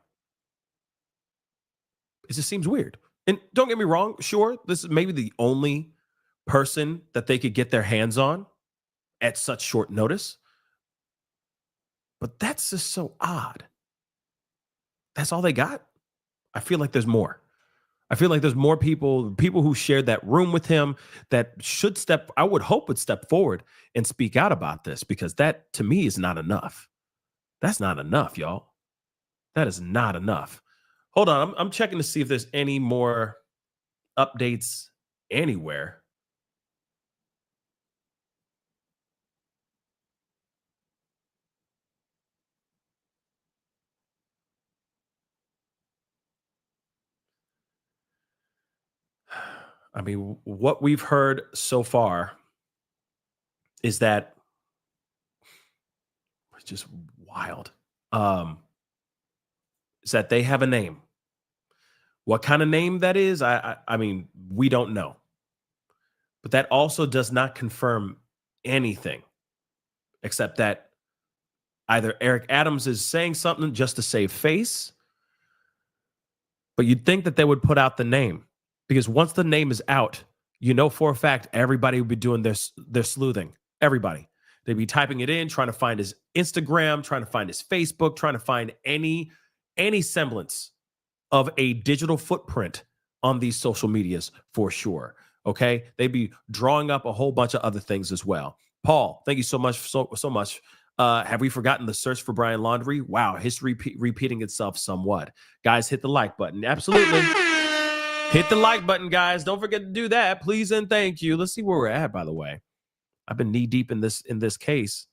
It just seems weird. And don't get me wrong, sure, this is maybe the only person that they could get their hands on at such short notice. But that's just so odd. That's all they got? I feel like there's more. I feel like there's more people who shared that room with him that should I would hope would step forward and speak out about this, because that to me is not enough. That's not enough, y'all. That is not enough. Hold on. I'm checking to see if there's any more updates anywhere. I mean, what we've heard so far is that it's just wild. Is that they have a name. What kind of name that is, I mean, we don't know. But that also does not confirm anything, except that either Eric Adams is saying something just to save face, but you'd think that they would put out the name, because once the name is out, you know for a fact everybody would be doing their sleuthing. Everybody. They'd be typing it in, trying to find his Instagram, trying to find his Facebook, trying to find any semblance of a digital footprint on these social medias for sure. Okay. They'd be drawing up a whole bunch of other things as well. Paul, thank you so much. So much. Have we forgotten the search for Brian Laundrie? Wow. History repeating itself somewhat. Guys, hit the like button. Absolutely. Hit the like button, guys. Don't forget to do that. Please and thank you. Let's see where we're at, by the way. I've been knee deep in this case.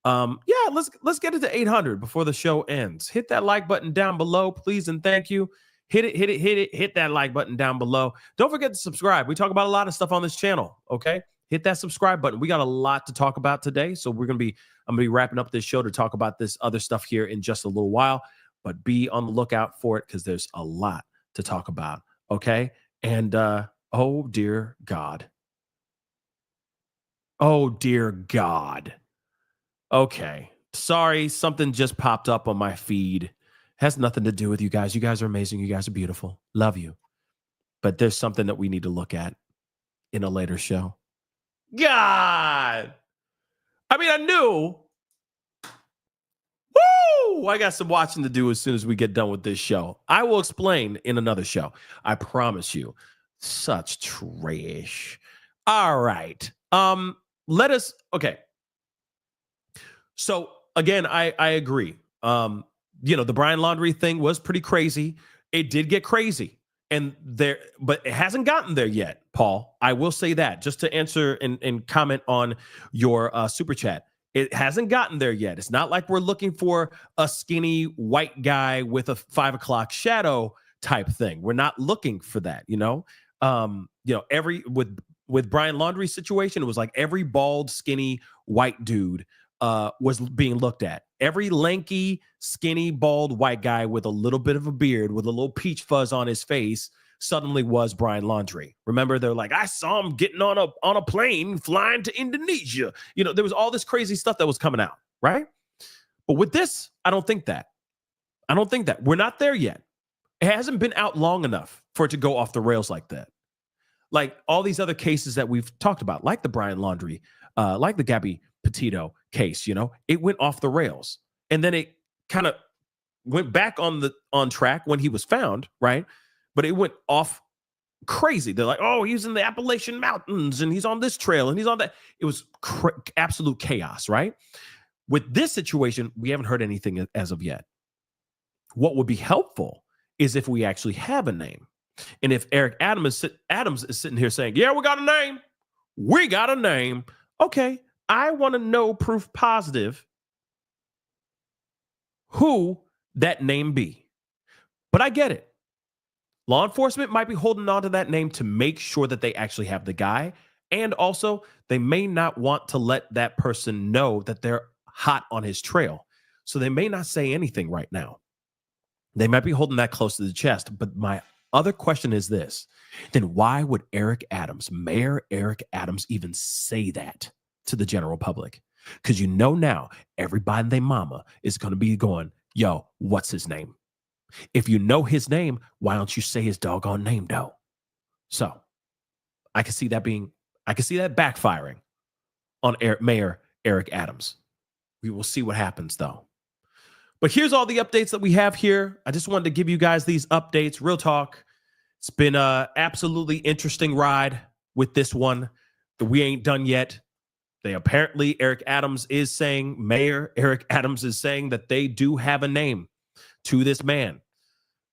Yeah, let's get it to 800 before the show ends. Hit that like button down below, please and thank you. Hit that like button down below. Don't forget to subscribe. We talk about a lot of stuff on this channel, okay? Hit that subscribe button. We got a lot to talk about today, so I'm gonna be wrapping up this show to talk about this other stuff here in just a little while, but be on the lookout for it because there's a lot to talk about, okay? And oh dear God. Oh dear God. Okay. Sorry, something just popped up on my feed. Has nothing to do with you guys. You guys are amazing. You guys are beautiful. Love you. But there's something that we need to look at in a later show. God. I mean, I knew. Woo! I got some watching to do as soon as we get done with this show. I will explain in another show. I promise you. Such trash. All right. Okay. So again, I agree. The Brian Laundrie thing was pretty crazy. It did get crazy, but it hasn't gotten there yet, Paul. I will say that just to answer and comment on your super chat. It hasn't gotten there yet. It's not like we're looking for a skinny white guy with a 5 o'clock shadow type thing. We're not looking for that. With Brian Laundrie's situation, it was like every bald, skinny white dude was being looked at. Every lanky, skinny, bald white guy with a little bit of a beard, with a little peach fuzz on his face, suddenly was Brian Laundrie. Remember, they're like, I saw him getting on a plane flying to Indonesia. There was all this crazy stuff that was coming out, right? But with this, I don't think that. We're not there yet. It hasn't been out long enough for it to go off the rails like that. Like all these other cases that we've talked about, like the Brian Laundrie, like the Gabby Petito case, it went off the rails. And then it kind of went back on track when he was found, right? But it went off crazy. They're like, oh, he's in the Appalachian Mountains and he's on this trail and he's on that. It was absolute chaos, right? With this situation, we haven't heard anything as of yet. What would be helpful is if we actually have a name. And if Eric Adams is sitting here saying, yeah, we got a name. We got a name. Okay, I want to know proof positive who that name be. But I get it. Law enforcement might be holding on to that name to make sure that they actually have the guy. And also, they may not want to let that person know that they're hot on his trail. So they may not say anything right now. They might be holding that close to the chest. But my other question is this. Then why would Mayor Eric Adams, even say that to the general public? Because now everybody and their mama is going to be going, yo, what's his name? If you know his name, why don't you say his doggone name, though? So I can see that backfiring on Mayor Eric Adams. We will see what happens, though. But here's all the updates that we have here. I just wanted to give you guys these updates. Real talk. It's been an absolutely interesting ride with this one. We ain't done yet. Mayor Eric Adams is saying that they do have a name to this man.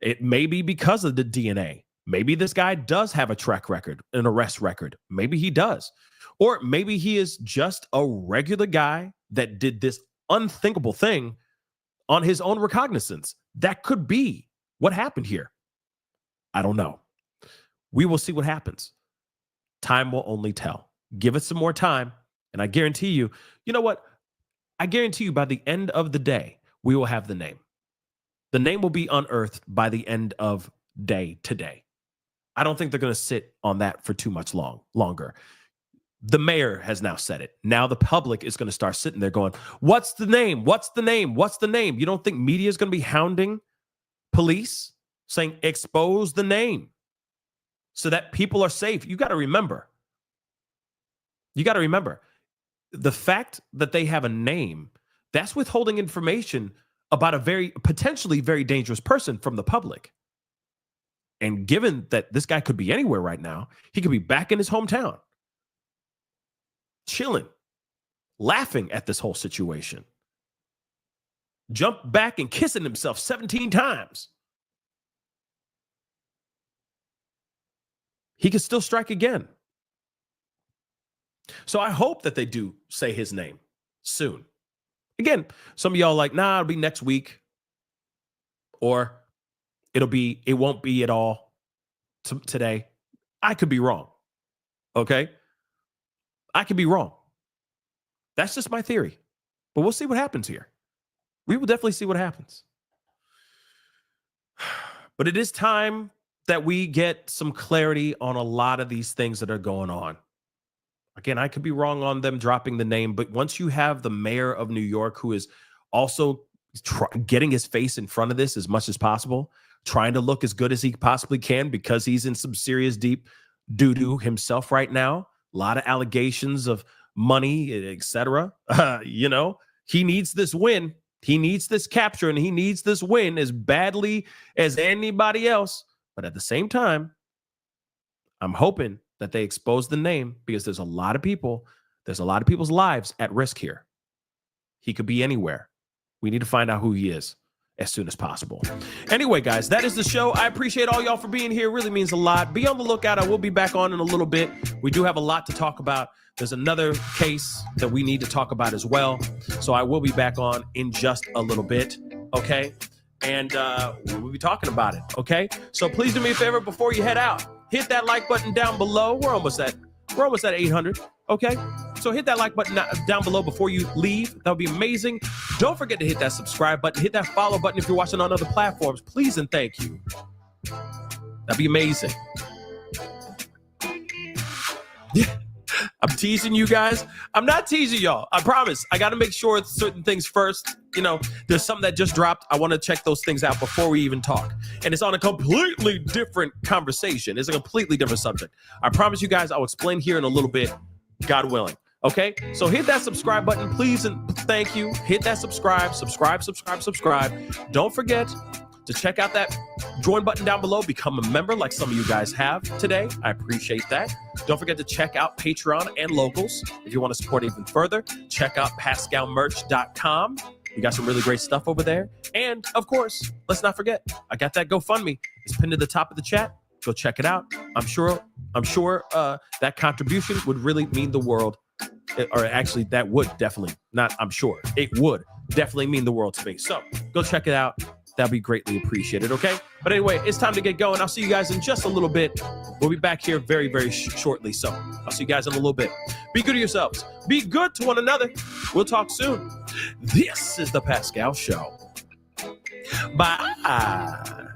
It may be because of the DNA. Maybe this guy does have a track record, an arrest record. Maybe he does. Or maybe he is just a regular guy that did this unthinkable thing on his own recognizance. That could be what happened here. I don't know. We will see what happens. Time will only tell. Give it some more time. And I guarantee you, you know what? I guarantee you by the end of the day, we will have the name. The name will be unearthed by the end of day today. I don't think they're going to sit on that for too much longer. The mayor has now said it. Now the public is going to start sitting there going, what's the name? What's the name? What's the name? You don't think media is going to be hounding police saying expose the name so that people are safe? You got to remember. The fact that they have a name, that's withholding information about a potentially very dangerous person from the public. And given that this guy could be anywhere right now, he could be back in his hometown, chilling, laughing at this whole situation, jump back and kissing himself 17 times. He could still strike again. So I hope that they do say his name soon. Again, some of y'all like, nah, it'll be next week. Or it won't be at all today. I could be wrong. Okay? I could be wrong. That's just my theory. But we'll see what happens here. We will definitely see what happens. But it is time that we get some clarity on a lot of these things that are going on. Again, I could be wrong on them dropping the name, but once you have the mayor of New York who is also getting his face in front of this as much as possible, trying to look as good as he possibly can because he's in some serious deep doo-doo himself right now, a lot of allegations of money, etc. He needs this win. He needs this capture, and he needs this win as badly as anybody else. But at the same time, I'm hoping that they expose the name because there's a lot of people's lives at risk here. He could be anywhere. We need to find out who he is as soon as possible. Anyway, guys, that is the show. I appreciate all y'all for being here. It really means a lot. Be on the lookout. I will be back on in a little bit. We do have a lot to talk about. There's another case that we need to talk about as well. So I will be back on in just a little bit. Okay. And we'll be talking about it. Okay. So please do me a favor before you head out. Hit that like button down below. We're almost at 800. Okay. So hit that like button down below before you leave. That would be amazing. Don't forget to hit that subscribe button. Hit that follow button if you're watching on other platforms. Please and thank you. That'd be amazing. Yeah. I'm teasing you guys. I'm not teasing y'all. I promise. I got to make sure certain things first. There's something that just dropped. I want to check those things out before we even talk. And it's on a completely different conversation. It's a completely different subject. I promise you guys I'll explain here in a little bit, God willing. Okay? So hit that subscribe button, please, and thank you. Hit that subscribe. Don't forget to check out that join button down below. Become a member like some of you guys have today. I appreciate that. Don't forget to check out Patreon and Locals. If you want to support even further, check out PascalMerch.com. We got some really great stuff over there. And, of course, let's not forget, I got that GoFundMe. It's pinned to the top of the chat. Go check it out. I'm sure that contribution would really mean the world. Or actually, that would definitely, not I'm sure, it would definitely mean the world to me. So go check it out. That'd be greatly appreciated, okay? But anyway, it's time to get going. I'll see you guys in just a little bit. We'll be back here very, very shortly. So I'll see you guys in a little bit. Be good to yourselves. Be good to one another. We'll talk soon. This is The Pascal Show. Bye.